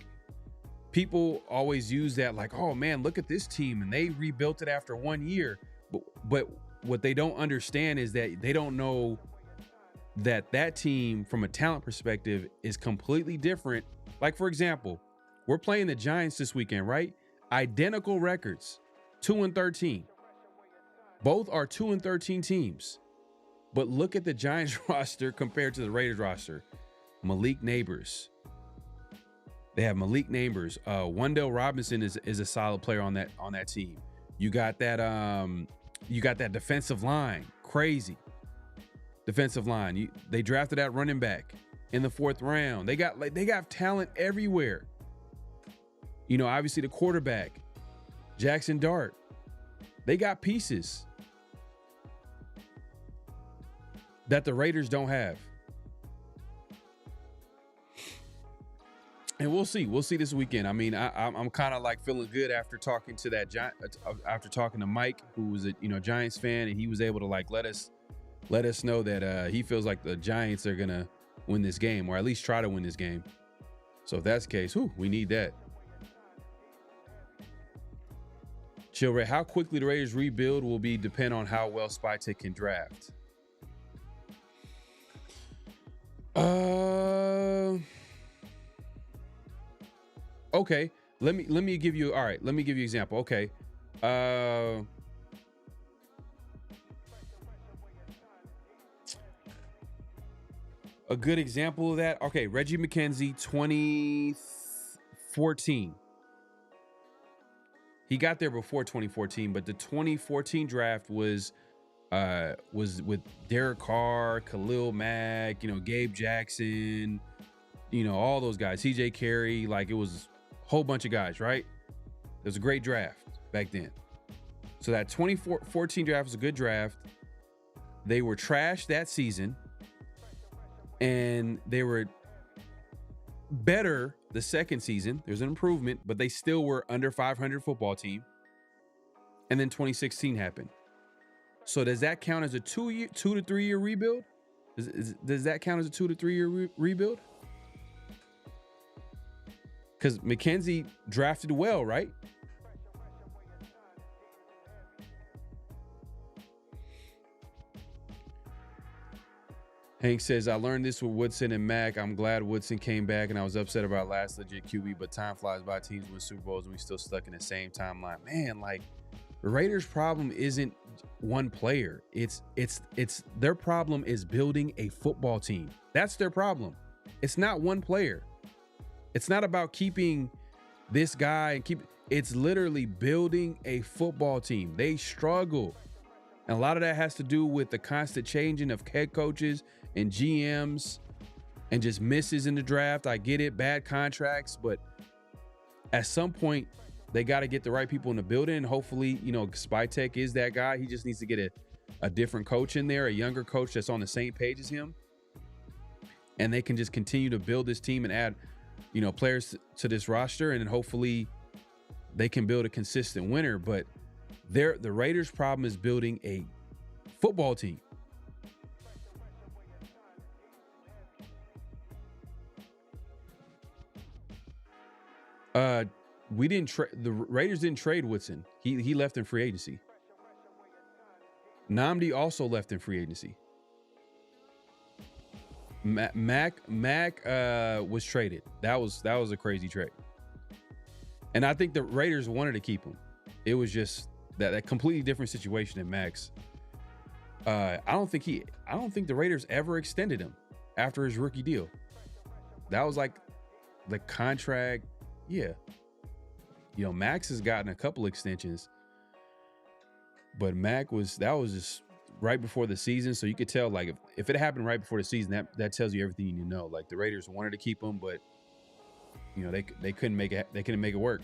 people always use that like, oh man, look at this team and they rebuilt it after 1 year. But what they don't understand is that they don't know that team from a talent perspective is completely different. Like, for example, we're playing the Giants this weekend, right? Identical records, 2-13. Both are 2-13 teams. But look at the Giants roster compared to the Raiders roster. Malik Neighbors. They have Malik Neighbors. Wendell Robinson is a solid player on that team. You got that defensive line. Crazy. Defensive line. They drafted that running back in the 4th round. They got talent everywhere. You know, obviously the quarterback, Jackson Dart. They got pieces that the Raiders don't have. And we'll see. We'll see this weekend. I mean, I'm kind of like feeling good after talking to after talking to Mike, who was a Giants fan, and he was able to like let us know that he feels like the Giants are gonna win this game, or at least try to win this game. So if that's the case, we need that. Chill Ray, how quickly the Raiders rebuild will depend on how well Spytek can draft. Okay. Let me give you an example. Okay. A good example of that. Okay, Reggie McKenzie, 2014. He got there before 2014, but the 2014 draft was with Derek Carr, Khalil Mack, Gabe Jackson, all those guys, CJ Carey. Like, it was a whole bunch of guys, right? It was a great draft back then. So that 2014 draft was a good draft. They were trashed that season, and they were better the second season. There's an improvement, but they still were under 500 football team. And then 2016 happened. So does that count as a 2 to 3 year rebuild? Does that count as a 2 to 3 year rebuild? Because McKenzie drafted well, right? Hank says, I learned this with Woodson and Mack. I'm glad Woodson came back, and I was upset about last legit QB, but time flies by. Teams win Super Bowls, and we still stuck in the same timeline. Man, like, the Raiders' problem isn't one player. It's their problem is building a football team. That's their problem. It's not one player. It's not about keeping this guy and it's literally building a football team. They struggle. And a lot of that has to do with the constant changing of head coaches and GMs and just misses in the draft. I get it, bad contracts, but at some point they got to get the right people in the building. And hopefully, Spytek is that guy. He just needs to get a different coach in there, a younger coach that's on the same page as him. And they can just continue to build this team and add, players to this roster. And then hopefully they can build a consistent winner. But the Raiders' problem is building a football team. The Raiders didn't trade Woodson. He left in free agency. Nnamdi also left in free agency. Mack was traded. That was a crazy trade. And I think the Raiders wanted to keep him. It was just that completely different situation than Maxx. I don't think the Raiders ever extended him after his rookie deal. That was like the contract. Yeah. Maxx has gotten a couple extensions, but that was just right before the season. So you could tell, like, if it happened right before the season, that tells you everything you need to know. Like, the Raiders wanted to keep him, but they couldn't make it work.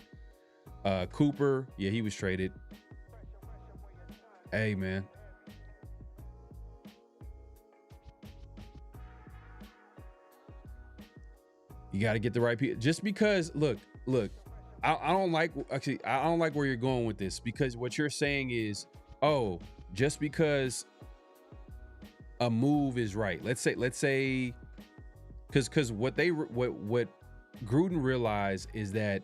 Cooper, yeah, he was traded. Hey, man. You got to get the right people. Just because, look, I don't like where you're going with this, because what you're saying is, just because a move is right. Let's say, because what Gruden realized is that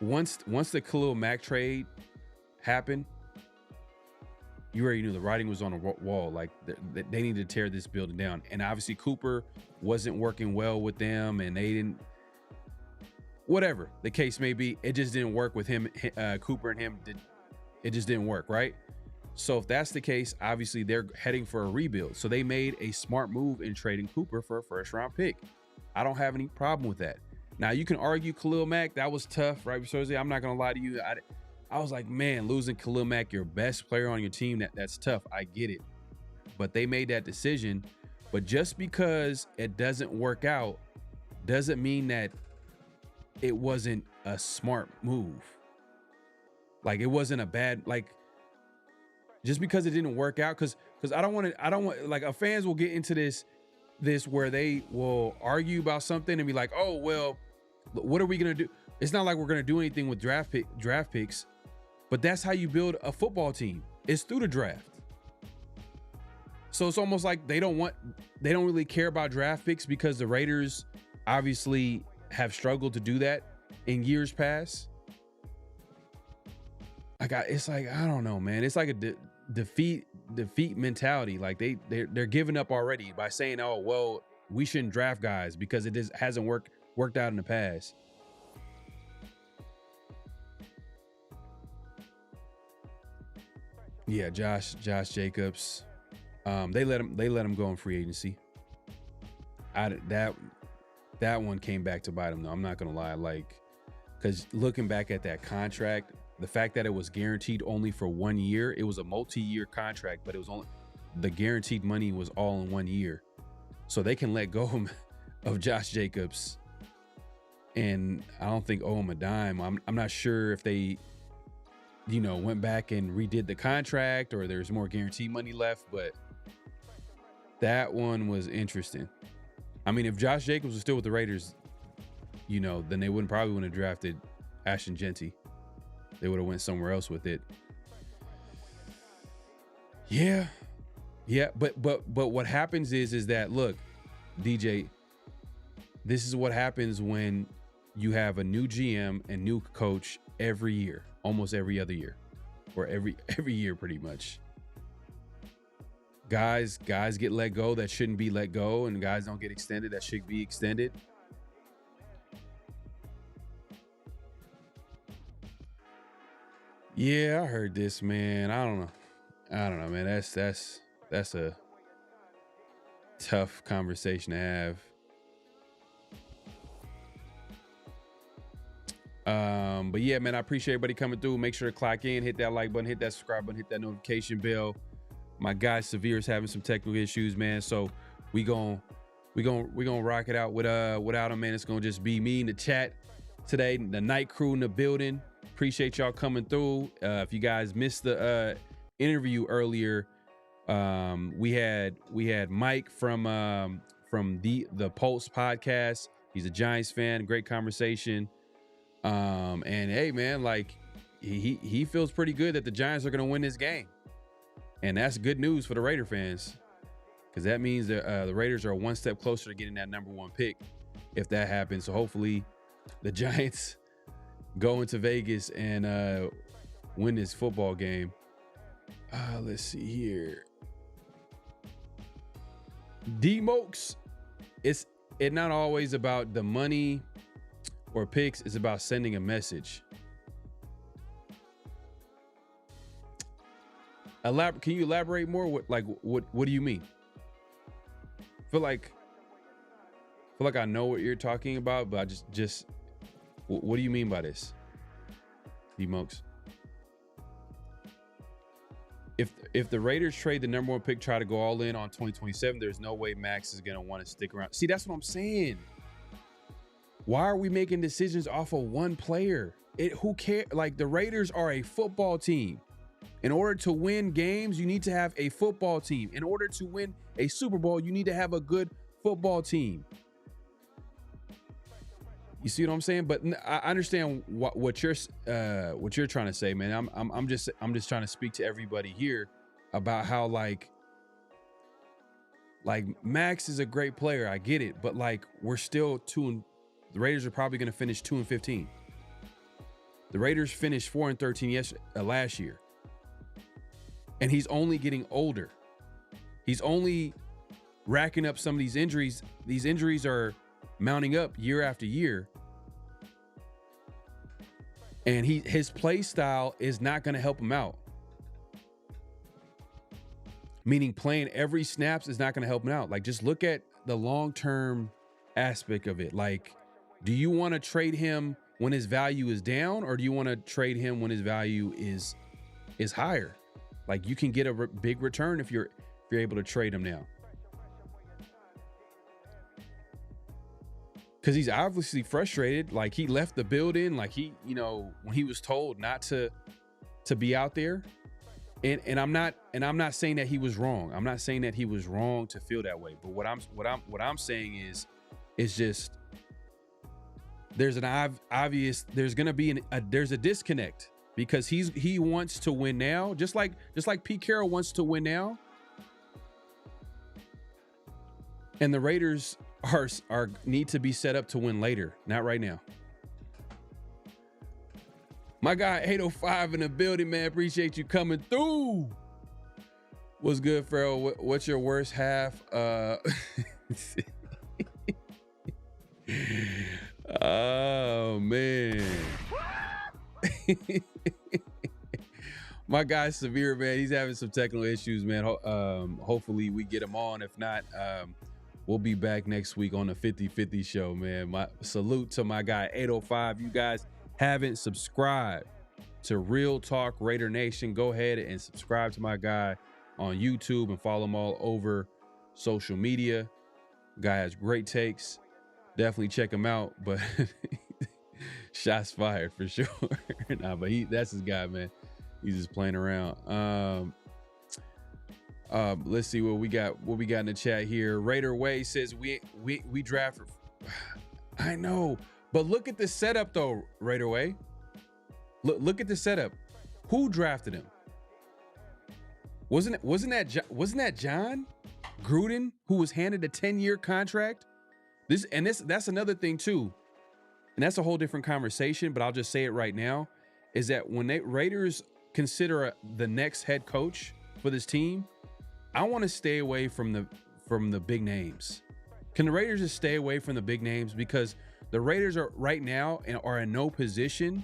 once the Khalil Mack trade happened, you already knew the writing was on the wall. Like, they needed to tear this building down. And obviously Cooper wasn't working well with them, and they didn't. Whatever the case may be, it just didn't work with him. Cooper and him it just didn't work, right? So if that's the case, obviously they're heading for a rebuild. So they made a smart move in trading Cooper for a first-round pick. I don't have any problem with that. Now, you can argue Khalil Mack, that was tough, right? Thursday, I'm not gonna lie to you. I was like, man, losing Khalil Mack, your best player on your team, that's tough. I get it. But they made that decision. But just because it doesn't work out doesn't mean that it wasn't a smart move. Like, it wasn't a bad, like, just because it didn't work out, because I don't want like, fans will get into this where they will argue about something and be like, oh, well, what are we gonna do? It's not like we're gonna do anything with draft picks, but that's how you build a football team. It's through the draft. So it's almost like they don't really care about draft picks, because the Raiders obviously have struggled to do that in years past. It's like, I don't know, man. It's like a defeat mentality. Like, they're giving up already by saying, oh, well, we shouldn't draft guys because it just hasn't worked out in the past. Yeah, Josh Jacobs. They let him go in free agency. That one came back to bite him, though. I'm not gonna lie, like, Because looking back at that contract, the fact that it was guaranteed only for 1 year, it was a multi-year contract, but it was only the guaranteed money was all in 1 year. So they can let go of Josh Jacobs, and I don't think owe him a dime. I'm not sure if they, went back and redid the contract or there's more guaranteed money left, but that one was interesting. I mean, if Josh Jacobs was still with the Raiders, then they probably wouldn't have drafted Ashton Genty. They would have went somewhere else with it. Yeah. But what happens is that, look, DJ, this is what happens when you have a new GM and new coach every year, almost every other year, or every year pretty much. Guys get let go that shouldn't be let go, and guys don't get extended that should be extended. Yeah, I heard this, man. I don't know, man. That's a tough conversation to have. But yeah, man, I appreciate everybody coming through. Make sure to clock in, hit that like button, hit that subscribe button, hit that notification bell. My guy Severe is having some technical issues, man. So we gonna rock it out without him, man. It's gonna just be me in the chat today. The night crew in the building. Appreciate y'all coming through. If you guys missed the interview earlier, we had Mike from the Pulse podcast. He's a Giants fan. Great conversation. And hey, man, like he feels pretty good that the Giants are gonna win this game, and that's good news for the Raider fans, because that means that the Raiders are one step closer to getting that #1 pick if that happens. So hopefully the Giants go into Vegas and win this football game. Let's see here. D-Mokes, it's not always about the money or picks. It's about sending a message. Can you elaborate more? What do you mean? Feel like I know what you're talking about, but I just what do you mean by this, D-Mokes? If the Raiders trade the #1 pick, try to go all in on 2027, there's no way Maxx is going to want to stick around. See, that's what I'm saying. Why are we making decisions off of one player? Who cares? Like, the Raiders are a football team. In order to win games, you need to have a football team. In order to win a Super Bowl, you need to have a good football team. You see what I'm saying? But I understand what you're trying to say, man. I'm just trying to speak to everybody here about how like Maxx is a great player. I get it, but like we're still the Raiders are probably going to finish 2-15. The Raiders finished 4-13 last year, and he's only getting older. He's only racking up some of these injuries. These injuries are mounting up year after year, and his play style is not going to help him out. Meaning playing every snaps is not going to help him out. Like, just look at the long-term aspect of it. Like, do you want to trade him when his value is down, or do you want to trade him when his value is higher? Like, you can get a big return if you're able to trade him now. Because he's obviously frustrated. Like, he left the building. Like, when he was told not to be out there. And I'm not saying that he was wrong. I'm not saying that he was wrong to feel that way. But what I'm saying is just there's a disconnect, because he wants to win now, just like Pete Carroll wants to win now. And the Raiders need to be set up to win later, not right now. My guy 805 in the building, man. Appreciate you coming through. What's good, Pharaoh? What's your worst half? Oh man. My guy Severe, man. He's having some technical issues, man. Hopefully we get him on. If not, we'll be back next week on the 50-50 show, man. My salute to my guy 805. You guys haven't subscribed to Real Talk Raider Nation, go ahead and subscribe to my guy on YouTube and follow him all over social media. Guy has great takes. Definitely check him out. But shots fired for sure. Nah, but that's his guy, man. He's just playing around. Let's see what we got in the chat here. Raider Way says we drafted. I know, but look at the setup though, Raider Way. Look at the setup. Who drafted him? Wasn't that John Gruden who was handed a 10-year contract? That's another thing too, and that's a whole different conversation. But I'll just say it right now: is that when Raiders consider the next head coach for this team, I want to stay away from the big names. Can the Raiders just stay away from the big names, because the Raiders are right now and are in no position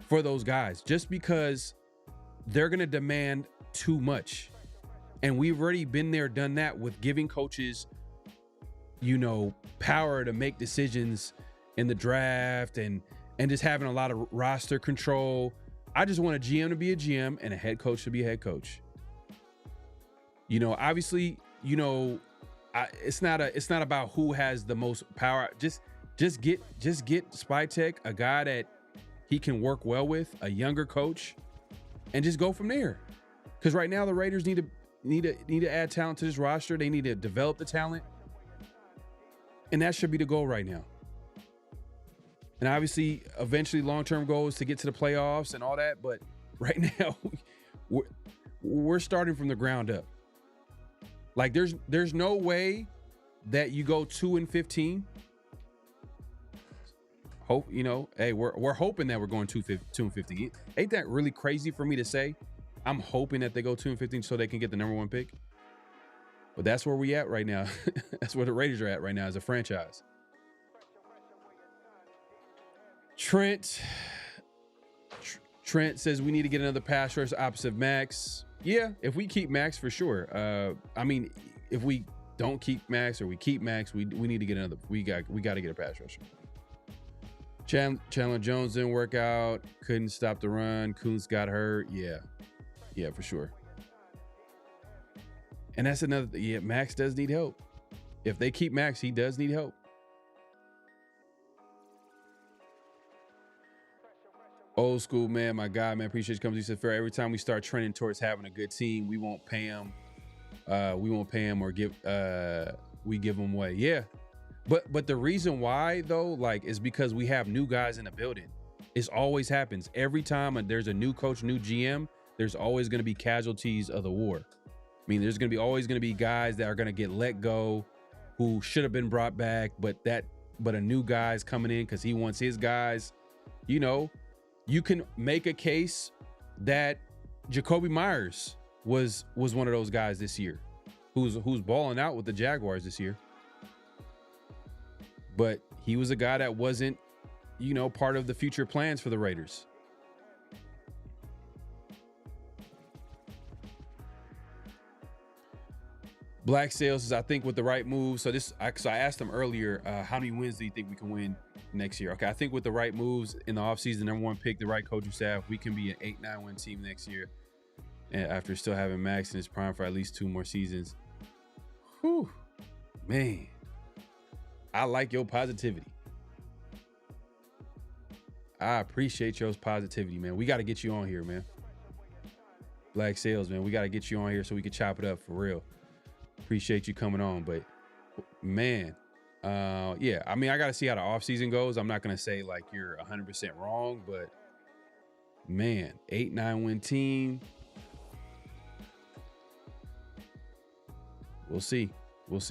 for those guys, just because they're going to demand too much. And we've already been there, done that with giving coaches, power to make decisions in the draft and just having a lot of roster control. I just want a GM to be a GM and a head coach to be a head coach. Obviously, it's not about who has the most power. Just get Spytek, a guy that he can work well with, a younger coach, and just go from there. Because right now the Raiders need to add talent to this roster. They need to develop the talent, and that should be the goal right now. And obviously, eventually, long-term goal is to get to the playoffs and all that. But right now, we're starting from the ground up. Like there's no way that you go 2-15. Hope hey, we're hoping that we're going 2-15. Ain't that really crazy for me to say? I'm hoping that they go 2-15 so they can get the number 1 pick. But that's where we at right now. That's where the Raiders are at right now as a franchise. Trent says we need to get another pass rush opposite Maxx. Yeah, if we keep Maxx, for sure. If we don't keep Maxx or we keep Maxx, we need to get another. We got to get a pass rusher. Chandler Jones didn't work out. Couldn't stop the run. Kuntz got hurt. Yeah, for sure. And that's another. Yeah, Maxx does need help. If they keep Maxx, he does need help. Old school, man, my guy, man, appreciate you coming. He said, "Fair, every time we start trending towards having a good team, we won't pay him. Or we give them away." Yeah, but the reason why though, is because we have new guys in the building. It always happens every time there's a new coach, new GM. There's always going to be casualties of the war. I mean, there's always going to be guys that are going to get let go, who should have been brought back, but a new guy's coming in because he wants his guys. You can make a case that Jacoby Myers was one of those guys this year, who's balling out with the Jaguars this year. But he was a guy that wasn't, part of the future plans for the Raiders. Black Sales says, I think with the right move. So I asked him earlier, how many wins do you think we can win next year? Okay, I think with the right moves in the offseason, number 1 pick, the right coaching staff, we can be an 8-9 win team next year. And after still having Maxx in his prime for at least 2 more seasons. Whew, man. I like your positivity. I appreciate your positivity, man. We got to get you on here, man. Black Sales, man. We got to get you on here so we can chop it up for real. Appreciate you coming on, but man, yeah, I got to see how the offseason goes. I'm not going to say you're 100% wrong, but man, 8-9 win team. We'll see.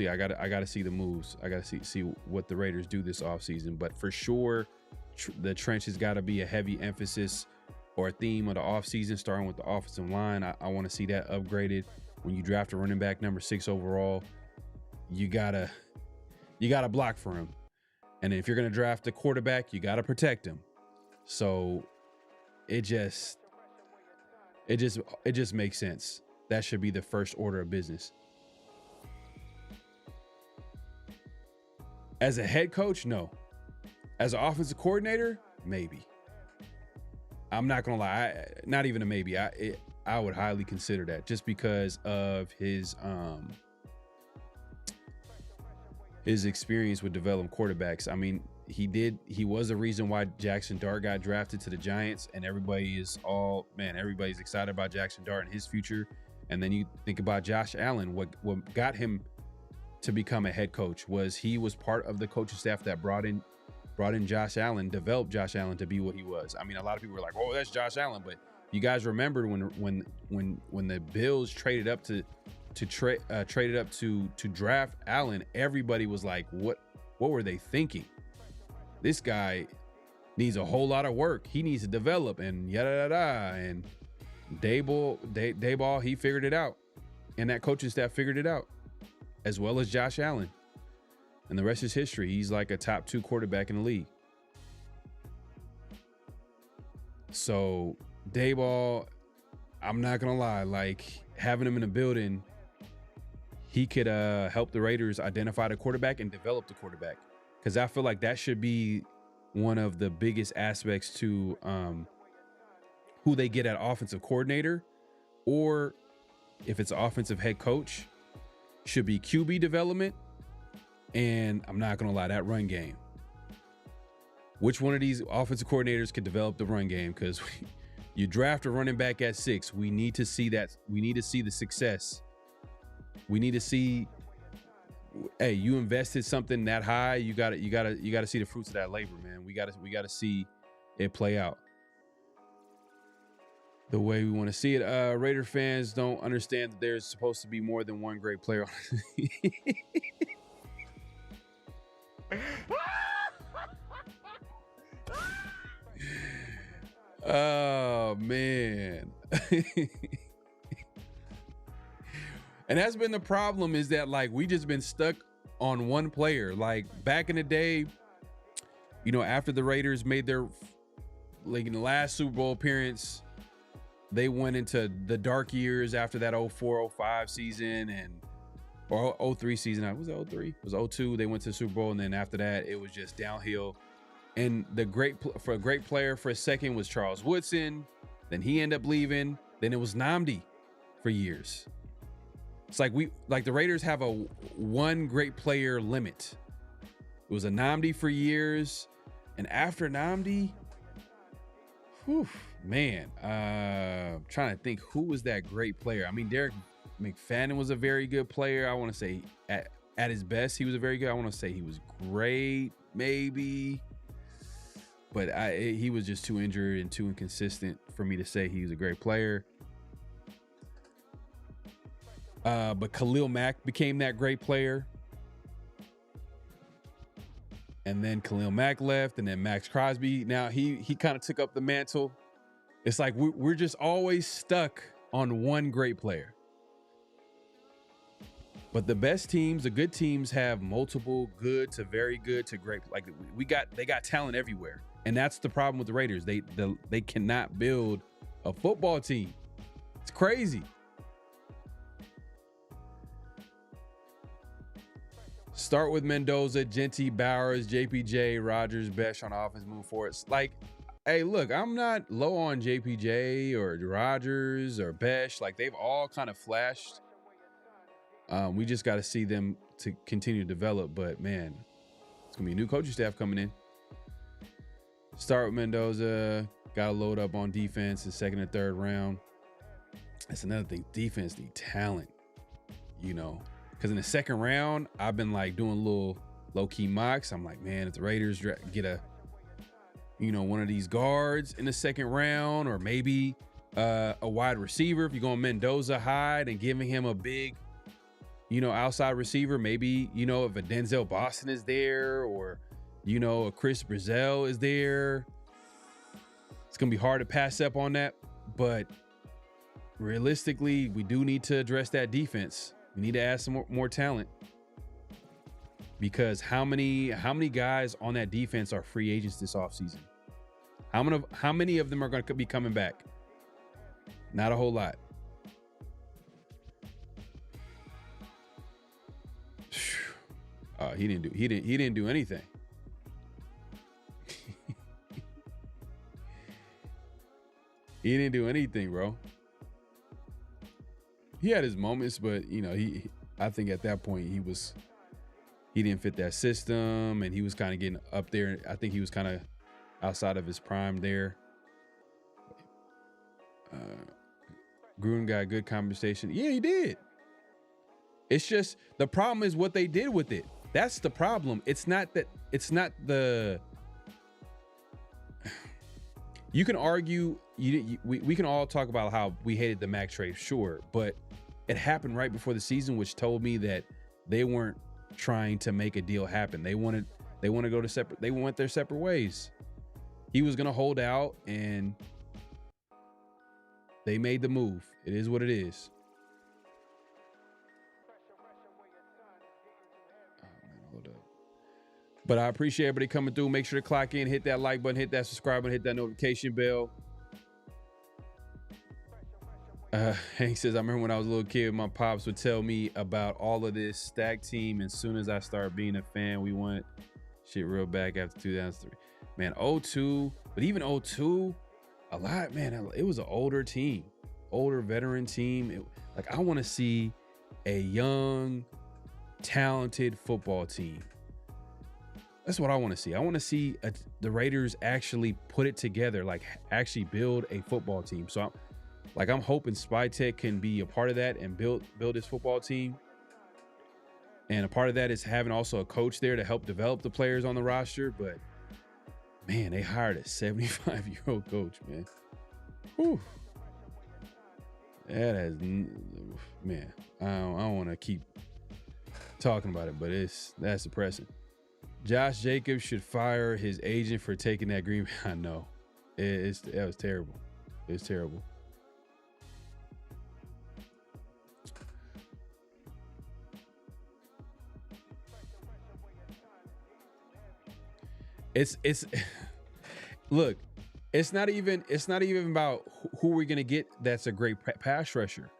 I got to see the moves. I got to see what the Raiders do this offseason, but for sure, the trench has got to be a heavy emphasis or a theme of the offseason, starting with the offensive line. I want to see that upgraded. When you draft a running back number 6 overall, you gotta block for him. And if you're gonna draft a quarterback, you gotta protect him. So it just makes sense. That should be the first order of business. As a head coach, no. As an offensive coordinator, maybe. I'm not gonna lie, not even a maybe. I would highly consider that just because of his experience with developing quarterbacks. I mean, he was the reason why Jackson Dart got drafted to the Giants, and everybody's excited about Jackson Dart and his future. And then you think about Josh Allen. What got him to become a head coach was he was part of the coaching staff that brought in Josh Allen, developed Josh Allen to be what he was. I mean, a lot of people were like, "Oh, that's Josh Allen," but you guys remember when the Bills traded up to draft Allen, everybody was like, "What were they thinking? This guy needs a whole lot of work. He needs to develop and yada yada." And Dayball, he figured it out, and that coaching staff figured it out, as well as Josh Allen. And the rest is history. He's like a top 2 quarterback in the league. So Dayball, I'm not gonna lie, like having him in the building, he could help the Raiders identify the quarterback and develop the quarterback. Because I feel like that should be one of the biggest aspects to who they get at offensive coordinator, or if it's offensive head coach, should be QB development. And I'm not gonna lie, that run game. Which one of these offensive coordinators could develop the run game? Because you draft a running back at 6, we need to see that. We need to see the success. We need to see, hey, you invested something that high. You gotta see the fruits of that labor, man. We gotta see it play out the way we want to see it. Raider fans don't understand that there's supposed to be more than one great player. Oh man. And that's been the problem, is that like we just been stuck on one player. Like back in the day, you know, after the Raiders made their, like in the last Super Bowl appearance, they went into the dark years after that 04-05 season, or 03 season. Was it 03? It was 02. They went to the Super Bowl, and then after that, it was just downhill. And for a great player for a second was Charles Woodson. Then he ended up leaving. Then it was Nnamdi for years. It's like the Raiders have a one great player limit. It was a Nnamdi for years, and after Nnamdi, man, I'm trying to think who was that great player. I mean, Derek McFadden was a very good player. I want to say at his best, he was a very good. I want to say he was great, maybe. But he was just too injured and too inconsistent for me to say he was a great player. But Khalil Mack became that great player. And then Khalil Mack left, and then Maxx Crosby. Now he kind of took up the mantle. It's like we're just always stuck on one great player. But the best teams, the good teams, have multiple good to very good to great. Like they got talent everywhere. And that's the problem with the Raiders. They cannot build a football team. It's crazy. Start with Mendoza, Genty, Bowers, JPJ, Rodgers, Besh on offense, move forward. Like, hey, look, I'm not low on JPJ or Rodgers or Besh. Like, they've all kind of flashed. We just got to see them to continue to develop. But, man, it's going to be a new coaching staff coming in. Start with Mendoza. Got to load up on defense in second and third round. That's another thing. Defense need talent, you know. Because in the second round, I've been like doing little low-key mocks. I'm like, man, if the Raiders get one of these guards in the second round, or maybe a wide receiver, if you're going Mendoza high and giving him a big, outside receiver, maybe, if a Denzel Boston is there, or, a Chris Brazell is there, it's going to be hard to pass up on that. But realistically, we do need to address that defense. We need to add some more talent, because how many guys on that defense are free agents this offseason? How many of them are going to be coming back? Not a whole lot. He didn't do anything. He didn't do anything, bro. He had his moments, but I think at that point he didn't fit that system, and he was kind of getting up there. I think he was kind of outside of his prime there. Gruden got a good conversation. Yeah, he did. It's just the problem is what they did with it. That's the problem. It's not the. You can argue. We can all talk about how we hated the Maxx trade, sure, but it happened right before the season, which told me that they weren't trying to make a deal happen. They want to go to separate. They went their separate ways. He was gonna hold out, and they made the move. It is what it is. Oh, man, hold up. But I appreciate everybody coming through. Make sure to clock in, hit that like button, hit that subscribe button, hit that notification bell. Hank says, I remember when I was a little kid, my pops would tell me about all of this stack team. And as soon as I started being a fan, we went shit real back after 2003. Man, 02, but even 02, a lot, man, it was an older team, older veteran team. I want to see a young, talented football team. That's what I want to see. I want to see the Raiders actually put it together, like actually build a football team. So I'm hoping Spytech can be a part of that and build this football team. And a part of that is having also a coach there to help develop the players on the roster. But man, they hired a 75-year-old coach, man. Whew. That has, man, I don't want to keep talking about it, but that's depressing. Josh Jacobs should fire his agent for taking that green. I know. That was terrible. It's terrible. It's look, it's not even about who we're gonna get that's a great pass rusher.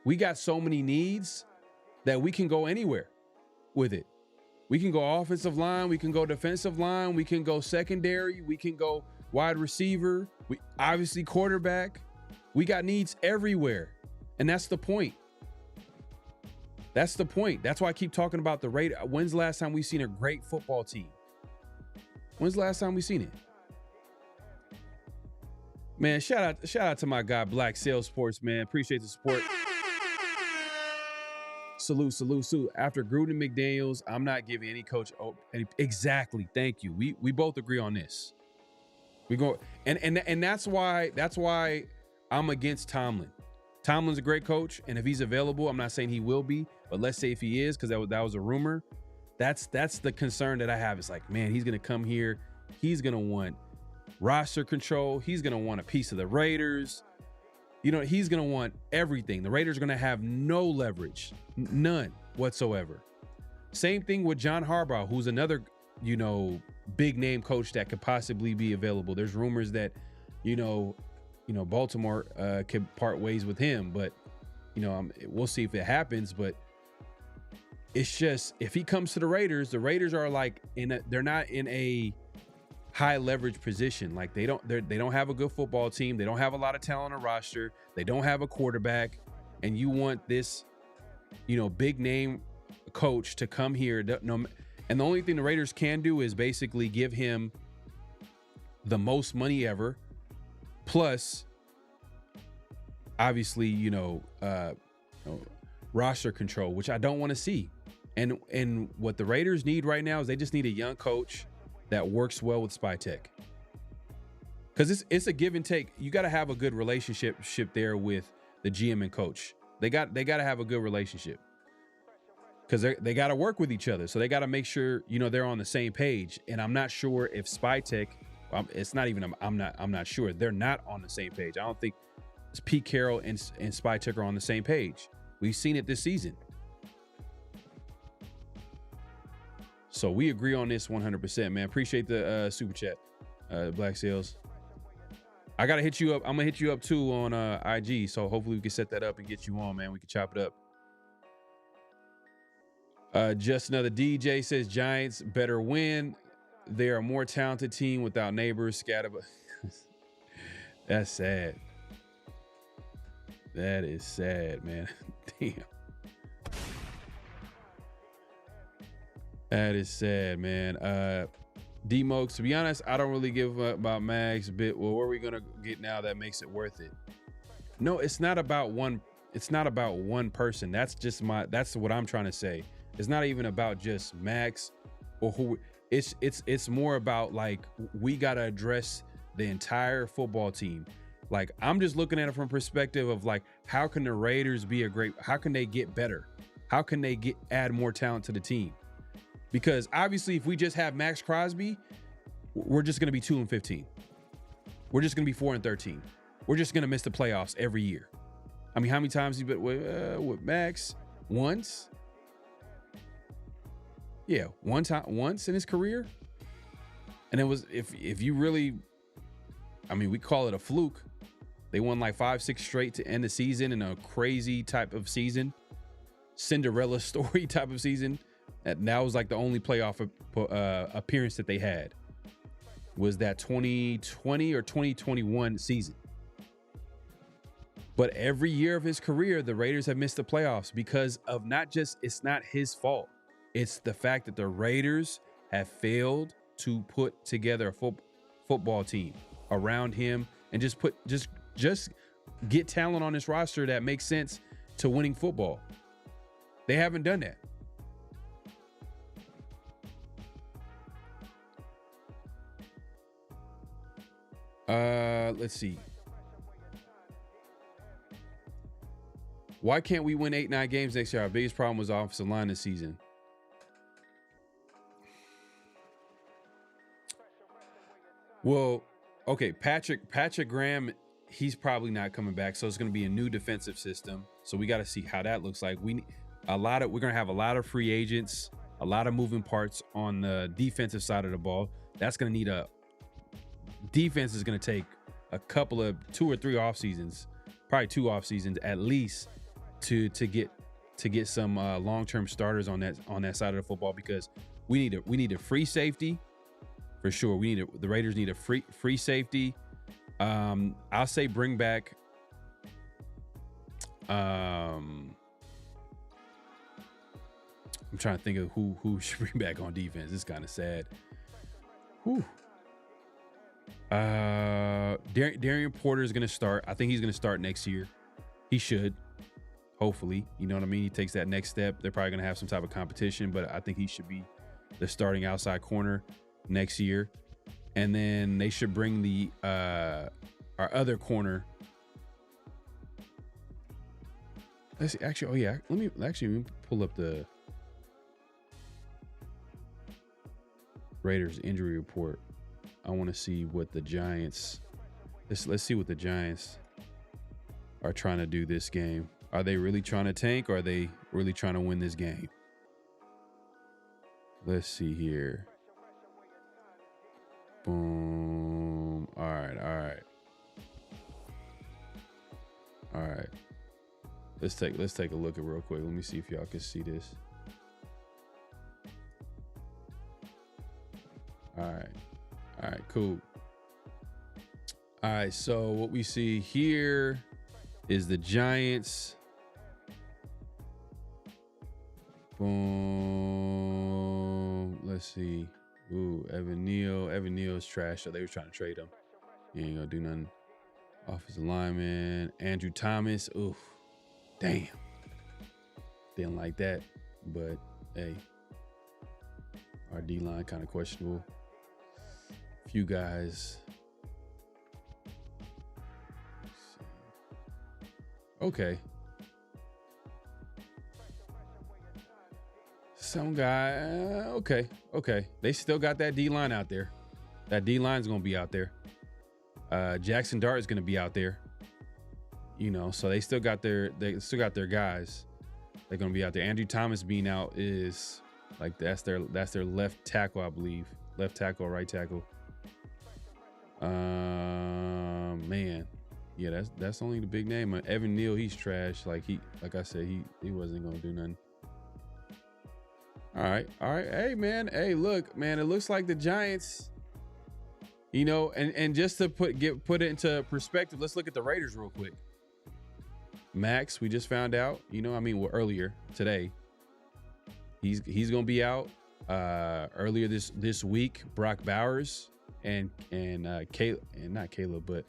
We got so many needs that we can go anywhere with it. We can go offensive line, we can go defensive line, we can go secondary, we can go wide receiver, we obviously quarterback. We got needs everywhere. And that's the point. That's the point. That's why I keep talking about the Raiders. When's the last time we seen a great football team? When's the last time we seen it? Man, shout out to my guy Black Sales Sports, man. Appreciate the support. Salute. After Gruden and McDaniels, I'm not giving any coach exactly. Thank you. We both agree on this. We go and that's why I'm against Tomlin. Tomlin's a great coach, and if he's available, I'm not saying he will be, but let's say if he is, because that was a rumor. That's the concern that I have. It's like, man, he's gonna come here. He's gonna want roster control. He's gonna want a piece of the Raiders. He's gonna want everything. The Raiders are gonna have no leverage, none whatsoever. Same thing with John Harbaugh, who's another, big name coach that could possibly be available. There's rumors that, Baltimore could part ways with him, but we'll see if it happens. But it's just, if he comes to the Raiders are like they're not in a high leverage position. Like they don't have a good football team. They don't have a lot of talent on the roster. They don't have a quarterback, and you want this, big name coach to come here. And the only thing the Raiders can do is basically give him the most money ever, plus obviously, roster control, which I don't want to see. And what the Raiders need right now is they just need a young coach that works well with Spytech. Because it's a give and take. You got to have a good relationship there with the GM and coach. They got to have a good relationship, because they got to work with each other. So they got to make sure they're on the same page. And I'm not sure if Spytech, it's not even I'm not sure they're not on the same page. I don't think Pete Carroll and Spytech are on the same page. We've seen it this season. So we agree on this 100%, man. Appreciate the super chat, Black Sales. I gotta hit you up. I'm gonna hit you up too on IG. So hopefully we can set that up and get you on, man. We can chop it up. Just another DJ says Giants better win. They're a more talented team without neighbors scattered. That's sad. That is sad, man. Damn. That is sad, man. D-Mokes, to be honest, I don't really give up about Maxx, but well, what are we gonna get now that makes it worth it? No, it's not about one. It's not about one person. That's what I'm trying to say. It's not even about just Maxx or who. It's more about like we gotta address the entire football team. Like I'm just looking at it from perspective of like how can the Raiders be how can they get better? How can they add more talent to the team? Because obviously if we just have Maxx Crosby, we're just gonna be 2-15. We're just gonna be 4-13. We're just gonna miss the playoffs every year. I mean, how many times he been with Maxx? Once? Yeah, once in his career. And it was if you really, I mean, we call it a fluke. They won like 5-6 straight to end the season in a crazy type of season, Cinderella story type of season. And that was like the only playoff appearance that they had was that 2020 or 2021 season. But every year of his career, the Raiders have missed the playoffs because of it's not his fault. It's the fact that the Raiders have failed to put together a football team around him and just get talent on this roster that makes sense to winning football. They haven't done that. Let's see. Why can't we win 8-9 games next year? Our biggest problem was offensive line this season. Well, okay, Patrick Graham, he's probably not coming back, so it's going to be a new defensive system. So we got to see how that looks like. We're going to have a lot of free agents, a lot of moving parts on the defensive side of the ball. That's going to need defense is going to take a couple of 2 or 3 off seasons, probably 2 off seasons at least to get some long-term starters on that side of the football, because we need a free safety for sure. The Raiders need a free safety. I'll say bring back I'm trying to think of who should bring back on defense. It's kind of sad. Whew. Darian Porter is going to start. I think he's going to start next year. He should, hopefully. You know what I mean? He takes that next step. They're probably going to have some type of competition, but I think he should be the starting outside corner next year. And then they should bring the our other corner. Let's see, actually, oh yeah, let me pull up the Raiders injury report. I want to see what the Giants. Let's see what the Giants are trying to do this game. Are they really trying to tank, or are they really trying to win this game? Let's see here. Boom. All right. Let's take a look at real quick. Let me see if y'all can see this. All right, cool. All right, so what we see here is the Giants. Boom. Let's see. Ooh, Evan Neal's trash. So they were trying to trade him. He ain't gonna do nothing. Offensive lineman. Andrew Thomas. Ooh, damn. Didn't like that. But hey, our D-line kind of questionable. Few guys. Okay. Some guy. Okay. They still got that D-line out there. That D-line's gonna be out there. Jackson Dart is gonna be out there. You know, so they still got their guys. They're gonna be out there. Andrew Thomas being out is like that's their left tackle, I believe. Left tackle, right tackle. Man, yeah, that's only the big name. Evan Neal, he's trash. Like I said, he wasn't gonna do nothing. All right. Hey, man. Hey, look, man. It looks like the Giants. You know, and just to put it into perspective, let's look at the Raiders real quick. Maxx, we just found out. Earlier today, he's gonna be out. Earlier this week, Brock Bowers and not Caleb, but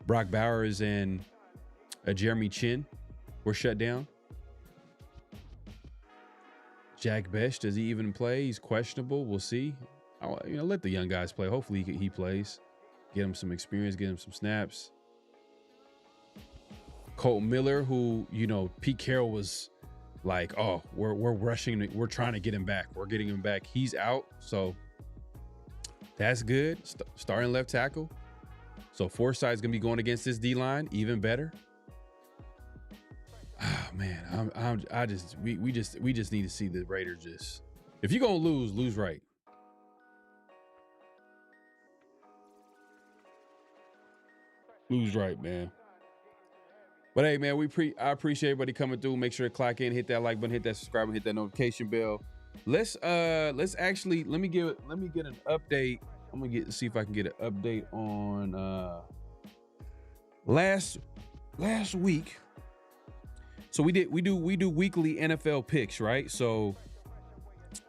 Brock Bowers and Jeremy Chin were shut down. Jack Besh, does he even play? He's questionable. We'll see. Let the young guys play. Hopefully he plays. Get him some experience, get him some snaps. Colt Miller, who, Pete Carroll was like, oh, we're rushing. We're trying to get him back. We're getting him back. He's out. So that's good. Starting left tackle. So Forsythe's going to be going against this D-line. Even better. Oh, man, we just need to see the Raiders just, if you're going to lose right. Lose right, man. But hey, man, I appreciate everybody coming through. Make sure to clock in, hit that like button, hit that subscribe, and hit that notification bell. Let me get an update. I'm gonna see if I can get an update on last week. So we do weekly NFL picks, right? So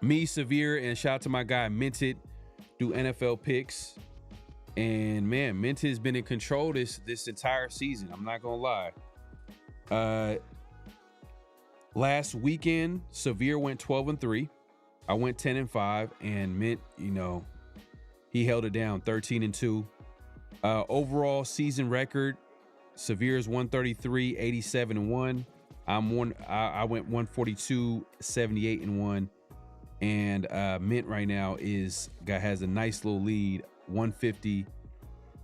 me, Severe, and shout out to my guy Minted do NFL picks. And man, Minted has been in control this entire season. I'm not gonna lie. Last weekend, Severe went 12-3. I went 10-5, and Mint, he held it down 13-2. Overall season record, Severe's 133, 87-1. I went 142, 78-1. And Mint right now has a nice little lead, 150,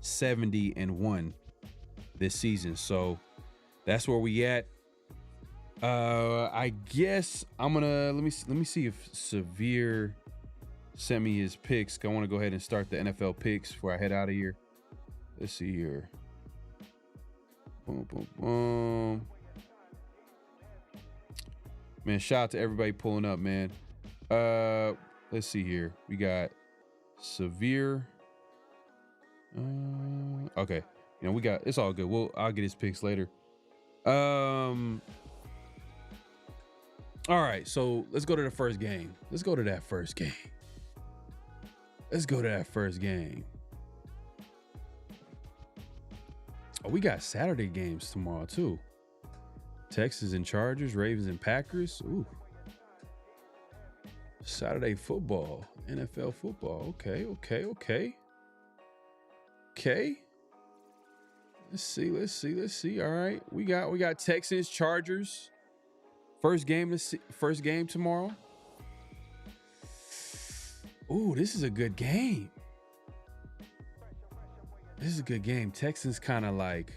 70-1 this season. So that's where we at. I guess I'm gonna let me see if Severe sent me his picks. I want to go ahead and start the NFL picks before I head out of here. Let's see here. Boom, boom, boom. Man, shout out to everybody pulling up, man. Let's see here. We got Severe. Okay. We got, it's all good. I'll get his picks later. All right, so let's go to the first game. Let's go to that first game. Oh, we got Saturday games tomorrow too. Texans and Chargers, Ravens and Packers. Ooh. Saturday football, NFL football. Okay. Let's see. All right. We got Texans, Chargers. First game tomorrow. Ooh, this is a good game. Texans kind of like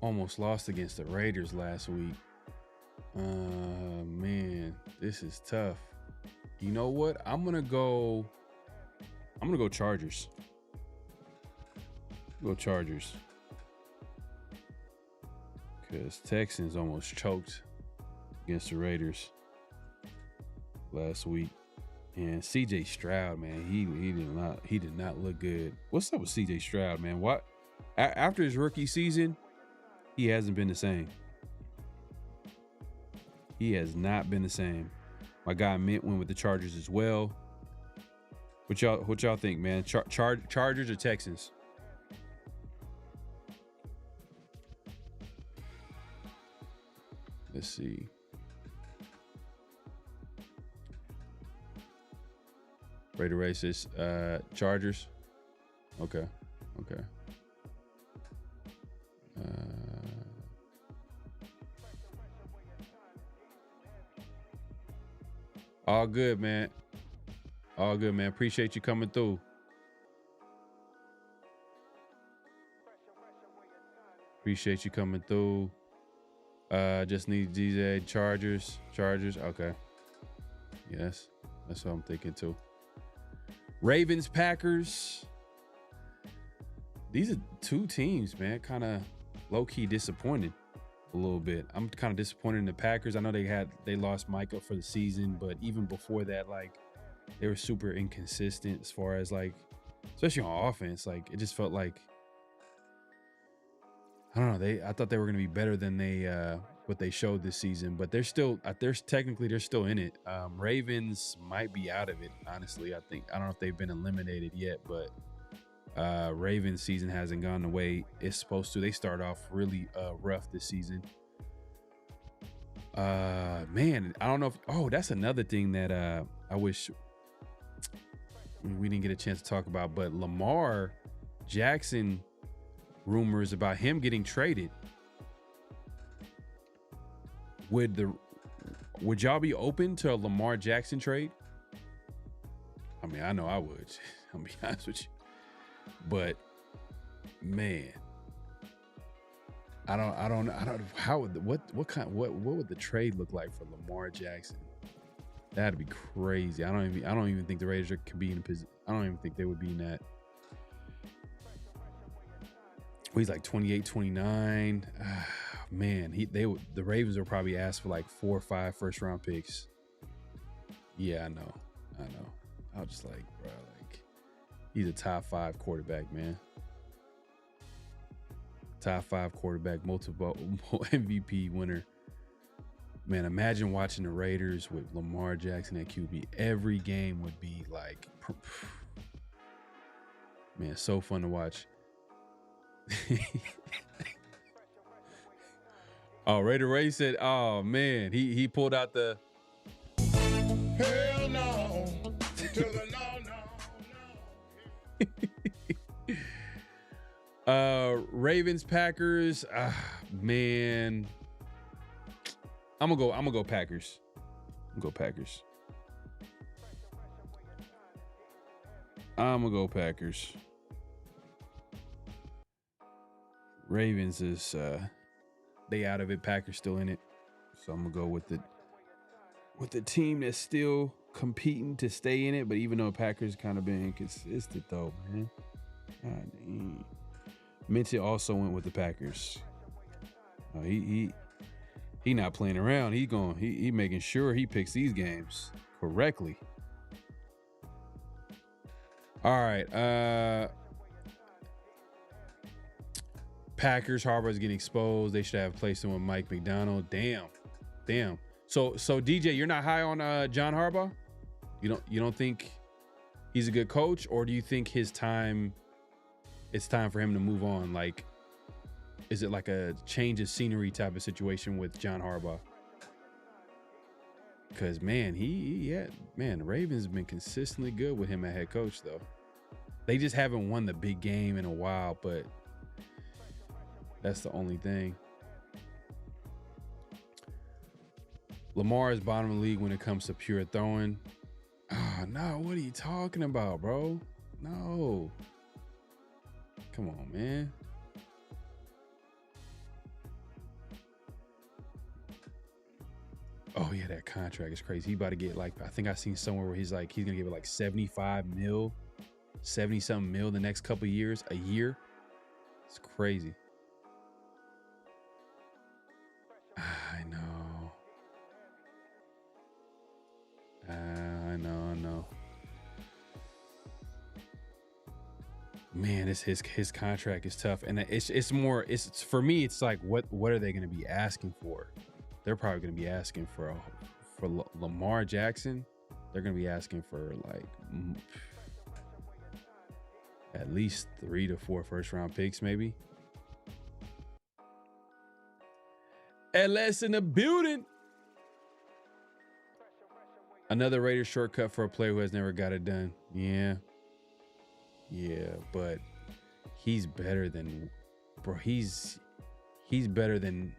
almost lost against the Raiders last week. Man, this is tough. You know what? I'm gonna go Chargers. Go Chargers. Because Texans almost choked against the Raiders last week. And CJ Stroud, man, he did not look good. What's up with CJ Stroud, man? What after his rookie season, he hasn't been the same. He has not been the same. My guy Mint went with the Chargers as well. What y'all think, man? Chargers or Texans? Let's see. Raider races. Chargers. Okay. All good, man. Appreciate you coming through. Just need DJ Chargers. Okay. Yes, that's what I'm thinking too. Ravens, Packers. These are two teams, man. Kind of low-key disappointed a little bit. I'm kind of disappointed in the Packers. I know they lost Micah for the season, but even before that, like, they were super inconsistent as far as, like, especially on offense. Like, it just felt like I don't know. I thought they were going to be better than what they showed this season, but they're still they're still in it. Ravens might be out of it. Honestly, I don't know if they've been eliminated yet, but Ravens season hasn't gone the way it's supposed to. They start off really rough this season. Man, I don't know if that's another thing that I wish we didn't get a chance to talk about, but Lamar Jackson, rumors about him getting traded. Would y'all be open to a Lamar Jackson trade? I mean, I know I would. I'll be honest with you. But man, I don't how would what would the trade look like for Lamar Jackson? That'd be crazy. I don't even think the Raiders could be in a position. I don't even think they would be in that. He's like 28, 29. Man, the Ravens will probably ask for like 4 or 5 first round picks. Yeah, I know. I was just like, bro, like he's a top 5 quarterback, man. Top 5 quarterback, multiple MVP winner. Man, imagine watching the Raiders with Lamar Jackson at QB. Every game would be like, man, so fun to watch. Oh, Raider Ray said, oh man, he pulled out the hell no to the no. Ravens Packers, man. I'm gonna go Packers. I'm gonna go Packers. Ravens is they out of it. Packers still in it, so I'm gonna go with the team that's still competing to stay in it. But even though Packers kind of been inconsistent though, man. God dang. Minty also went with the Packers. He not playing around. He making sure he picks these games correctly. All right. Packers, Harbaugh's getting exposed. They should have placed him with Mike McDonald. Damn. So DJ, you're not high on John Harbaugh? You don't think he's a good coach, or do you think it's time for him to move on? Like, is it like a change of scenery type of situation with John Harbaugh? Because man, the Ravens have been consistently good with him at head coach though. They just haven't won the big game in a while, but that's the only thing. Lamar is bottom of the league when it comes to pure throwing. Oh, no, what are you talking about, bro? No. Come on, man. Oh, yeah, that contract is crazy. He about to get like, I think I seen somewhere where he's going to give it like 75 mil, 70 something mil the next couple of years, a year. It's crazy. I know. Man, his contract is tough, and it's more. It's for me. It's like what are they going to be asking for? They're probably going to be asking for Lamar Jackson. They're going to be asking for like at least 3 to 4 first round picks, maybe. LS in the building. Another Raiders shortcut for a player who has never got it done. Yeah, but he's better than, bro. He's better than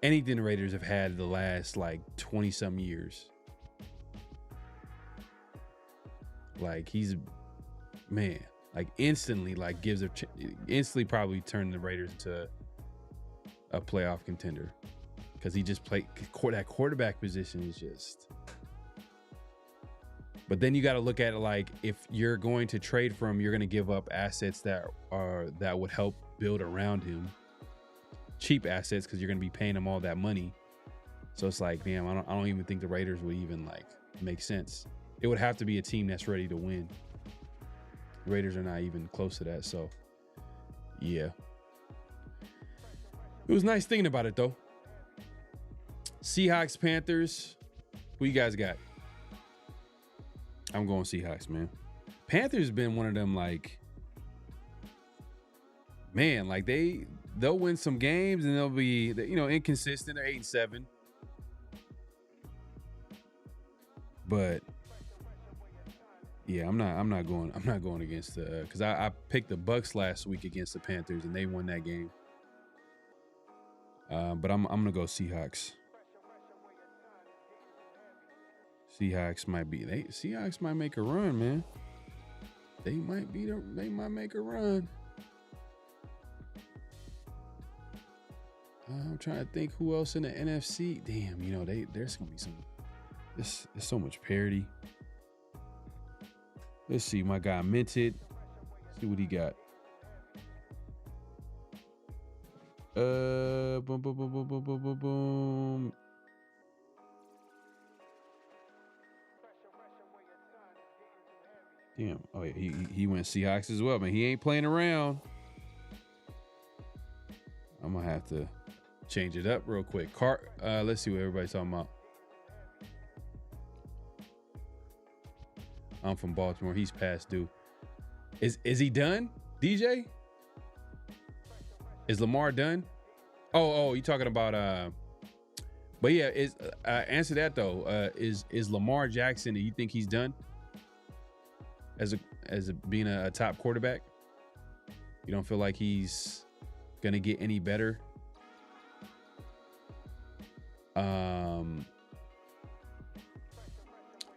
anything the Raiders have had the last like 20 some years. Like he's, man, like instantly like instantly probably turned the Raiders into a playoff contender, because he just played that quarterback position is just. But then you got to look at it like, if you're going to trade for him, you're going to give up assets that would help build around him, cheap assets, because you're going to be paying him all that money. So it's like, damn, I don't even think the Raiders would even like make sense. It would have to be a team that's ready to win. The Raiders are not even close to that. So yeah, It was nice thinking about it, though. Seahawks, Panthers. Who you guys got? I'm going Seahawks, man. Panthers been one of them, like, man, like they'll win some games and they'll be, inconsistent. They're 8-7. But yeah, I'm not going against because I picked the Bucks last week against the Panthers and they won that game. But I'm gonna go Seahawks. Seahawks might make a run, man. They might make a run. I'm trying to think who else in the NFC. Damn, there's gonna be there's so much parity. Let's see, my guy Minted. See what he got. Boom, boom, boom, boom, boom, boom, boom, boom. Damn. Oh yeah, he went Seahawks as well, man. He ain't playing around. I'm gonna have to change it up real quick. Let's see what everybody's talking about. I'm from Baltimore. He's past due. Is he done, DJ? Is Lamar done? Oh, you talking about but yeah, answer that though. Is Lamar Jackson, do you think he's done as being a top quarterback? You don't feel like he's gonna get any better?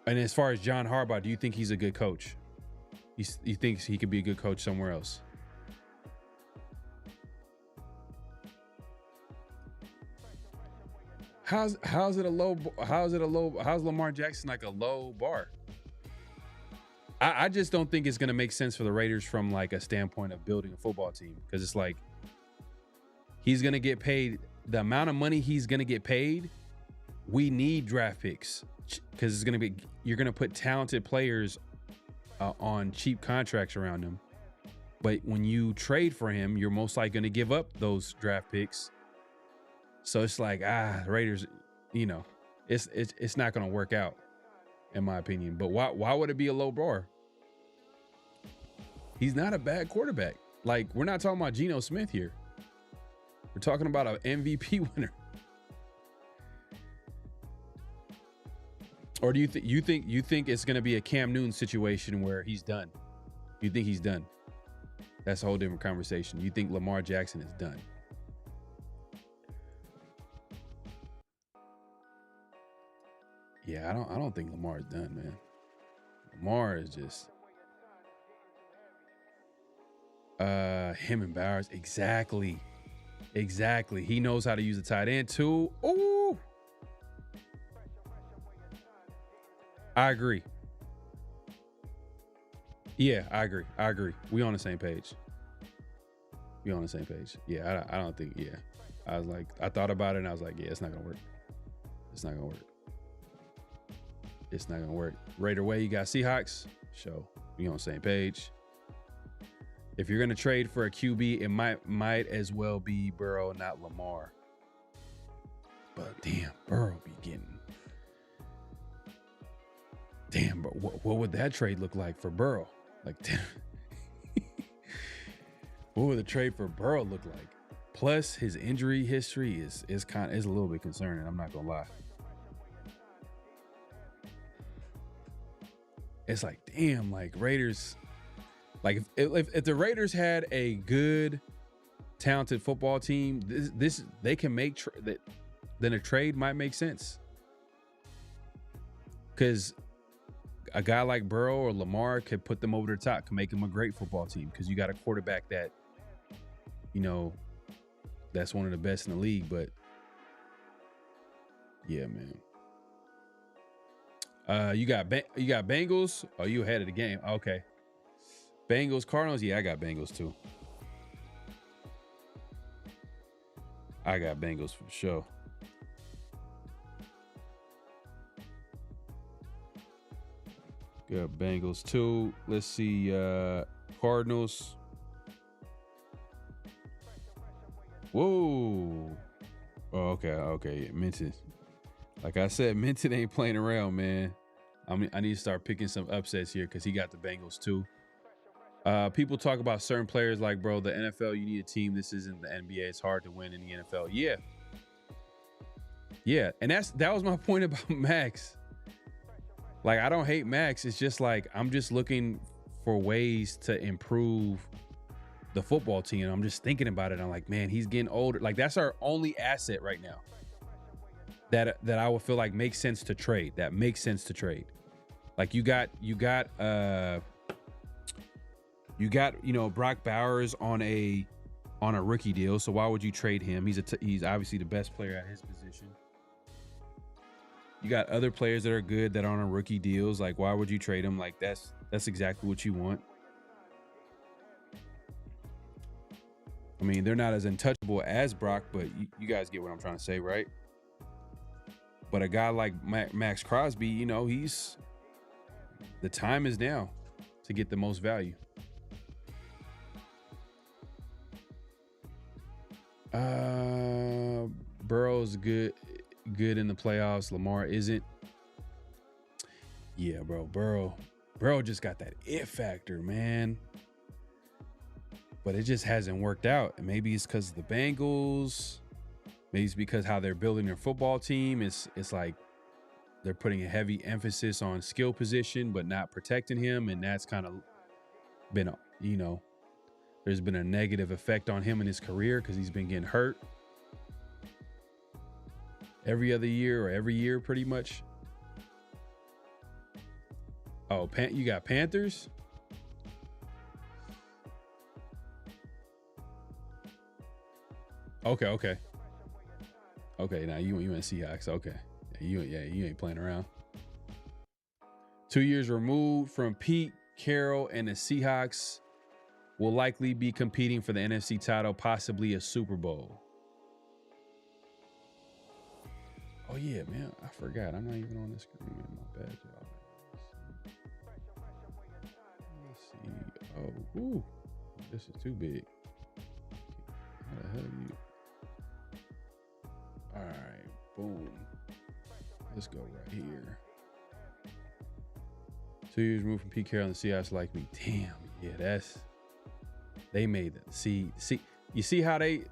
And as far as John Harbaugh, do you think he's a good coach? He thinks he could be a good coach somewhere else? How's Lamar Jackson like a low bar? I just don't think it's gonna make sense for the Raiders from like a standpoint of building a football team, because it's like he's gonna get paid the amount of money he's gonna get paid. We need draft picks because you're gonna put talented players on cheap contracts around him. But when you trade for him, you're most likely gonna give up those draft picks. So it's like, Raiders, it's not gonna work out, in my opinion. But why would it be a low bar? He's not a bad quarterback. Like, we're not talking about Geno Smith here. We're talking about an MVP winner. Or do you think it's gonna be a Cam Newton situation where he's done? You think he's done? That's a whole different conversation. You think Lamar Jackson is done? Yeah, I don't think Lamar is done, man. Lamar is just him and Bowers. Exactly. He knows how to use a tight end too. Ooh. I agree. Yeah, I agree. We on the same page. Yeah, I don't think, yeah. I thought about it and I was like, yeah, it's not gonna work. It's not gonna work. Raider way, you got Seahawks. Show. We on the same page. If you're gonna trade for a QB, it might as well be Burrow, not Lamar. But damn, Burrow be getting. Damn, but what would that trade look like for Burrow? Like, damn. What would the trade for Burrow look like? Plus, his injury history is a little bit concerning. I'm not gonna lie. It's like, damn, like Raiders, like if the Raiders had a good, talented football team, this they can make that. Then a trade might make sense. Because a guy like Burrow or Lamar could put them over the top, can make them a great football team. Because you got a quarterback that, that's one of the best in the league. But yeah, man. You got Bengals. Oh, you ahead of the game. Okay. Bengals, Cardinals. Yeah, I got Bengals too. I got Bengals for sure. Got Bengals too. Let's see. Cardinals. Whoa. Oh, okay. Minton. Like I said, Minton ain't playing around, man. I need to start picking some upsets here because he got the Bengals too. People talk about certain players like, bro, the NFL, you need a team. This isn't the NBA. It's hard to win in the NFL. Yeah. And that was my point about Maxx. Like, I don't hate Maxx. It's just like, I'm just looking for ways to improve the football team. And I'm just thinking about it. I'm like, man, he's getting older. Like, that's our only asset right now that I would feel like makes sense to trade. That makes sense to trade. Like you got Brock Bowers on a rookie deal. So why would you trade him? He's obviously the best player at his position. You got other players that are good that are on rookie deals. Like, why would you trade him? Like, that's exactly what you want. I mean, they're not as untouchable as Brock, but you guys get what I'm trying to say, right? But a guy like Maxx Crosby, the time is now to get the most value. Burrow's good in the playoffs. Lamar isn't. Yeah, bro. Burrow just got that it factor, man. But it just hasn't worked out. And maybe it's because of the Bengals. Maybe it's because how they're building their football team. It's like they're putting a heavy emphasis on skill position, but not protecting him. And that's kind of been, there's been a negative effect on him in his career because he's been getting hurt every other year or every year pretty much. Oh, you got Panthers? Okay. Now you in Seahawks. Okay. You ain't playing around. 2 years removed from Pete Carroll, and the Seahawks will likely be competing for the NFC title, possibly a Super Bowl. Oh yeah, man. I forgot. I'm not even on the screen. My bad, y'all. Let's see. Oh, ooh. This is too big. How the hell are you? All right, boom. Let's go right here. 2 years removed from Pete Carroll and the Seahawks like me. Damn, yeah, they made that. See, you see how they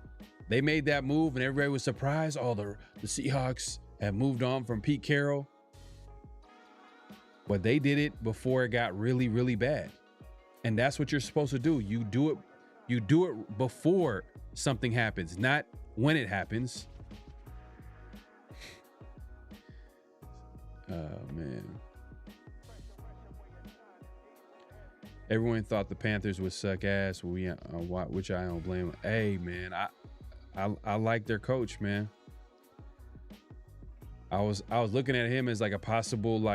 made that move and everybody was surprised. Oh, the Seahawks have moved on from Pete Carroll. But they did it before it got really, really bad. And that's what you're supposed to do. You do it before something happens, not when it happens. Oh, man. Everyone thought the Panthers would suck ass, which I don't blame them. Hey, man, I like their coach, man. I was looking at him as like a possible,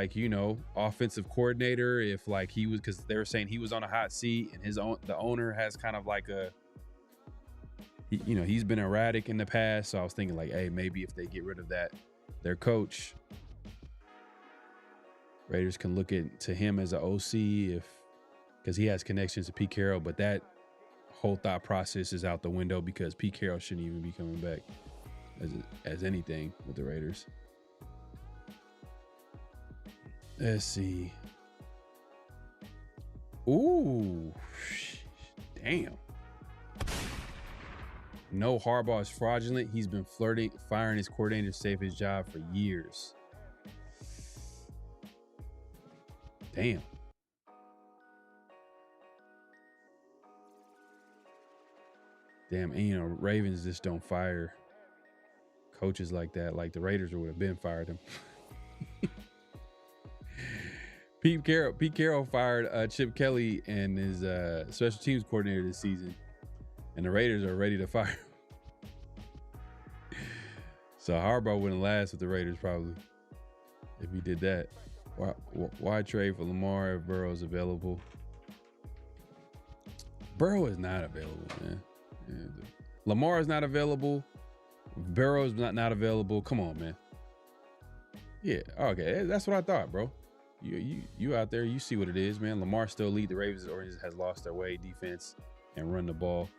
offensive coordinator if he was, because they were saying he was on a hot seat and the owner has kind of like he's been erratic in the past. So I was thinking hey, maybe if they get rid of their coach, Raiders can look to him as an OC because he has connections to Pete Carroll, but that whole thought process is out the window because Pete Carroll shouldn't even be coming back as anything with the Raiders. Let's see. Ooh, damn. No, Harbaugh is fraudulent. He's been firing his coordinator to save his job for years. Damn. And Ravens just don't fire coaches like that. Like the Raiders would have been fired him. Pete Carroll fired Chip Kelly and his special teams coordinator this season, and the Raiders are ready to fire him. So Harbaugh wouldn't last with the Raiders probably if he did that. Why trade for Lamar if Burrow is available? Burrow is not available, man. Lamar is not available. Burrow is not available. Come on, man. Yeah, okay, that's what I thought, bro. You out there, you see what it is, man. Lamar still lead the Ravens, or has lost their way defense and run the ball.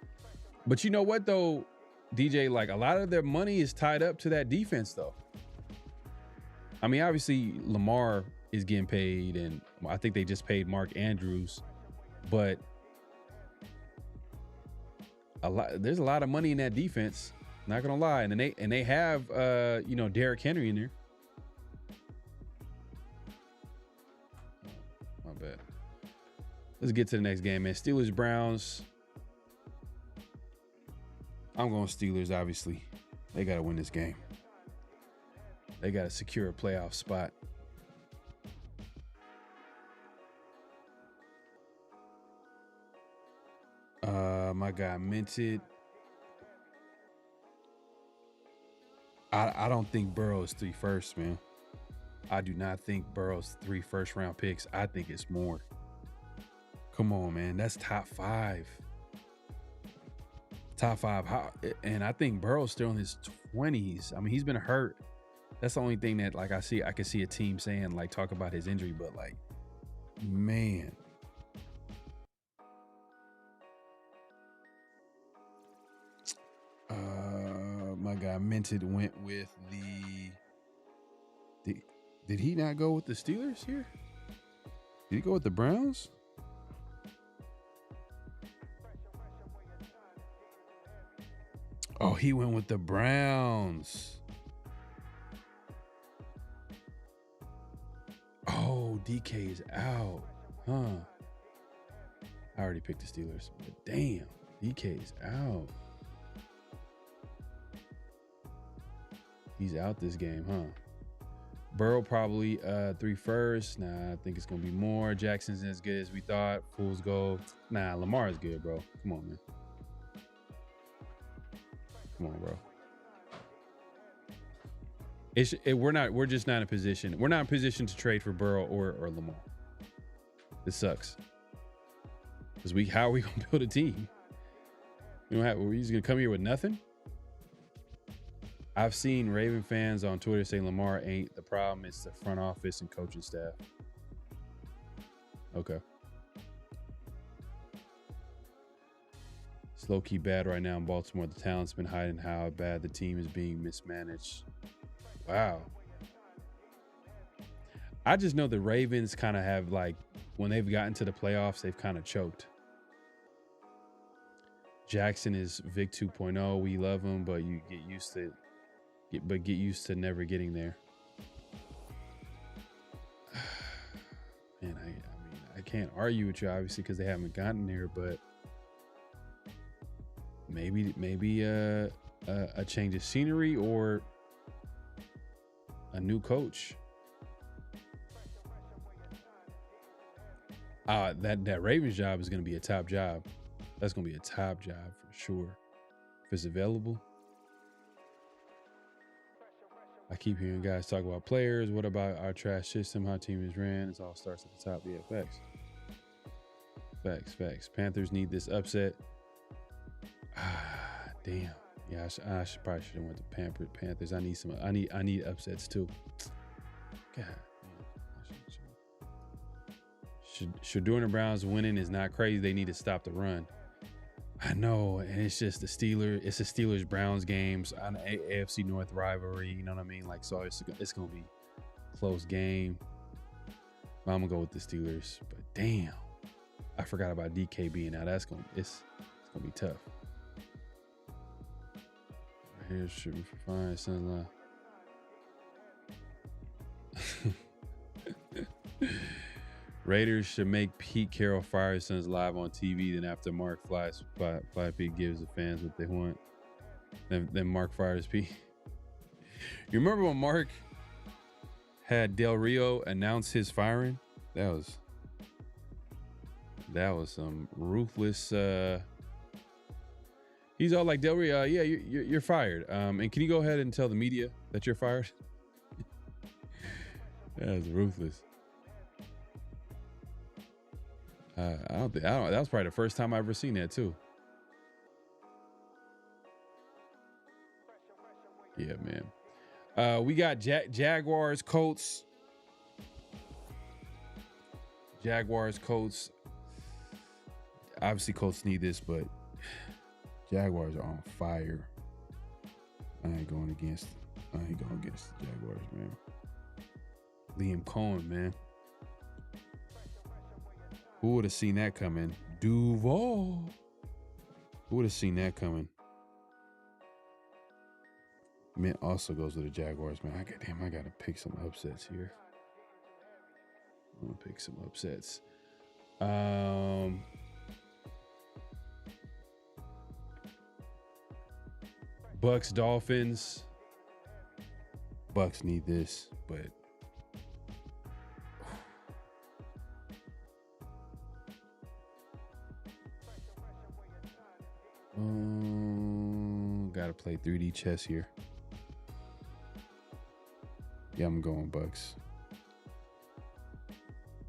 But you know what though? DJ, like a lot of their money is tied up to that defense, though. I mean, obviously Lamar is getting paid, and I think they just paid Mark Andrews, but there's a lot of money in that defense. Not gonna lie, and they have Derrick Henry in there. My bad. Let's get to the next game, man. Steelers Browns. I'm going Steelers, obviously. They got to win this game. They got to secure a playoff spot. My guy Minted. I don't think Burrow's 3 firsts, man. I do not think Burrow's 3 first-round picks. I think it's more. Come on, man. That's top 5. Top 5. And I think Burrow's still in his 20s. I mean, he's been hurt. That's the only thing that, like, I can see a team saying, like, talk about his injury, but, like, man. My guy Minted went with did he not go with the Steelers here? Did he go with the Browns? Oh, he went with the Browns. Oh, DK is out. Huh. I already picked the Steelers. But damn, DK is out. He's out this game, huh? Burrow probably 3 firsts. Nah, I think it's gonna be more. Jackson's as good as we thought. Fool's gold. Nah, Lamar is good, bro. Come on, man. Come on, bro. We're just not in a position. We're not in position to trade for Burrow or Lamar. This sucks. Because how are we gonna build a team? We're just gonna come here with nothing? I've seen Raven fans on Twitter say Lamar ain't the problem. It's the front office and coaching staff. Okay. It's low-key bad right now in Baltimore. The talent's been hiding how bad the team is being mismanaged. Wow. I just know the Ravens kind of have, like, when they've gotten to the playoffs, they've kind of choked. Jackson is Vic 2.0. We love him, but you get used to never getting there. Man, I mean, I can't argue with you, obviously, because they haven't gotten there, but maybe a change of scenery or a new coach. That Ravens job is going to be a top job. That's going to be a top job for sure. If it's available. I keep hearing guys talk about players. What about our trash system? How team is ran? It all starts at the top. Yeah, facts. Facts. Panthers need this upset. Damn. Yeah, I probably should have went to Panthers. I need upsets too. God. Should doing the Browns winning is not crazy. They need to stop the run. I know, and it's just it's a Steelers Browns games on AFC North rivalry. You know what I mean? Like, so it's gonna be a close game. But I'm gonna go with the Steelers. But damn, I forgot about DK being out. It's gonna be tough. Right here, shooting for fine. Son Raiders should make Pete Carroll fire his sons live on TV. Then after Mark Fly Pete gives the fans what they want. Then Mark fires Pete. You remember when Mark had Del Rio announce his firing? That was some ruthless. He's all like, Del Rio, yeah, you're fired. And can you go ahead and tell the media that you're fired? That was ruthless. That was probably the first time I ever seen that too. Yeah, man. We got Jaguars, Colts. Jaguars, Colts. Obviously, Colts need this, but Jaguars are on fire. I ain't going against the Jaguars, man. Liam Cohen, man. Who would have seen that coming? Duval. Who would have seen that coming? Mint also goes to the Jaguars, man. I gotta pick some upsets here. I'm gonna pick some upsets. Bucks, Dolphins. Bucks need this, but gotta play 3D chess here. Yeah, I'm going Bucks.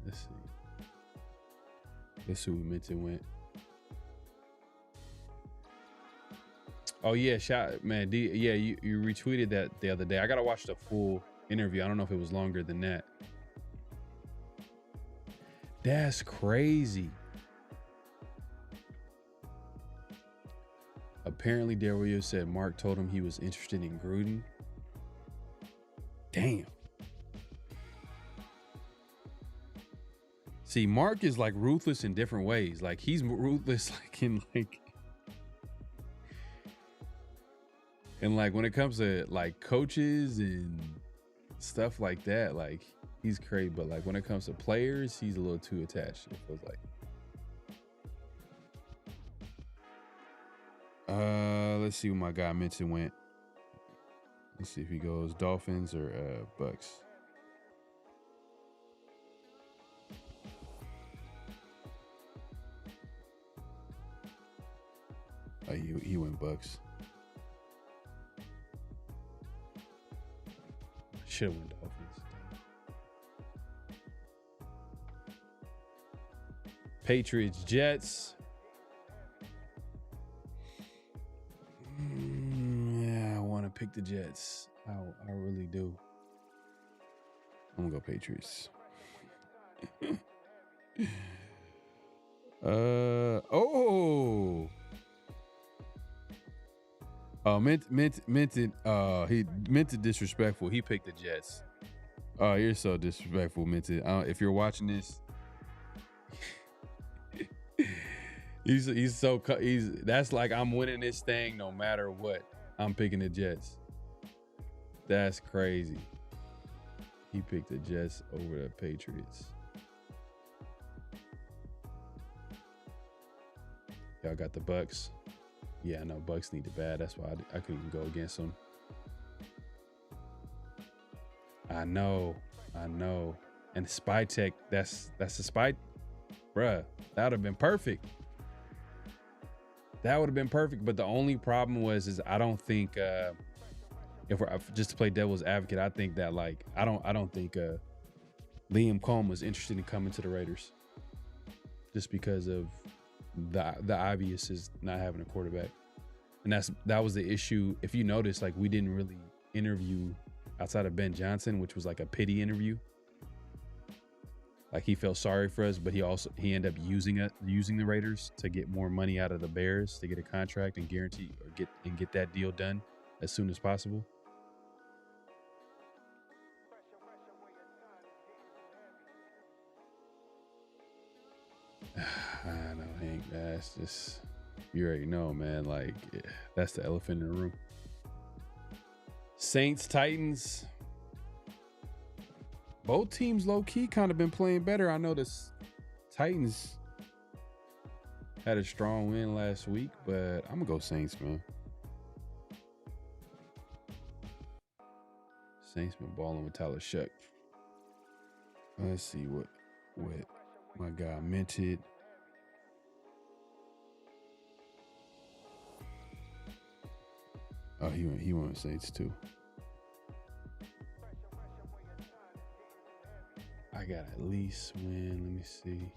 Let's see. Let's see who Minton went. Oh yeah, man. You retweeted that the other day. I gotta watch the full interview. I don't know if it was longer than that. That's crazy. Apparently, Dario said Mark told him he was interested in Gruden. Damn. See, Mark is like ruthless in different ways. Like he's ruthless, and when it comes to like coaches and stuff like that, like he's crazy. But like when it comes to players, he's a little too attached. It feels like. Let's see who my guy mentioned went. Let's see if he goes Dolphins or Bucks. Oh, he went Bucks. Should have went Dolphins. Patriots, Jets. Yeah, I want to pick the Jets. I really do. I'm gonna go Patriots. He meant it disrespectful. He picked the Jets. Oh, you're so disrespectful, Minted. If you're watching this, he's that's like I'm winning this thing no matter what. I'm picking the Jets. That's crazy. He picked the Jets over the Patriots. Y'all got the Bucks. Yeah, I know Bucks need it bad. That's why I couldn't go against them. I know. And Spy Tech, that's the Spy, bruh. That would have been perfect. That would have been perfect. But the only problem is I don't think if we're just to play devil's advocate, I think that I don't think Liam Cohen was interested in coming to the Raiders just because of the obvious is not having a quarterback. And that was the issue. If you notice, we didn't really interview outside of Ben Johnson, which was like a pity interview. Like he felt sorry for us, but he ended up using the Raiders to get more money out of the Bears to get a contract and guarantee or get that deal done as soon as possible. I know, Hank. That's just, you already know, man. That's the elephant in the room. Saints, Titans. Both teams low-key kind of been playing better. I know the Titans had a strong win last week, but I'm going to go Saints, man. Saints been balling with Tyler Shuck. Let's see what my guy minted. Oh, he went with Saints too. I got at least win. Let me see.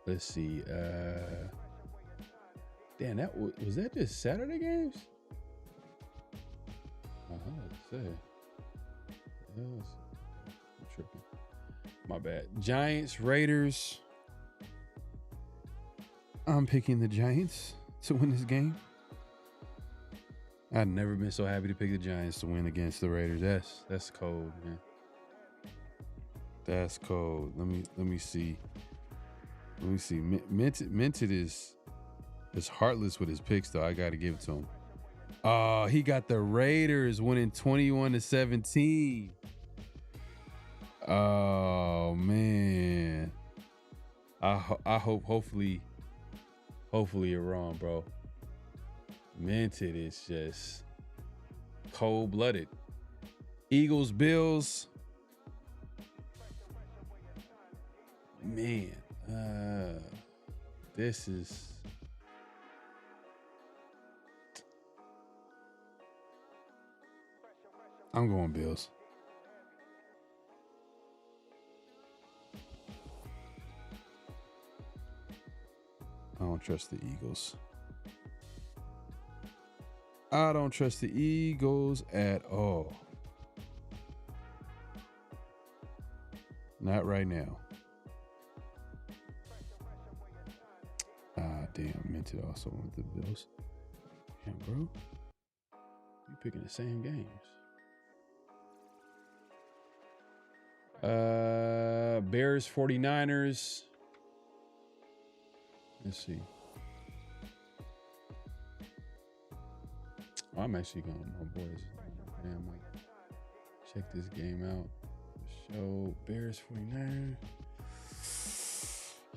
Let's see. Damn, was that just Saturday games? Let's say. I'm tripping. My bad. Giants, Raiders. I'm picking the Giants. to win this game. I've never been so happy to pick the Giants to win against the Raiders. That's cold, man. That's cold. Let me see. Minted is heartless with his picks, though. I got to give it to him. Oh, he got the Raiders winning 21-17. Oh man. I hope hopefully you're wrong, bro. Minted is just cold-blooded. Eagles, Bills. Man, this is. I'm going Bills. I don't trust the Eagles. I don't trust the Eagles at all. Not right now. Damn, Minted also with the Bills. Damn, bro. You picking the same games. Bears, 49ers. Let's see. I'm actually going with my boys. Man, I might check this game out. Show Bears, 49ers.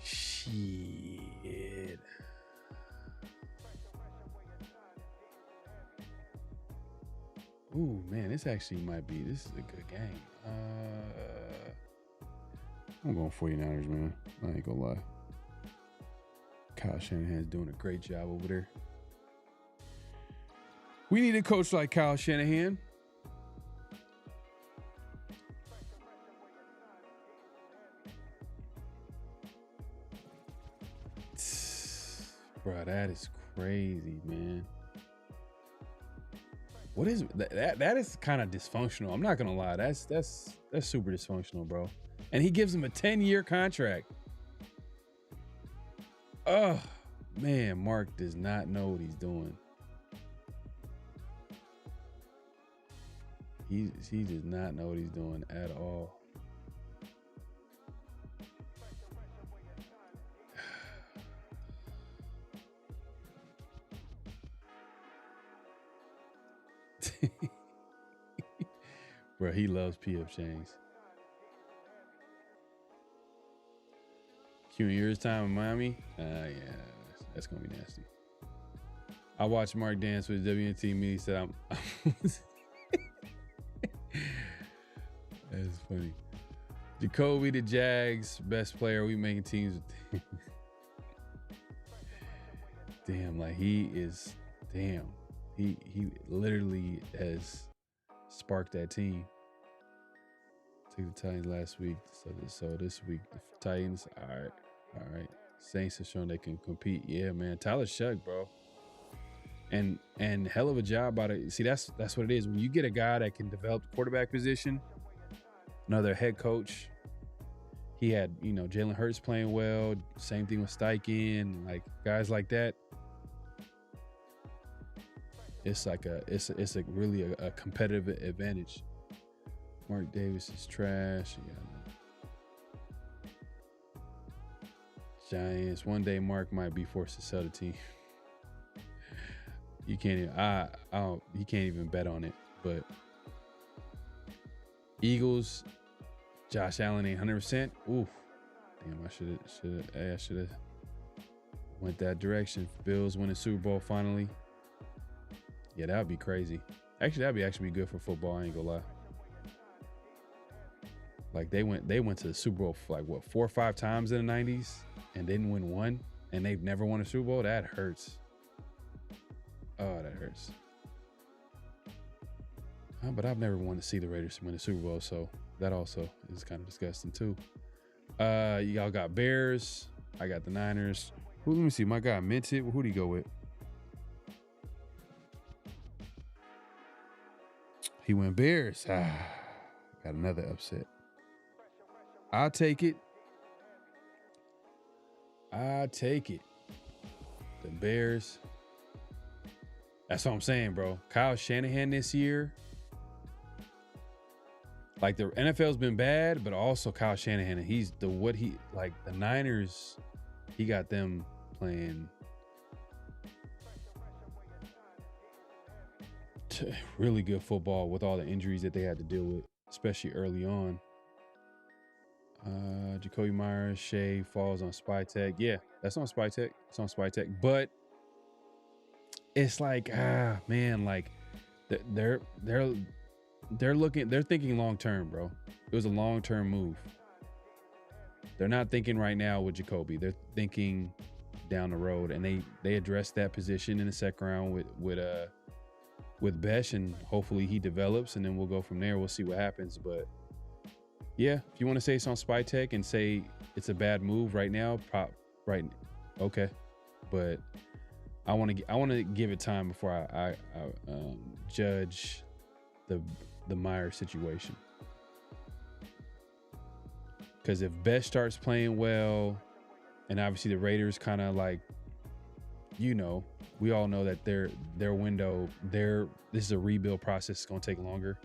Shit. Ooh, man, this actually might be. This is a good game. I'm going 49ers, man. I ain't gonna lie. Kyle Shanahan's doing a great job over there. We need a coach like Kyle Shanahan. Bro, that is crazy, man. What is that? That is kind of dysfunctional. I'm not gonna lie. That's super dysfunctional, bro. And he gives him a 10-year contract. Oh man, Mark does not know what he's doing. He does not know what he's doing at all. Bro, he loves P.F. Chang's. Q in years time in Miami? Yeah, that's gonna be nasty. I watched Mark dance with WNT me. He said, I'm that's funny. Jacoby, the Jags, best player. We making teams with. Damn, like he is. Damn, he literally has sparked that team. Took the Titans last week, so this week the Titans. All right. Saints have shown they can compete. Yeah, man. Tyler Shuck, bro. And hell of a job by the. See, that's what it is. When you get a guy that can develop the quarterback position, another head coach. He had, Jalen Hurts playing well. Same thing with Steichen, like guys like that. It's like it's really a competitive advantage. Mark Davis is trash. Yeah. Giants. One day Mark might be forced to sell the team. You can't even you can't even bet on it. But Eagles, Josh Allen ain't 100%. Oof. Damn, I should have went that direction. Bills win the Super Bowl finally. Yeah, that would be crazy. Actually, that'd be good for football. I ain't gonna lie. Like they went to the Super Bowl for 4 or 5 times in the 90s and didn't win one, and they've never won a Super Bowl. That hurts. Oh, that hurts. But I've never wanted to see the Raiders win the Super Bowl, so that also is kind of disgusting too. Y'all got Bears. I got the Niners. Let me see. My guy Minted. Who'd he go with? He went Bears. Got another upset. I'll take it. The Bears That's what I'm saying, bro. Kyle Shanahan this year, like the NFL's been bad, but also Kyle Shanahan, and the Niners, he got them playing really good football with all the injuries that they had to deal with, especially early on. Jacoby Myers, Shea falls on Spy Tech. Yeah, that's on Spy Tech. It's on Spy Tech, but it's like, man, like they're thinking long term, bro. It was a long term move. They're not thinking right now with Jacoby. They're thinking down the road, and they addressed that position in the second round with Besh, and hopefully he develops, and then we'll go from there. We'll see what happens, but yeah, if you want to say it's on Spy Tech and say it's a bad move right now, okay, but I want to give it time before I judge the Myers situation. Because if Besh starts playing well, and obviously the Raiders kind of like, we all know that their window, this is a rebuild process. It's going to take longer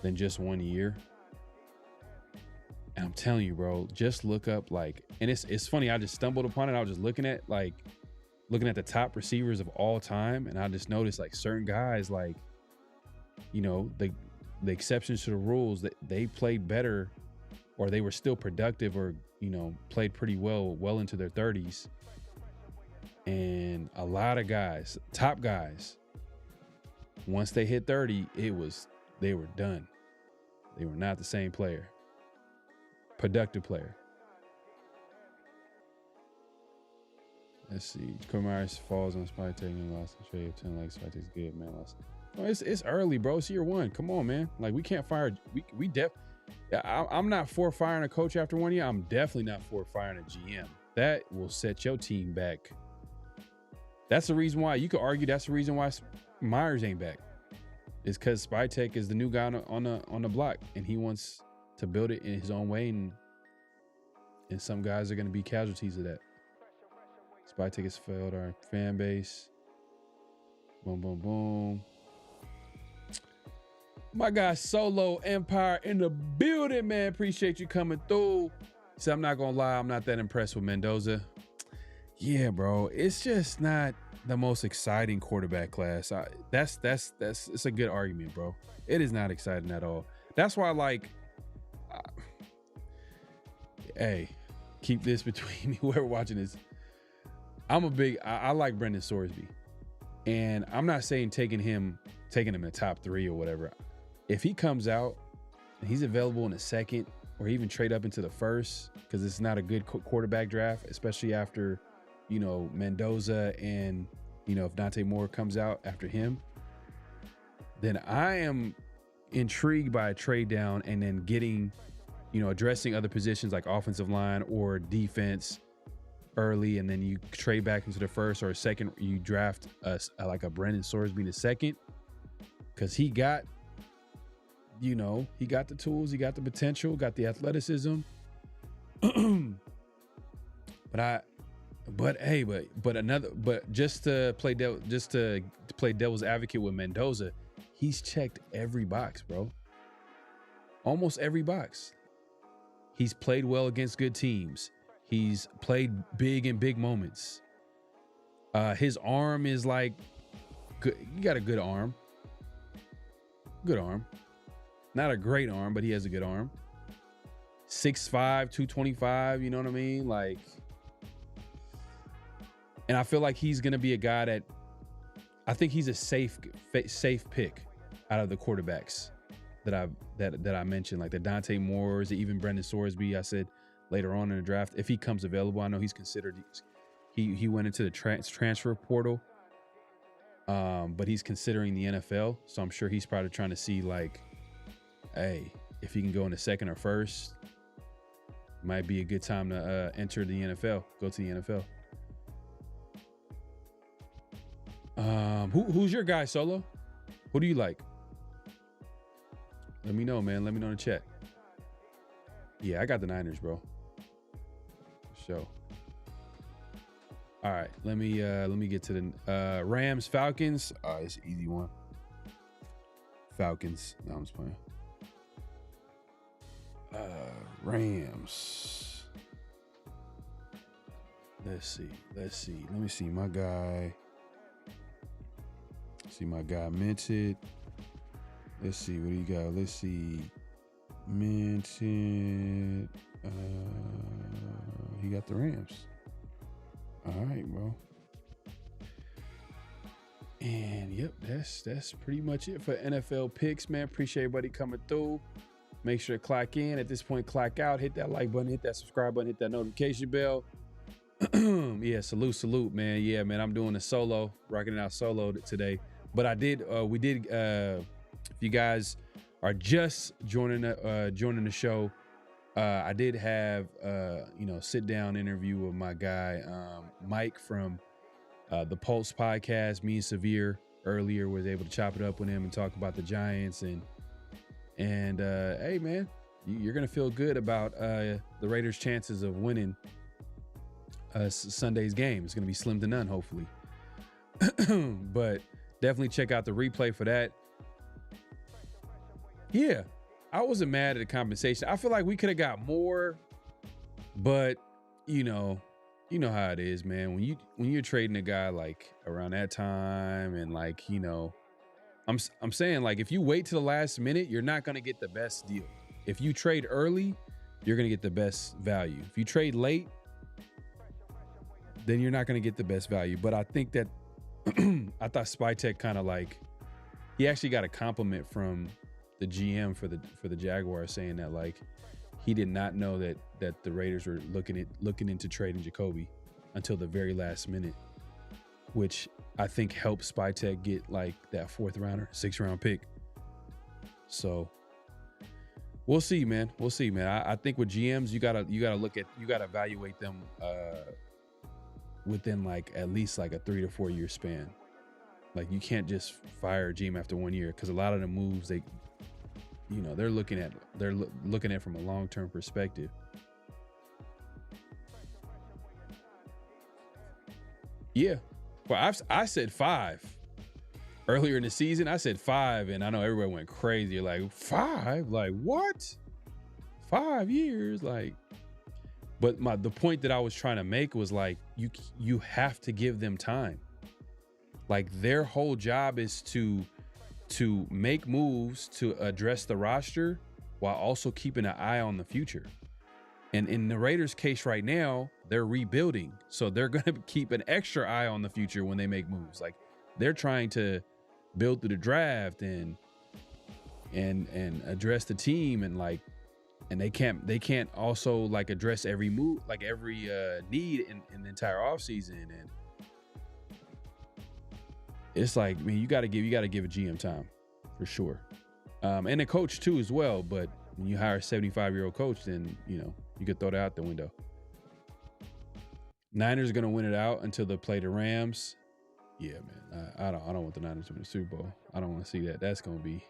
than just 1 year. And I'm telling you, bro, just look up and it's funny. I just stumbled upon it. I was just looking at the top receivers of all time, and I just noticed certain guys, the exceptions to the rules, that they played better, or they were still productive, or played pretty well into their 30s. And a lot of guys, top guys, once they hit 30, they were done. They were not the same player. Productive player. Let's see. Jacoby Myers falls on Spy Tech and lost the trade of 10 legs. Spy Tech's good, man. It's early, bro. It's year one. Come on, man. We can't fire. I'm not for firing a coach after 1 year. I'm definitely not for firing a GM. That will set your team back. That's the reason why you could argue. That's the reason why Myers ain't back. It's because Spy Tech is the new guy on the block, and he wants to build it in his own way, and some guys are going to be casualties of that. Spy Tech has failed our fan base. Boom, boom, boom. My guy Solo Empire in the building, man. Appreciate you coming through. So I'm not gonna lie, I'm not that impressed with Mendoza. Yeah, bro, it's just not the most exciting quarterback class. That's it's a good argument, bro. It is not exciting at all. That's why, hey, keep this between me. Whoever watching this, I like Brendan Sorsby, and I'm not saying taking him in top 3 or whatever. If he comes out and he's available in the second, or even trade up into the first, because it's not a good quarterback draft, especially after, Mendoza, and, if Dante Moore comes out after him, then I am intrigued by a trade down and then getting, addressing other positions like offensive line or defense early, and then you trade back into the first or second. You draft a Brendan Sorsby in the second, because he got the tools, he got the potential, got the athleticism. But just to play devil's advocate with Mendoza, he's checked every box, bro. Almost every box. He's played well against good teams. He's played big in big moments. His arm is good. He got a good arm. Good arm. Not a great arm, but he has a good arm. 6'5", 225, you know what I mean? And I feel like he's going to be a guy that, I think he's a safe pick out of the quarterbacks that I mentioned, like the Dante Moores, even Brendan Sorsby. I said later on in the draft, if he comes available, I know he's considered, he went into the transfer portal, but he's considering the NFL. So I'm sure he's probably trying to see hey, if he can go in the second or first, might be a good time to enter the NFL, go to the NFL. Who's your guy, Solo? Who do you like? Let me know, man. Let me know in the chat. Yeah, I got the Niners, bro. For sure. All right, let me get to the Rams Falcons. It's an easy one. Falcons. No, I'm just playing. Rams. Let's see. Let me see my guy. See my guy minted. Let's see what he got. Let's see. Minted. He got the Rams. All right, bro. And yep, that's pretty much it for NFL picks, man. Appreciate everybody coming through. Make sure to clock in. At this point, clock out. Hit that like button, hit that subscribe button, hit that notification bell. Yeah, salute, man. Yeah, man, I'm doing a solo, rocking it out solo today. But if you guys are just joining the show, I did have sit down interview with my guy Mike from the Pulse podcast. Me and Severe earlier was able to chop it up with him and talk about the Giants and hey man, you're gonna feel good about the Raiders' chances of winning Sunday's game. It's gonna be slim to none, hopefully. But definitely check out the replay for that. Yeah, I wasn't mad at the compensation. I feel like we could have got more, but you know how it is, man. When you're trading a guy like around that time, and like I'm saying, like, if you wait to the last minute, you're not gonna get the best deal. If you trade early, you're gonna get the best value. If you trade late, then you're not gonna get the best value. But I think that I thought Spytek kind of like, he actually got a compliment from the GM for the Jaguars, saying that like he did not know that the Raiders were looking into trading Jacoby until the very last minute, which I think helped Spytek get like that 6th round pick. So we'll see, man. I think with GMs, you gotta evaluate them within like at least like a 3 to 4 year span. Like, you can't just fire a GM after 1 year, because a lot of the moves they're looking at from a long-term perspective. Yeah. Well, I said 5 earlier in the season. I said 5, and I know everybody went crazy. Like, 5? Like, what? 5 years? Like, but the point that I was trying to make was like, you have to give them time. Like, their whole job is to make moves to address the roster while also keeping an eye on the future. And in the Raiders' case right now, they're rebuilding. So they're going to keep an extra eye on the future when they make moves. Like, they're trying to build through the draft and address the team, and like, and they can't also like address every move, like every need in the entire offseason. And it's like, I mean, you got to give a GM time for sure. And a coach too as well. But when you hire a 75-year-old coach, then, you could throw that out the window. Niners are going to win it out until they play the Rams. Yeah, man. I don't want the Niners to win the Super Bowl. I don't want to see that. That's going to be,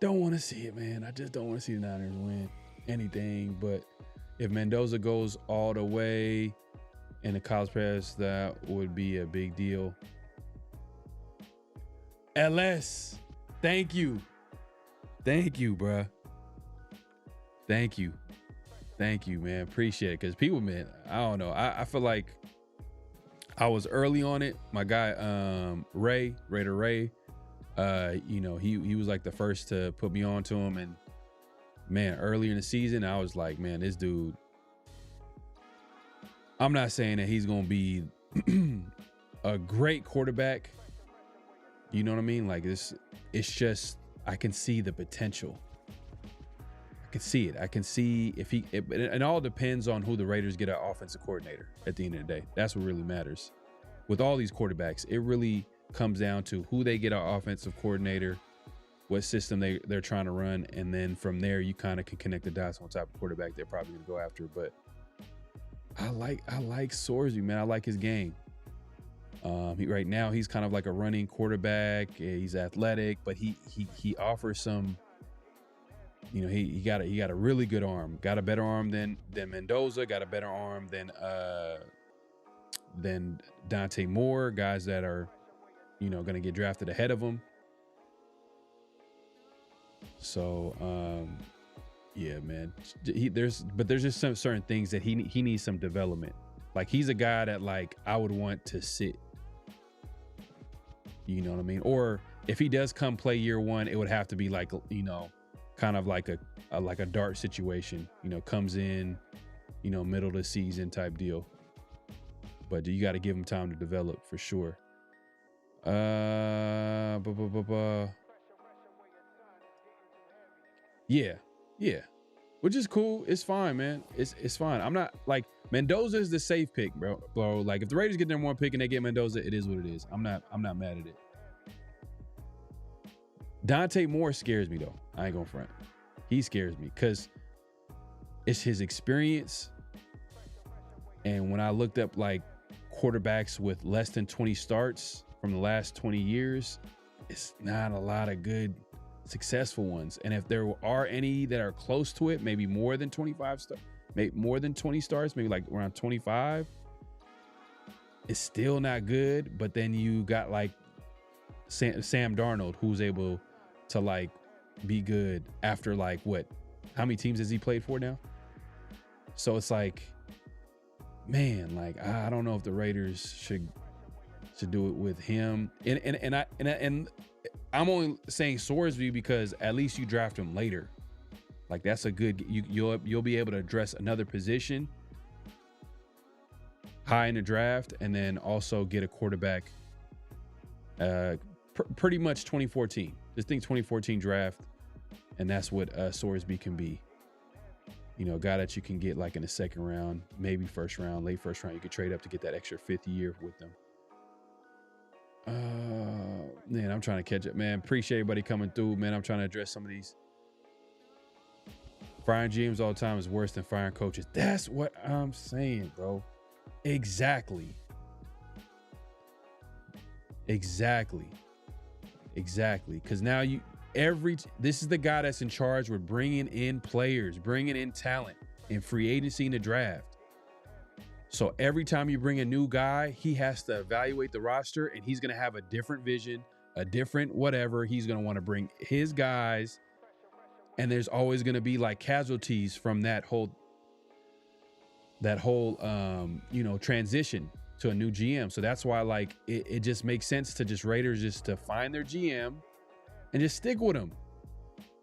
don't want to see it, man. I just don't want to see the Niners win anything. But if Mendoza goes all the way in the college pass, that would be a big deal. LS, thank you, bruh. Thank you, man. Appreciate it. Because people, man, I don't know. I feel like I was early on it. My guy, Raider Ray, he was like the first to put me on to him. And man, earlier in the season, I was like, man, this dude, I'm not saying that he's going to be a great quarterback. You know what I mean? Like, it's just, I can see the potential. I can see it. I can see if it all depends on who the Raiders get an offensive coordinator at the end of the day. That's what really matters. With all these quarterbacks, it really comes down to who they get an offensive coordinator, what system they're trying to run, and then from there you kind of can connect the dots on what type of quarterback they're probably going to go after. But I like Sorsby, man. I like his game. Right now he's kind of like a running quarterback. He's athletic, but he offers some. He got a really good arm. Got a better arm than Mendoza. Got a better arm than than Dante Moore, guys that are, going to get drafted ahead of him. So, yeah, man, there's just some certain things that he needs some development. Like, he's a guy that, like, I would want to sit. You know what I mean? Or if he does come play year one, it would have to be like, kind of like a dart situation, comes in, middle of the season type deal. But you got to give him time to develop for sure. Yeah. Which is cool. It's fine, man. It's fine. I'm not like, Mendoza is the safe pick, bro. Like, if the Raiders get their one pick and they get Mendoza, it is what it is. I'm not mad at it. Dante Moore scares me though. I ain't gonna front. He scares me because it's his experience. And when I looked up like quarterbacks with less than 20 starts from the last 20 years, it's not a lot of good successful ones. And if there are any that are close to it, maybe more than 25 stars, maybe more than 20 starts, maybe like around 25, it's still not good. But then you got like Sam Darnold, who's able to like be good after like how many teams has he played for now? So it's like, man, like I don't know if the Raiders should do it with him. And I'm only saying Sorsby because at least you draft him later. Like, that's a good, you'll be able to address another position high in the draft, and then also get a quarterback pretty much 2014. Just think 2014 draft, and that's what Sorsby can be. A guy that you can get like in the second round, maybe first round, late first round. You could trade up to get that extra fifth year with them. Man, I'm trying to catch up, man. Appreciate everybody coming through, man. I'm trying to address some of these. Firing GMs all the time is worse than firing coaches. That's what I'm saying, bro. Exactly. Because now this is the guy that's in charge with bringing in players, bringing in talent in free agency in the draft. So every time you bring a new guy, he has to evaluate the roster, and he's going to have a different vision, a different whatever. He's going to want to bring his guys, and there's always going to be like casualties from that whole transition to a new GM. So that's why like it just makes sense to just Raiders just to find their GM and just stick with him.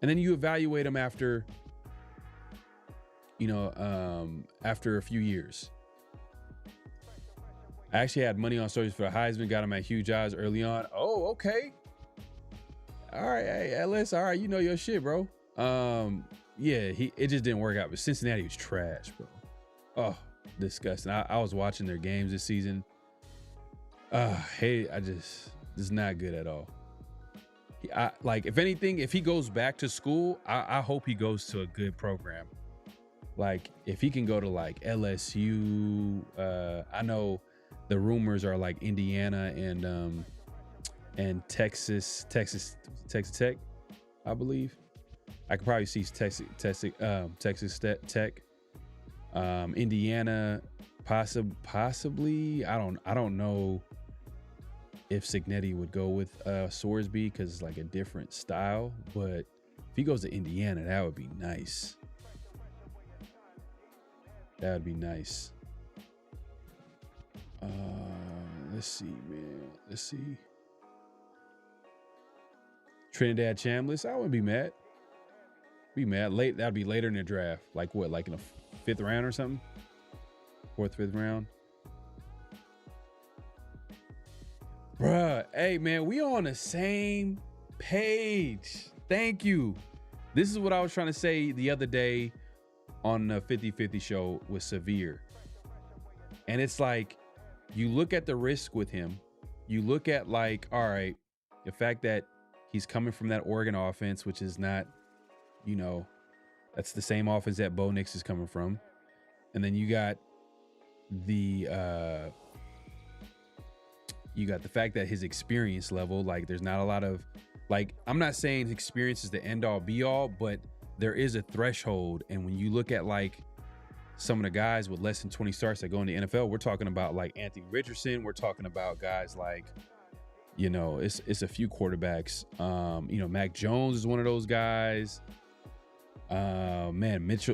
And then you evaluate him after, after a few years. I actually had money on Sorsby for Heisman, got him at huge odds early on. Oh, okay. All right, hey, Ellis, all right, you know your shit, bro. Yeah, it just didn't work out. But Cincinnati was trash, bro. Oh, disgusting. I was watching their games this season. This is not good at all. Like, if anything, if he goes back to school, I hope he goes to a good program. Like, if he can go to like LSU, I know the rumors are like Indiana and Texas Tech, I believe. I could probably see Texas Tech, Indiana, possibly. I don't know if Cignetti would go with Sorsby because it's like a different style. But if he goes to Indiana, that would be nice. That would be nice. Let's see, man. Let's see. Trinidad Chambliss, I wouldn't be mad. Late, that'd be later in the draft. Like what? Like in the fifth round or something? Fourth, fifth round. Bruh, hey man, we on the same page. Thank you. This is what I was trying to say the other day on the 50-50 show with Severe. And it's like, you look at the risk with him. You look at like, all right, the fact that he's coming from that Oregon offense, which is not, that's the same offense that Bo Nix is coming from. And then you got the fact that his experience level, like there's not a lot of, like, I'm not saying experience is the end all be all, but there is a threshold. And when you look at like some of the guys with less than 20 starts that go in the NFL, we're talking about like Anthony Richardson. We're talking about guys like, you know, it's a few quarterbacks. You know, Mac Jones is one of those guys. Man, Mitch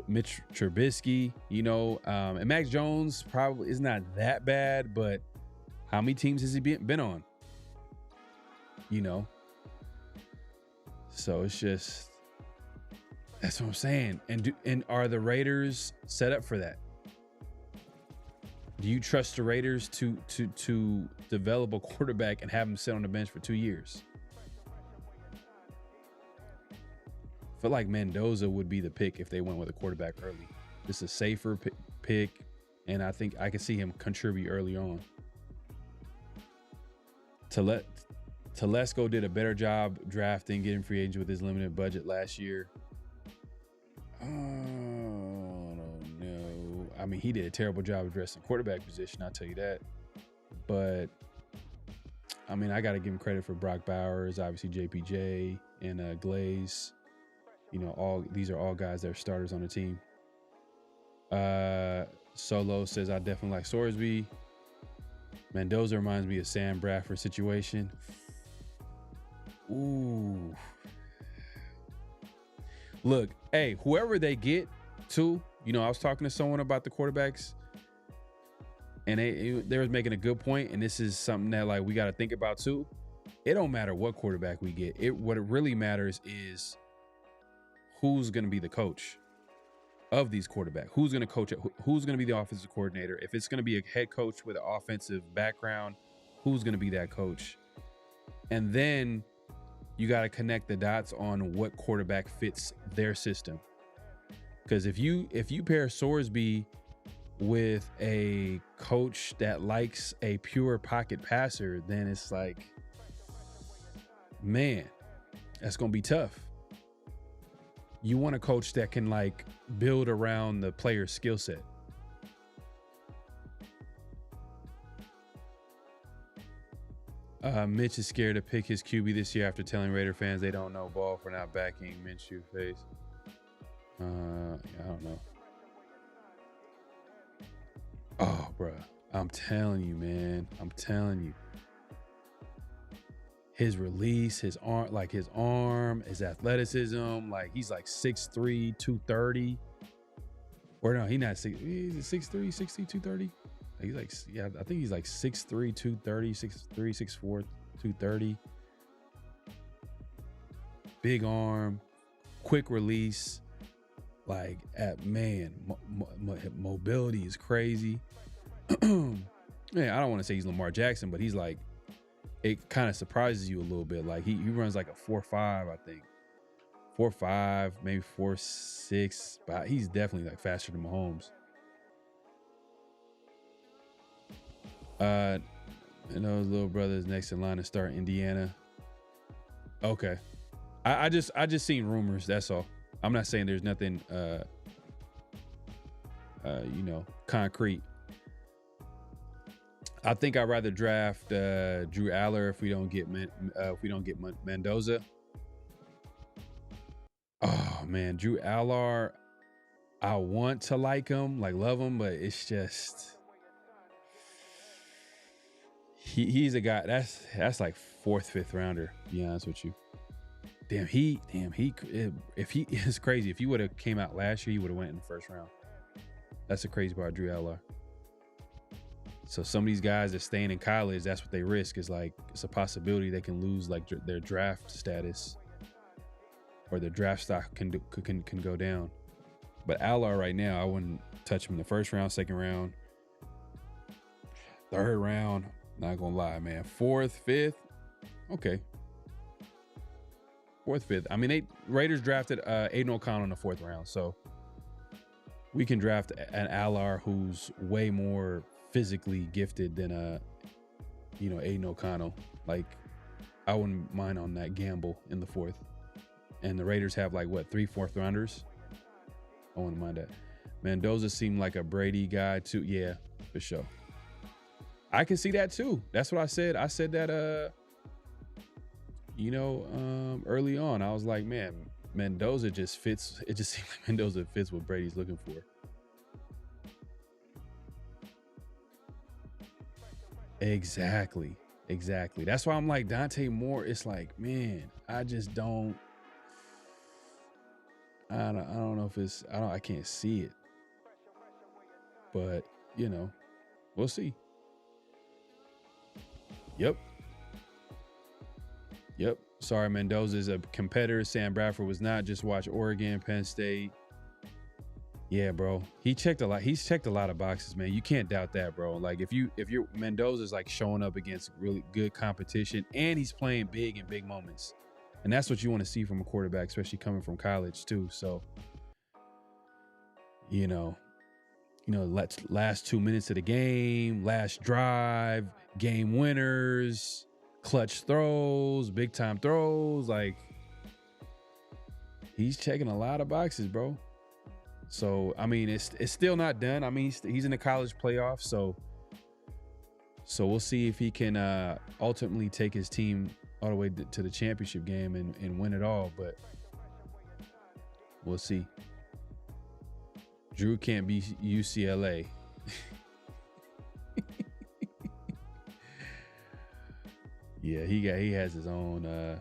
Trubisky, you know, and Mac Jones probably is not that bad, but how many teams has he been on? You know, so it's just, that's what I'm saying. And are the Raiders set up for that? Do you trust the Raiders to develop a quarterback and have him sit on the bench for 2 years? I feel like Mendoza would be the pick if they went with a quarterback early. This is a safer pick, and I think I can see him contribute early on. Telesco did a better job drafting, getting free agents with his limited budget last year. I don't know. I mean, he did a terrible job addressing quarterback position, I'll tell you that. But, I mean, I got to give him credit for Brock Bowers, obviously JPJ, and Glaze. You know, these are all guys that are starters on the team. Solo says, I definitely like Sorsby. Mendoza reminds me of Sam Bradford situation. Ooh. Look, hey, whoever they get to, you know, I was talking to someone about the quarterbacks, and they was making a good point, and this is something that like we got to think about too. It don't matter what quarterback we get. What it really matters is who's going to be the coach of these quarterbacks. Who's going to coach it? Who's going to be the offensive coordinator? If it's going to be a head coach with an offensive background, who's going to be that coach? And then you got to connect the dots on what quarterback fits their system. Because if you pair Sorsby with a coach that likes a pure pocket passer, then it's like, man, that's going to be tough. You want a coach that can like build around the player's skill set. Mitch is scared to pick his QB this year after telling Raider fans they don't know ball for not backing Minshew face. I don't know. Oh, bro, I'm telling you, man. I'm telling you. His release, his arm, his athleticism, like he's like 6'3", 230. Or no, he's not 6'3", 6'3", 230. He's like, yeah, I think he's like 6'3", 230, 6'3", 6'4", 230. Big arm, quick release. Like, mobility is crazy. Man, I don't want to say he's Lamar Jackson, but he's like, it kind of surprises you a little bit. Like he runs like a 4.5, I think. 4.5, maybe 4.6, but he's definitely like faster than Mahomes. You know, his little brother is next in line to start Indiana. Okay. I just seen rumors, that's all. I'm not saying there's nothing you know, concrete. I think I'd rather draft Drew Aller if we don't get Mendoza. Oh man, Drew Aller, I want to like him, like love him, but it's just he's a guy that's like 4th, 5th rounder, to be honest with you. It's crazy. If he would have came out last year, he would have went in the 1st round. That's the crazy part, Drew Aller. So some of these guys that staying in college, that's what they risk, is like it's a possibility they can lose like their draft status, or their draft stock can go down. But Aller right now, I wouldn't touch him in the 1st round, 2nd round, 3rd round. Not gonna lie, man. 4th, 5th, okay. 4th, 5th. I mean, Raiders drafted Aiden O'Connell in the 4th round, so we can draft an Aller who's way more physically gifted than Aiden O'Connell. Like, I wouldn't mind on that gamble in the 4th. And the Raiders have like what, 3 4th rounders? I wouldn't mind that. Mendoza seemed like a Brady guy too. Yeah, for sure. I can see that too. That's what I said. I said that early on. I was like, man, Mendoza just fits. It just seems like Mendoza fits what Brady's looking for. Exactly. That's why I'm like Dante Moore. It's like, man, I just don't. I don't know if it's. I can't see it. But we'll see. Yep. Sorry, Mendoza's a competitor. Sam Bradford was not. Just watch Oregon, Penn State. Yeah, bro. He's checked a lot of boxes, man. You can't doubt that, bro. Like if you're Mendoza's like showing up against really good competition and he's playing big in big moments. And that's what you want to see from a quarterback, especially coming from college too. So, last 2 minutes of the game, last drive, game winners, clutch throws, big time throws. Like he's checking a lot of boxes, bro. So, I mean, it's still not done. I mean, he's in the college playoffs. So we'll see if he can ultimately take his team all the way to the championship game and win it all. But we'll see. Drew can't be UCLA. Yeah, he has his own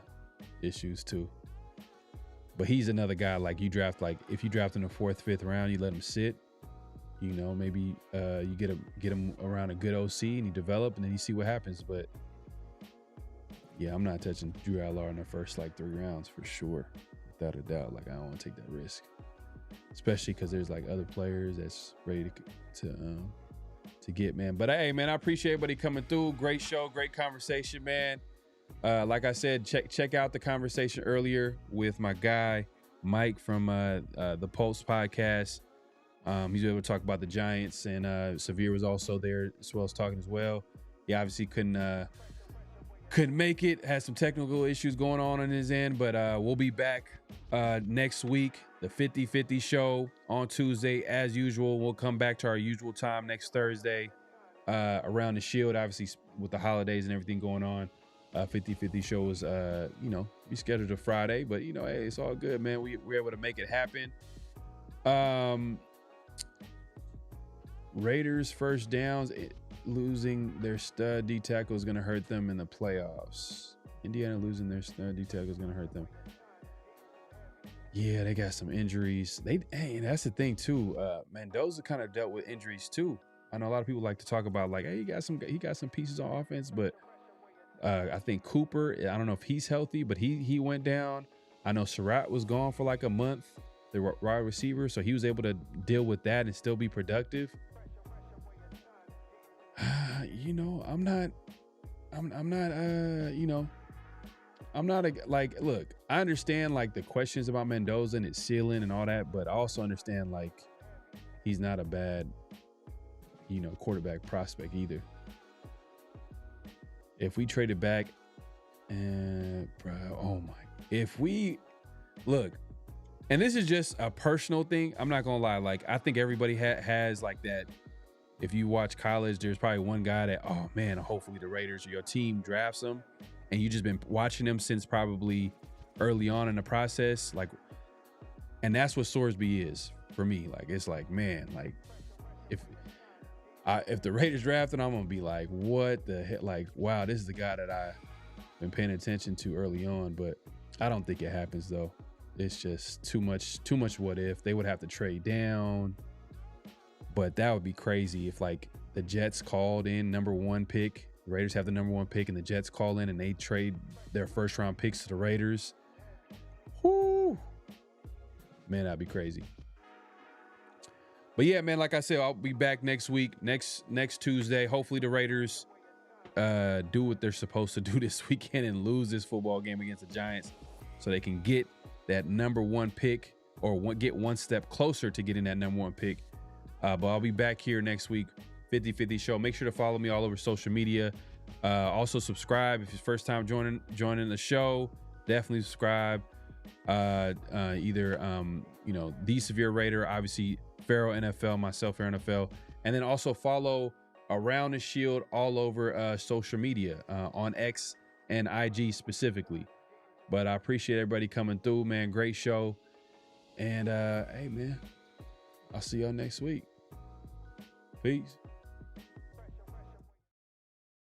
issues too. But he's another guy like you draft, like if you draft in the 4th, 5th round, you let him sit. Maybe you get him around a good OC and he develop and then you see what happens. But yeah, I'm not touching Drew Allar in the first like 3 rounds for sure, without a doubt. Like I don't want to take that risk, especially because there's like other players that's ready to get, man. But hey, man, I appreciate everybody coming through. Great show, great conversation, man. Like I said, check out the conversation earlier with my guy Mike from the Pulse podcast. He's able to talk about the Giants, and Severe was also there as well as talking as well. He obviously couldn't make it, had some technical issues going on his end, but we'll be back next week, the 50-50 show on Tuesday as usual. We'll come back to our usual time next Thursday around the Shield, obviously with the holidays and everything going on. 50-50 show was we scheduled a Friday, but hey, it's all good, man. We're able to make it happen. Raiders first downs, losing their stud D tackle is going to hurt them in the playoffs. Indiana losing their stud D tackle is going to hurt them. Yeah, they got some injuries. And that's the thing too. Mendoza kind of dealt with injuries too. I know a lot of people like to talk about like, hey, he got some pieces on offense, but I think Cooper, I don't know if he's healthy, but he went down. I know Surratt was gone for like a month, the wide receiver, so he was able to deal with that and still be productive. Look, I understand like the questions about Mendoza and his ceiling and all that, but I also understand like he's not a bad, quarterback prospect either. If we traded back, if we look, and this is just a personal thing, I'm not gonna lie, like I think everybody has like that. If you watch college, there's probably one guy that, oh man, hopefully the Raiders or your team drafts him, and you just been watching him since probably early on in the process, like, and that's what Sorsby is for me. Like it's like, man, like if the Raiders draft him, I'm gonna be like, what the heck? Like, wow, this is the guy that I've been paying attention to early on. But I don't think it happens though. It's just too much what if. They would have to trade down. But that would be crazy if like the Jets called in number 1 pick. The Raiders have the number 1 pick and the Jets call in and they trade their first round picks to the Raiders. Whoo! Man, that'd be crazy. But yeah, man, like I said, I'll be back next week, next Tuesday. Hopefully the Raiders do what they're supposed to do this weekend and lose this football game against the Giants so they can get that number 1 pick or get one step closer to getting that number 1 pick. But I'll be back here next week, 50-50 show. Make sure to follow me all over social media. Also subscribe if it's first time joining the show. Definitely subscribe. The Severe Raider, obviously PharoahNFL, myself PharoahNFL, and then also follow Around the Shield all over social media on X and IG specifically. But I appreciate everybody coming through, man. Great show. And hey, man, I'll see y'all next week. Peace.